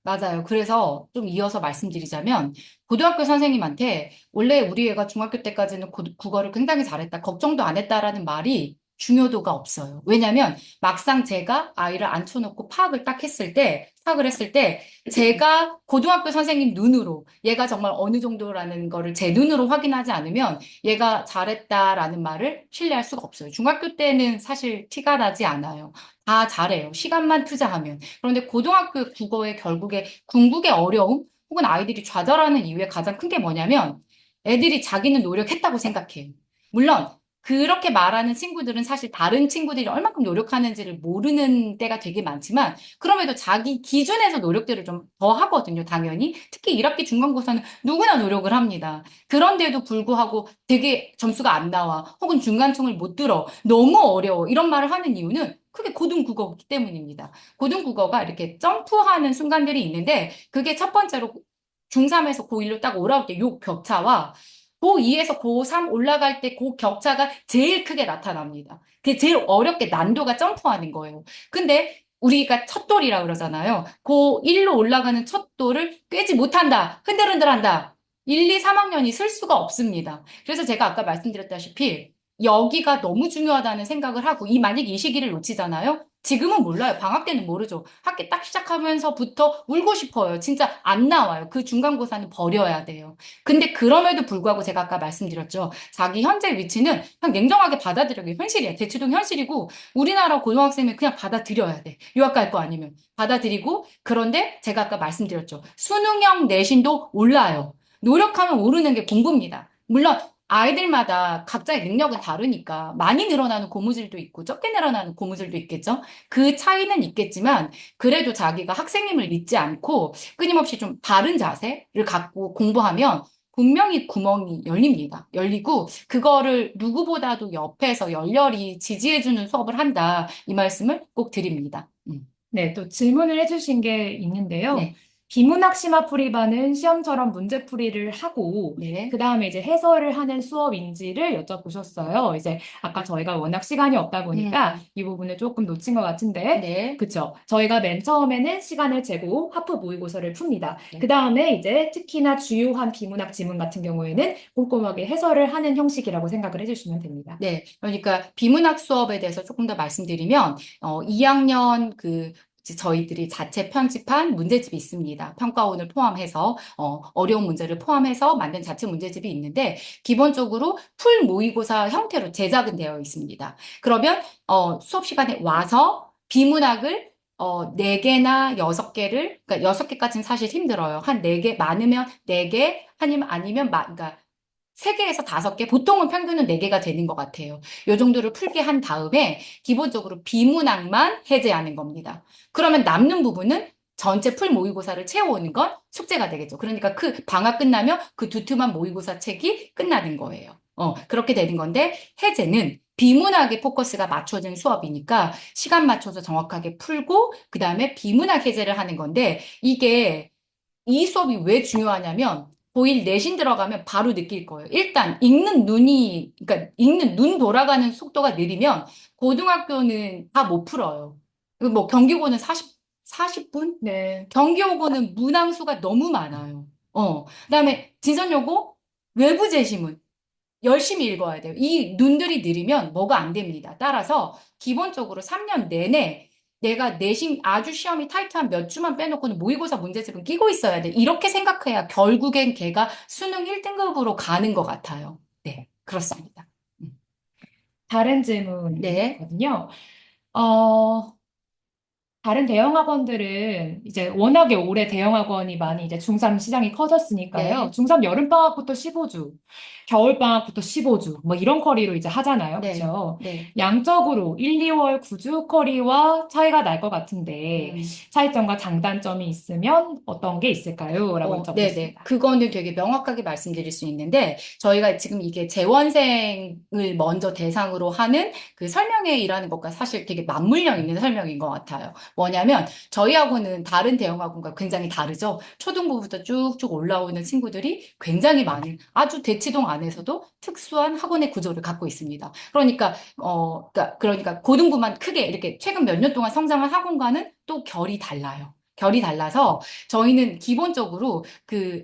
맞아요. 그래서 좀 이어서 말씀드리자면, 고등학교 선생님한테 원래 우리 애가 중학교 때까지는 국어를 굉장히 잘했다, 걱정도 안 했다라는 말이 중요도가 없어요. 왜냐면 막상 제가 아이를 앉혀놓고 파악을 했을 때, 제가 고등학교 선생님 눈으로 얘가 정말 어느 정도라는 거를 제 눈으로 확인하지 않으면 얘가 잘했다라는 말을 신뢰할 수가 없어요. 중학교 때는 사실 티가 나지 않아요. 다 잘해요. 시간만 투자하면. 그런데 고등학교 국어의 결국에 궁극의 어려움 혹은 아이들이 좌절하는 이유의 가장 큰 게 뭐냐면 애들이 자기는 노력했다고 생각해요. 물론 그렇게 말하는 친구들은 사실 다른 친구들이 얼마큼 노력하는지를 모르는 때가 되게 많지만 그럼에도 자기 기준에서 노력들을 좀 더 하거든요, 당연히. 특히 1학기 중간고사는 누구나 노력을 합니다. 그런데도 불구하고 되게 점수가 안 나와 혹은 중간청을 못 들어 너무 어려워 이런 말을 하는 이유는 그게 고등국어이기 때문입니다. 고등국어가 이렇게 점프하는 순간들이 있는데 그게 첫 번째로 중3에서 고1로 딱 올라올 때 요 격차와 고2에서 고3 올라갈 때 그 격차가 제일 크게 나타납니다. 그게 제일 어렵게 난도가 점프하는 거예요. 근데 우리가 첫 돌이라 그러잖아요. 고1로 올라가는 첫 돌을 꿰지 못한다. 흔들흔들한다. 1, 2, 3학년이 쓸 수가 없습니다. 그래서 제가 아까 말씀드렸다시피 여기가 너무 중요하다는 생각을 하고 만약 이 시기를 놓치잖아요. 지금은 몰라요. 방학 때는 모르죠. 학기 딱 시작하면서부터 울고 싶어요. 진짜 안 나와요. 그 중간고사는 버려야 돼요. 근데 그럼에도 불구하고 제가 아까 말씀드렸죠. 자기 현재 위치는 그냥 냉정하게 받아들여야 돼. 현실이야. 대치동 현실이고 우리나라 고등학생은 그냥 받아들여야 돼. 유학 갈 거 아니면. 받아들이고 그런데 제가 아까 말씀드렸죠. 수능형 내신도 올라요. 노력하면 오르는 게 공부입니다. 물론 아이들마다 각자의 능력은 다르니까 많이 늘어나는 고무줄도 있고 적게 늘어나는 고무줄도 있겠죠. 그 차이는 있겠지만 그래도 자기가 학생임을 잊지 않고 끊임없이 좀 바른 자세를 갖고 공부하면 분명히 구멍이 열립니다. 열리고 그거를 누구보다도 옆에서 열렬히 지지해주는 수업을 한다. 이 말씀을 꼭 드립니다. 네, 또 질문을 해주신 게 있는데요. 네, 비문학 심화풀이반은 시험처럼 문제풀이를 하고, 네, 그 다음에 이제 해설을 하는 수업인지를 여쭤보셨어요. 이제 아까 저희가 워낙 시간이 없다 보니까 음, 이 부분을 조금 놓친 것 같은데, 네, 그쵸. 저희가 맨 처음에는 시간을 재고 하프 모의고사를 풉니다. 그 네. 다음에 이제 특히나 주요한 비문학 지문 같은 경우에는 꼼꼼하게 해설을 하는 형식이라고 생각을 해주시면 됩니다. 네, 그러니까 비문학 수업에 대해서 조금 더 말씀드리면 2학년 이제 저희들이 자체 편집한 문제집이 있습니다. 평가원을 포함해서 어려운 문제를 포함해서 만든 자체 문제집이 있는데 기본적으로 풀 모의고사 형태로 제작은 되어 있습니다. 그러면 수업 시간에 와서 비문학을 4개나 6개를, 그러니까 6개까지는 사실 힘들어요. 한 4개, 많으면 4개, 아니면, 그러니까 3개에서 5개, 보통은 평균은 4개가 되는 것 같아요. 요 정도를 풀게 한 다음에 기본적으로 비문학만 해제하는 겁니다. 그러면 남는 부분은 전체 풀 모의고사를 채워오는 건 숙제가 되겠죠. 그러니까 그 방학 끝나면 그 두툼한 모의고사 책이 끝나는 거예요. 그렇게 되는 건데 해제는 비문학에 포커스가 맞춰진 수업이니까 시간 맞춰서 정확하게 풀고 그다음에 비문학 해제를 하는 건데 이게 이 수업이 왜 중요하냐면 고1 내신 들어가면 바로 느낄 거예요. 일단 그러니까 읽는 눈 돌아가는 속도가 느리면 고등학교는 다 못 풀어요. 뭐 경기고는 40분? 네. 경기고는 문항수가 너무 많아요. 그다음에 진선여고 외부 제시문 열심히 읽어야 돼요. 이 눈들이 느리면 뭐가 안 됩니다. 따라서 기본적으로 3년 내내 내가 내신 아주 시험이 타이트한 몇 주만 빼놓고는 모의고사 문제집은 끼고 있어야 돼. 이렇게 생각해야 결국엔 걔가 수능 1등급으로 가는 것 같아요. 네, 그렇습니다. 음. 다른 네, 질문이거든요. 어, 다른 대형 학원들은 이제 워낙에 올해 대형 학원이 많이 이제 중3 시장이 커졌으니까요. 네, 중3 여름방학부터 15주, 겨울방학부터 15주, 뭐 이런 커리로 이제 하잖아요. 네, 그죠? 네. 양적으로 1, 2월 9주 커리와 차이가 날 것 같은데 음. 차이점과 장단점이 있으면 어떤 게 있을까요? 라고 네네. 여쭤보겠습니다. 그거는 되게 명확하게 말씀드릴 수 있는데, 저희가 지금 이게 재원생을 먼저 대상으로 하는 그 설명회의라는 것과 사실 되게 맞물려 있는 설명인 것 같아요. 뭐냐면, 저희하고는 다른 대형학원과 굉장히 다르죠. 초등부부터 쭉쭉 올라오는 친구들이 굉장히 많은 아주 대치동 안에서도 특수한 학원의 구조를 갖고 있습니다. 그러니까 고등부만 크게 이렇게 최근 몇 년 동안 성장한 학원과는 또 결이 달라요. 결이 달라서 저희는 기본적으로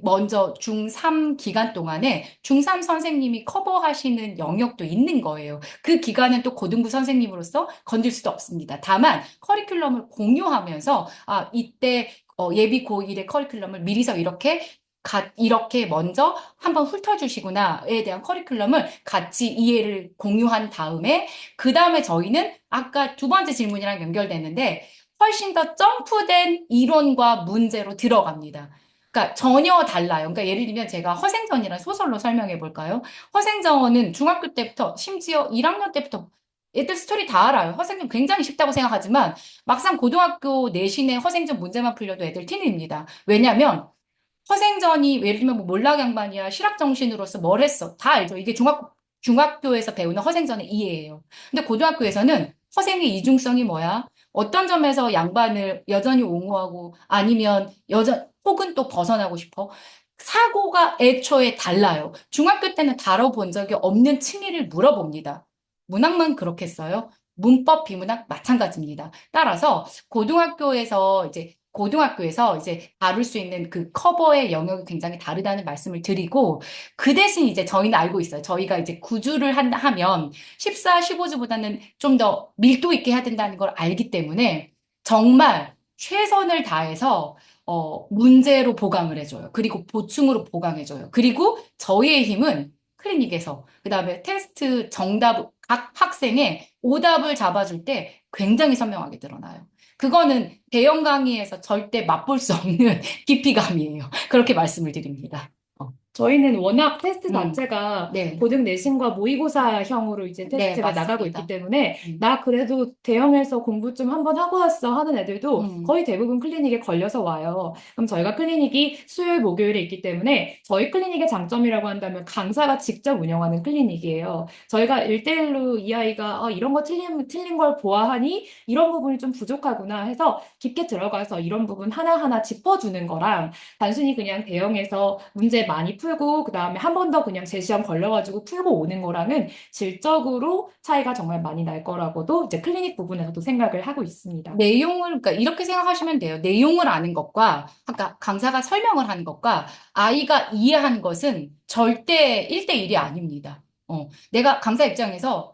먼저 중3 기간 동안에 중3 선생님이 커버하시는 영역도 있는 거예요. 그 기간은 또 고등부 선생님으로서 건질 수도 없습니다. 다만 커리큘럼을 공유하면서 이때 예비 고1의 커리큘럼을 미리서 이렇게 먼저 한번 훑어주시구나에 대한 커리큘럼을 같이 이해를 공유한 다음에 그 다음에 저희는 아까 두 번째 질문이랑 연결되는데 훨씬 더 점프된 이론과 문제로 들어갑니다. 그러니까 전혀 달라요. 그러니까 예를 들면 제가 허생전이라는 소설로 설명해 볼까요? 허생전은 중학교 때부터 심지어 1학년 때부터 애들 스토리 다 알아요. 허생전 굉장히 쉽다고 생각하지만 막상 고등학교 내신에 허생전 문제만 풀려도 애들 티냅니다. 왜냐하면 허생전이 예를 들면 뭐 몰락양반이야 실학정신으로서 뭘 했어 다 알죠. 이게 중학교에서 배우는 허생전의 이해예요. 근데 고등학교에서는 허생의 이중성이 뭐야? 어떤 점에서 양반을 여전히 옹호하고 아니면 혹은 또 벗어나고 싶어? 사고가 애초에 달라요. 중학교 때는 다뤄본 적이 없는 층위를 물어봅니다. 문학만 그렇겠어요? 문법, 비문학 마찬가지입니다. 따라서 고등학교에서 이제 다룰 수 있는 그 커버의 영역이 굉장히 다르다는 말씀을 드리고, 그 대신 이제 저희는 알고 있어요. 저희가 이제 9주를 하면 14, 15주보다는 좀 더 밀도 있게 해야 된다는 걸 알기 때문에 정말 최선을 다해서 문제로 보강을 해줘요. 그리고 보충으로 보강해줘요. 그리고 저희의 힘은 클리닉에서, 그 다음에 테스트 정답, 각 학생의 오답을 잡아줄 때 굉장히 선명하게 드러나요. 그거는 대형 강의에서 절대 맛볼 수 없는 깊이감이에요. 그렇게 말씀을 드립니다. 어, 저희는 워낙 테스트 음, 자체가 네, 고등 내신과 모의고사형으로 이제 네, 테스트가 나가고 있기 맞습니다. 때문에 음, 나 그래도 대형에서 공부 좀 한번 하고 왔어 하는 애들도 음, 거의 대부분 클리닉에 걸려서 와요. 그럼 저희가 클리닉이 수요일, 목요일에 있기 때문에 저희 클리닉의 장점이라고 한다면 강사가 직접 운영하는 클리닉이에요. 저희가 1대1로 이 아이가 이런 거 틀린 걸 보아하니 이런 부분이 좀 부족하구나 해서 깊게 들어가서 이런 부분 하나하나 짚어주는 거랑 단순히 그냥 대형에서 문제 많이 풀고 그다음에 한 번 더 그냥 재시험 걸려가지고 풀고 오는 거랑은 질적으로 차이가 정말 많이 날 거라고도 이제 클리닉 부분에서도 생각을 하고 있습니다. 그러니까 이렇게 생각하시면 돼요. 내용을 아는 것과, 아까 강사가 설명을 하는 것과 아이가 이해하는 것은 절대 1대1이 아닙니다. 내가 강사 입장에서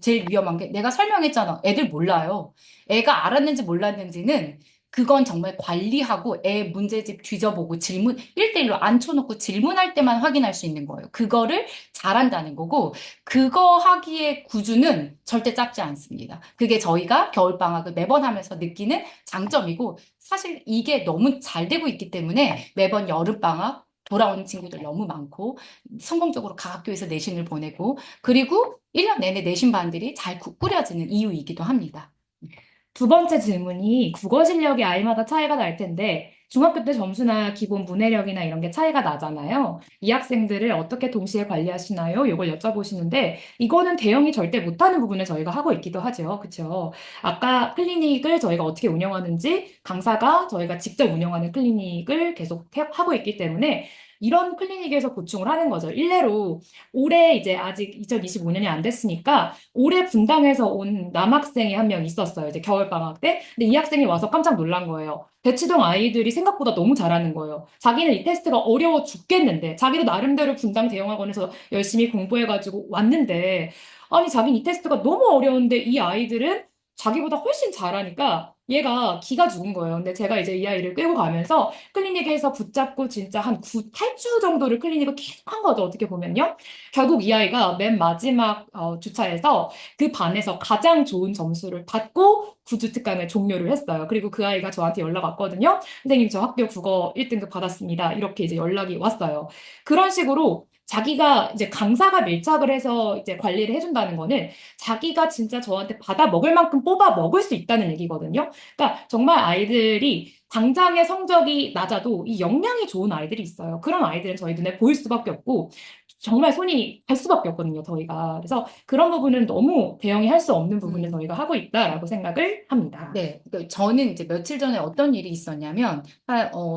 제일 위험한 게 내가 설명했잖아. 애들 몰라요. 애가 알았는지 몰랐는지는 그건 정말 관리하고 애 문제집 뒤져보고 질문, 1대1로 앉혀놓고 질문할 때만 확인할 수 있는 거예요. 그거를 잘한다는 거고, 그거 하기에 구주는 절대 짧지 않습니다. 그게 저희가 겨울방학을 매번 하면서 느끼는 장점이고, 사실 이게 너무 잘 되고 있기 때문에 매번 여름방학 돌아오는 친구들 너무 많고, 성공적으로 각 학교에서 내신을 보내고, 그리고 1년 내내 내신반들이 잘 꾸려지는 이유이기도 합니다. 두 번째 질문이 국어 실력이 아이마다 차이가 날 텐데, 중학교 때 점수나 기본 문해력이나 이런 게 차이가 나잖아요. 이 학생들을 어떻게 동시에 관리하시나요? 이걸 여쭤보시는데, 이거는 대형이 절대 못하는 부분을 저희가 하고 있기도 하죠. 그쵸? 아까 클리닉을 저희가 어떻게 운영하는지, 강사가 저희가 직접 운영하는 클리닉을 계속 하고 있기 때문에, 이런 클리닉에서 보충을 하는 거죠. 일례로 올해 이제 아직 2025년이 안 됐으니까 올해 분당에서 온 남학생이 한 명 있었어요. 이제 겨울방학 때. 근데 이 학생이 와서 깜짝 놀란 거예요. 대치동 아이들이 생각보다 너무 잘하는 거예요. 자기는 이 테스트가 어려워 죽겠는데, 자기도 나름대로 분당 대형학원에서 열심히 공부해가지고 왔는데, 아니, 자기는 이 테스트가 너무 어려운데 이 아이들은 자기보다 훨씬 잘하니까 얘가 기가 죽은 거예요. 근데 제가 이제 이 아이를 끌고 가면서 클리닉에서 붙잡고 진짜 한 8주 정도를 클리닉을 계속 한 거죠. 어떻게 보면요. 결국 이 아이가 맨 마지막 주차에서 그 반에서 가장 좋은 점수를 받고 구주 특강을 종료를 했어요. 그리고 그 아이가 저한테 연락 왔거든요. 선생님, 저 학교 국어 1등급 받았습니다. 이렇게 이제 연락이 왔어요. 그런 식으로 자기가 이제 강사가 밀착을 해서 이제 관리를 해준다는 거는 자기가 진짜 저한테 받아 먹을 만큼 뽑아 먹을 수 있다는 얘기거든요. 그러니까 정말 아이들이 당장의 성적이 낮아도 이 역량이 좋은 아이들이 있어요. 그런 아이들은 저희 눈에 보일 수밖에 없고 정말 손이 갈 수밖에 없거든요, 저희가. 그래서 그런 부분은 너무 대응이 할 수 없는 부분을 저희가 하고 있다라고 생각을 합니다. 네, 저는 이제 며칠 전에 어떤 일이 있었냐면,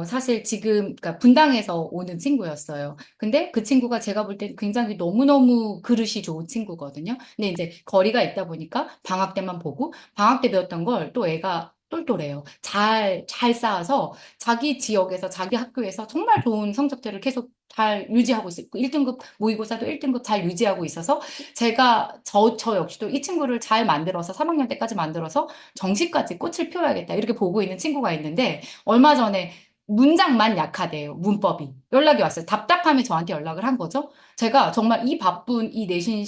사실 지금, 그러니까 분당에서 오는 친구였어요. 근데 그 친구가 제가 볼 때 굉장히 너무너무 그릇이 좋은 친구거든요. 근데 이제 거리가 있다 보니까 방학 때만 보고, 방학 때 배웠던 걸 또 애가 똘똘해요. 잘 쌓아서 자기 지역에서, 자기 학교에서 정말 좋은 성적들을 계속 잘 유지하고 있어요. 1등급 모의고사도 1등급 잘 유지하고 있어서 제가, 저 역시도 이 친구를 잘 만들어서 3학년 때까지 만들어서 정시까지 꽃을 피워야겠다. 이렇게 보고 있는 친구가 있는데, 얼마 전에 문장만 약하대요. 문법이. 연락이 왔어요. 답답함에 저한테 연락을 한 거죠. 제가 정말 이 바쁜 이 내신이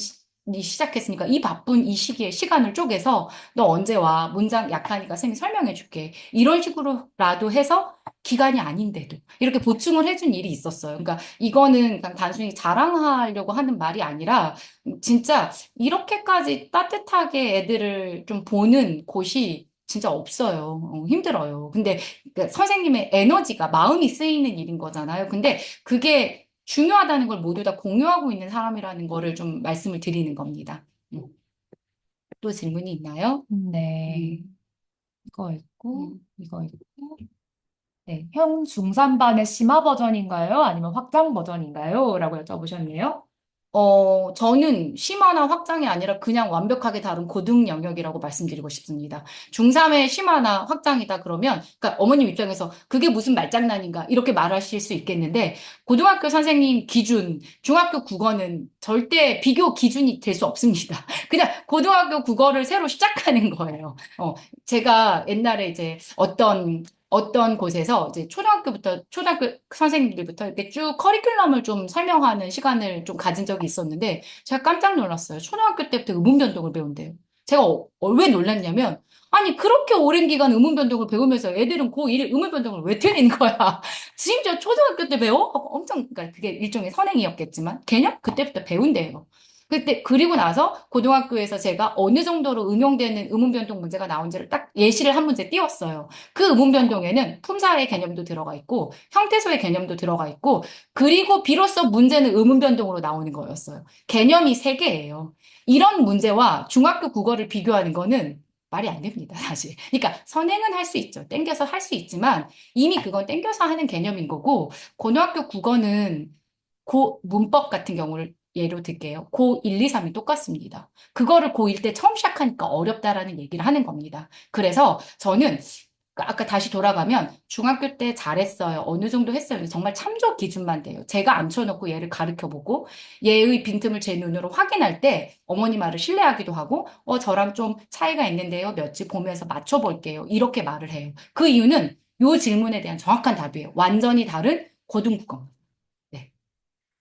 시작했으니까 이 바쁜 이 시기에 시간을 쪼개서 너 언제 와? 문장 약하니까 쌤이 설명해 줄게. 이런 식으로라도 해서 기간이 아닌데도 이렇게 보충을 해준 일이 있었어요. 그러니까 이거는 그냥 단순히 자랑하려고 하는 말이 아니라 진짜 이렇게까지 따뜻하게 애들을 좀 보는 곳이 진짜 없어요. 힘들어요. 근데 그 선생님의 에너지가 마음이 쓰이는 일인 거잖아요. 근데 그게 중요하다는 걸 모두 다 공유하고 있는 사람이라는 거를 좀 말씀을 드리는 겁니다. 또 질문이 있나요? 네, 음, 이거 있고, 음. 이거 있고. 네, 형 중3반의 심화 버전인가요? 아니면 확장 버전인가요? 라고 여쭤보셨네요. 저는 심화나 확장이 아니라 그냥 완벽하게 다른 고등 영역이라고 말씀드리고 싶습니다. 중3의 심화나 확장이다 그러면, 그러니까 어머님 입장에서 그게 무슨 말장난인가 이렇게 말하실 수 있겠는데, 고등학교 선생님 기준, 중학교 국어는 절대 비교 기준이 될 수 없습니다. 그냥 고등학교 국어를 새로 시작하는 거예요. 제가 옛날에 이제 어떤 곳에서 이제 초등학교 선생님들부터 이렇게 쭉 커리큘럼을 좀 설명하는 시간을 좀 가진 적이 있었는데 제가 깜짝 놀랐어요. 초등학교 때부터 의문 변동을 배운대요. 제가 왜 놀랐냐면 아니 그렇게 오랜 기간 의문 변동을 배우면서 애들은 고1 의문 변동을 왜 틀리는 거야? 심지어 초등학교 때 배워? 엄청 그러니까 그게 일종의 선행이었겠지만 개념 그때부터 배운대요. 그리고 나서 고등학교에서 제가 어느 정도로 응용되는 의문 변동 문제가 나온지를 딱 예시를 한 문제 띄웠어요. 그 의문 변동에는 품사의 개념도 들어가 있고 형태소의 개념도 들어가 있고 그리고 비로소 문제는 의문 변동으로 나오는 거였어요. 개념이 세 개예요. 이런 문제와 중학교 국어를 비교하는 거는 말이 안 됩니다, 사실. 그러니까 선행은 할 수 있죠. 땡겨서 할 수 있지만 이미 그건 땡겨서 하는 개념인 거고 고등학교 국어는 문법 같은 경우를 예로 들게요. 고 1, 2, 3이 똑같습니다. 그거를 고1 때 처음 시작하니까 어렵다라는 얘기를 하는 겁니다. 그래서 저는 그러니까 아까 다시 돌아가면 중학교 때 잘했어요. 어느 정도 했어요. 정말 참조 기준만 돼요. 제가 앉혀놓고 얘를 가르쳐보고 얘의 빈틈을 제 눈으로 확인할 때 어머니 말을 신뢰하기도 하고 저랑 좀 차이가 있는데요. 몇 지 보면서 맞춰볼게요. 이렇게 말을 해요. 그 이유는 요 질문에 대한 정확한 답이에요. 완전히 다른 고등국어. 네.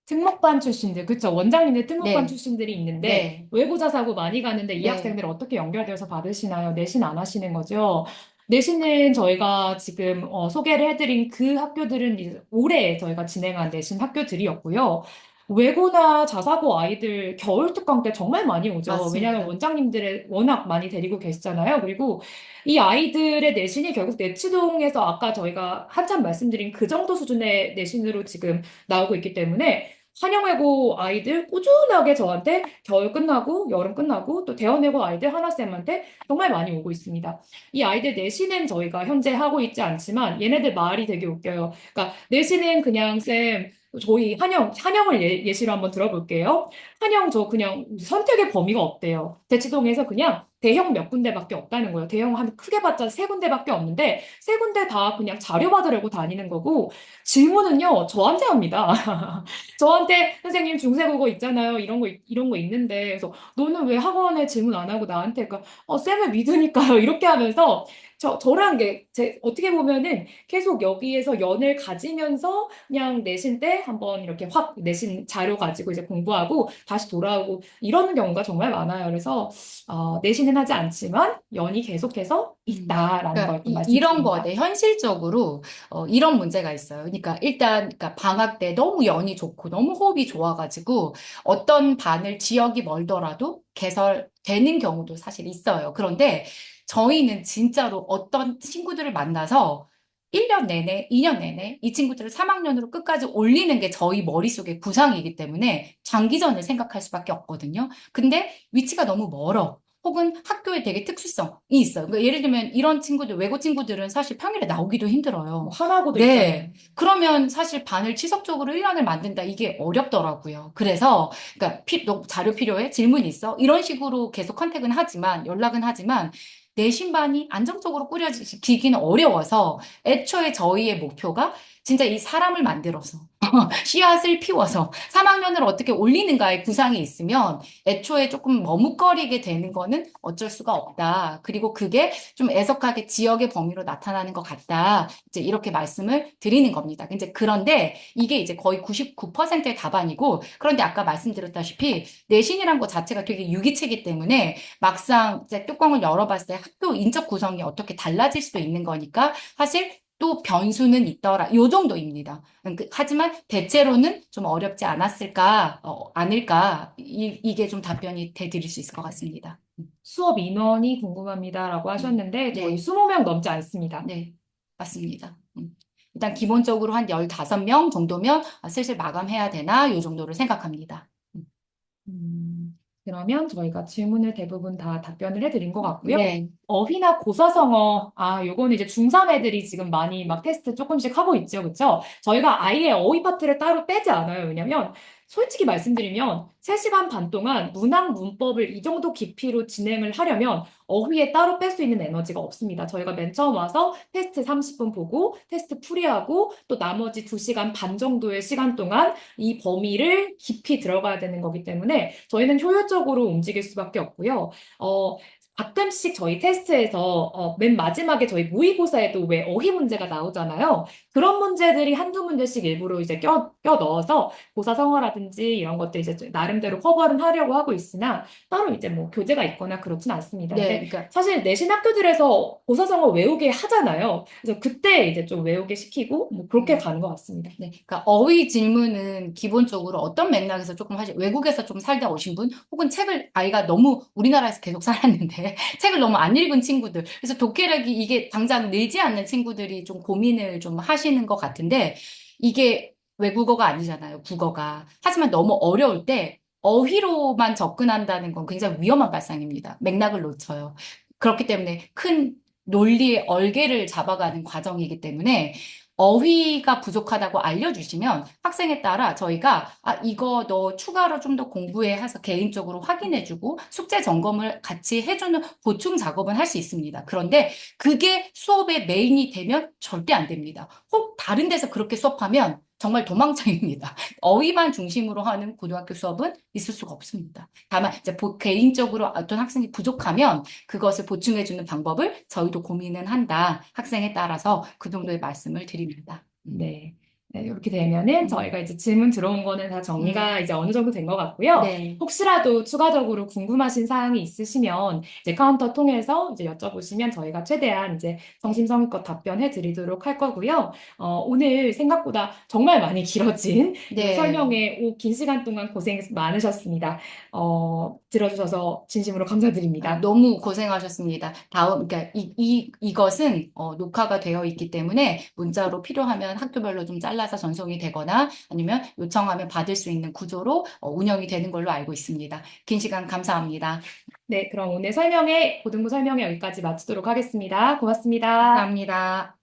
특목반 출신들, 그쵸? 원장님들 특목반 네. 출신들이 있는데 네. 외고자 사고 많이 가는데 이 네. 학생들 어떻게 연결되어서 받으시나요? 내신 안 하시는 거죠? 내신은 저희가 지금 소개를 해드린 그 학교들은 이제 올해 저희가 진행한 내신 학교들이었고요. 외고나 자사고 아이들 겨울 특강 때 정말 많이 오죠. 왜냐하면 맞습니다. 원장님들을 워낙 많이 데리고 계시잖아요. 그리고 이 아이들의 내신이 결국 내치동에서 아까 저희가 한참 말씀드린 그 정도 수준의 내신으로 지금 나오고 있기 때문에 한영외고 아이들 꾸준하게 저한테 겨울 끝나고 여름 끝나고 또 대원외고 아이들 하나쌤한테 정말 많이 오고 있습니다. 이 아이들 내신은 저희가 현재 하고 있지 않지만 얘네들 말이 되게 웃겨요. 그러니까 내신은 그냥 쌤 저희 한영을 예시로 한번 들어볼게요. 한영 저 그냥 선택의 범위가 없대요. 대치동에서 그냥 대형 몇 군데밖에 없다는 거예요. 대형 한 크게 봤자 세 군데밖에 없는데 세 군데 다 그냥 자료 받으려고 다니는 거고 질문은요 저한테 합니다. 저한테 선생님 중세국어 있잖아요. 이런 거 있는데 그래서 너는 왜 학원에 질문 안 하고 나한테 그러니까 쌤을 믿으니까요. 이렇게 하면서 저랑 어떻게 보면은 계속 여기에서 연을 가지면서 그냥 내신 때 한번 이렇게 확 내신 자료 가지고 이제 공부하고 다시 돌아오고 이러는 경우가 정말 많아요. 그래서 내신은 하지 않지만 연이 계속해서 있다라는 그러니까 걸 좀 이런 거, 말씀드립니다. 네, 현실적으로 이런 문제가 있어요. 그러니까 일단 그러니까 방학 때 너무 연이 좋고 너무 호흡이 좋아가지고 어떤 반을 지역이 멀더라도 개설되는 경우도 사실 있어요. 그런데 저희는 진짜로 어떤 친구들을 만나서 1년 내내, 2년 내내 이 친구들을 3학년으로 끝까지 올리는 게 저희 머릿속의 구상이기 때문에 장기전을 생각할 수밖에 없거든요. 근데 위치가 너무 멀어. 혹은 학교에 되게 특수성이 있어요. 그러니까 예를 들면 이런 친구들, 외고 친구들은 사실 평일에 나오기도 힘들어요. 하나고도 있잖아요. 네. 그러면 사실 반을 지속적으로 1년을 만든다. 이게 어렵더라고요. 그래서, 그러니까 너 자료 필요해? 질문 있어? 이런 식으로 계속 컨택은 하지만, 연락은 하지만, 내신반이 안정적으로 꾸려지기는 어려워서 애초에 저희의 목표가 진짜 이 사람을 만들어서 씨앗을 피워서 3학년을 어떻게 올리는가의 구상이 있으면 애초에 조금 머뭇거리게 되는 거는 어쩔 수가 없다. 그리고 그게 좀 애석하게 지역의 범위로 나타나는 것 같다. 이제 이렇게 말씀을 드리는 겁니다. 이제 그런데 이게 이제 거의 99%의 답안이고, 그런데 아까 말씀드렸다시피 내신이란 것 자체가 되게 유기체이기 때문에 막상 이제 뚜껑을 열어봤을 때 학교 인적 구성이 어떻게 달라질 수도 있는 거니까 사실 또 변수는 있더라. 요 정도입니다. 하지만 대체로는 좀 어렵지 않았을까, 아닐까, 이게 좀 답변이 돼 드릴 수 있을 것 같습니다. 수업 인원이 궁금합니다라고 하셨는데 저희 네, 20명 넘지 않습니다. 네, 맞습니다. 일단 기본적으로 한 15명 정도면 슬슬 마감해야 되나, 요 정도를 생각합니다. 음, 그러면 저희가 질문을 대부분 다 답변을 해드린 것 같고요. 네, 어휘나 고사성어, 요거는 이제 중3 애들이 지금 많이 막 테스트 조금씩 하고 있죠, 그쵸? 저희가 아예 어휘 파트를 따로 빼지 않아요. 왜냐면, 솔직히 말씀드리면, 3시간 반 동안 문학 문법을 이 정도 깊이로 진행을 하려면 어휘에 따로 뺄 수 있는 에너지가 없습니다. 저희가 맨 처음 와서 테스트 30분 보고, 테스트 풀이하고, 또 나머지 2시간 반 정도의 시간 동안 이 범위를 깊이 들어가야 되는 거기 때문에 저희는 효율적으로 움직일 수밖에 없고요. 가끔씩 저희 테스트에서 맨 마지막에 저희 모의고사에도 왜 어휘 문제가 나오잖아요. 그런 문제들이 한두 문제씩 일부러 이제 껴 넣어서 고사성어라든지 이런 것들 이제 나름대로 커버를 하려고 하고 있으나 따로 이제 뭐 교재가 있거나 그렇진 않습니다. 네, 근데 그러니까 사실 내신 학교들에서 고사성어 외우게 하잖아요. 그래서 그때 이제 좀 외우게 시키고 뭐 그렇게 가는 것 같습니다. 네, 그러니까 어휘 질문은 기본적으로 어떤 맥락에서 조금 하시, 외국에서 좀 살다 오신 분, 혹은 책을 아이가 너무 우리나라에서 계속 살았는데 책을 너무 안 읽은 친구들, 그래서 독해력이 이게 당장 늘지 않는 친구들이 좀 고민을 좀 하시는 것 같은데 이게 외국어가 아니잖아요, 국어가. 하지만 너무 어려울 때 어휘로만 접근한다는 건 굉장히 위험한 발상입니다. 맥락을 놓쳐요. 그렇기 때문에 큰 논리의 얼개를 잡아가는 과정이기 때문에 어휘가 부족하다고 알려주시면 학생에 따라 저희가 이거 너 추가로 좀 더 공부해 해서 개인적으로 확인해주고 숙제 점검을 같이 해주는 보충 작업은 할 수 있습니다. 그런데 그게 수업의 메인이 되면 절대 안 됩니다. 혹 다른 데서 그렇게 수업하면 정말 도망장입니다. 어휘만 중심으로 하는 고등학교 수업은 있을 수가 없습니다. 다만 이제 개인적으로 어떤 학생이 부족하면 그것을 보충해주는 방법을 저희도 고민은 한다. 학생에 따라서 그 정도의 말씀을 드립니다. 네. 네, 이렇게 되면은 저희가 이제 질문 들어온 거는 다 정리가 이제 어느 정도 된 것 같고요. 네. 혹시라도 추가적으로 궁금하신 사항이 있으시면 이제 카운터 통해서 이제 여쭤보시면 저희가 최대한 이제 성심성의껏 답변해 드리도록 할 거고요. 오늘 생각보다 정말 많이 길어진 이 네. 설명에 긴 시간 동안 고생 많으셨습니다. 들어주셔서 진심으로 감사드립니다. 너무 고생하셨습니다. 그러니까 이것은 녹화가 되어 있기 때문에 문자로 필요하면 학교별로 좀 잘라서 전송이 되거나 아니면 요청하면 받을 수 있는 구조로 운영이 되는 걸로 알고 있습니다. 긴 시간 감사합니다. 네, 그럼 오늘 고등부 설명회 여기까지 마치도록 하겠습니다. 고맙습니다. 감사합니다.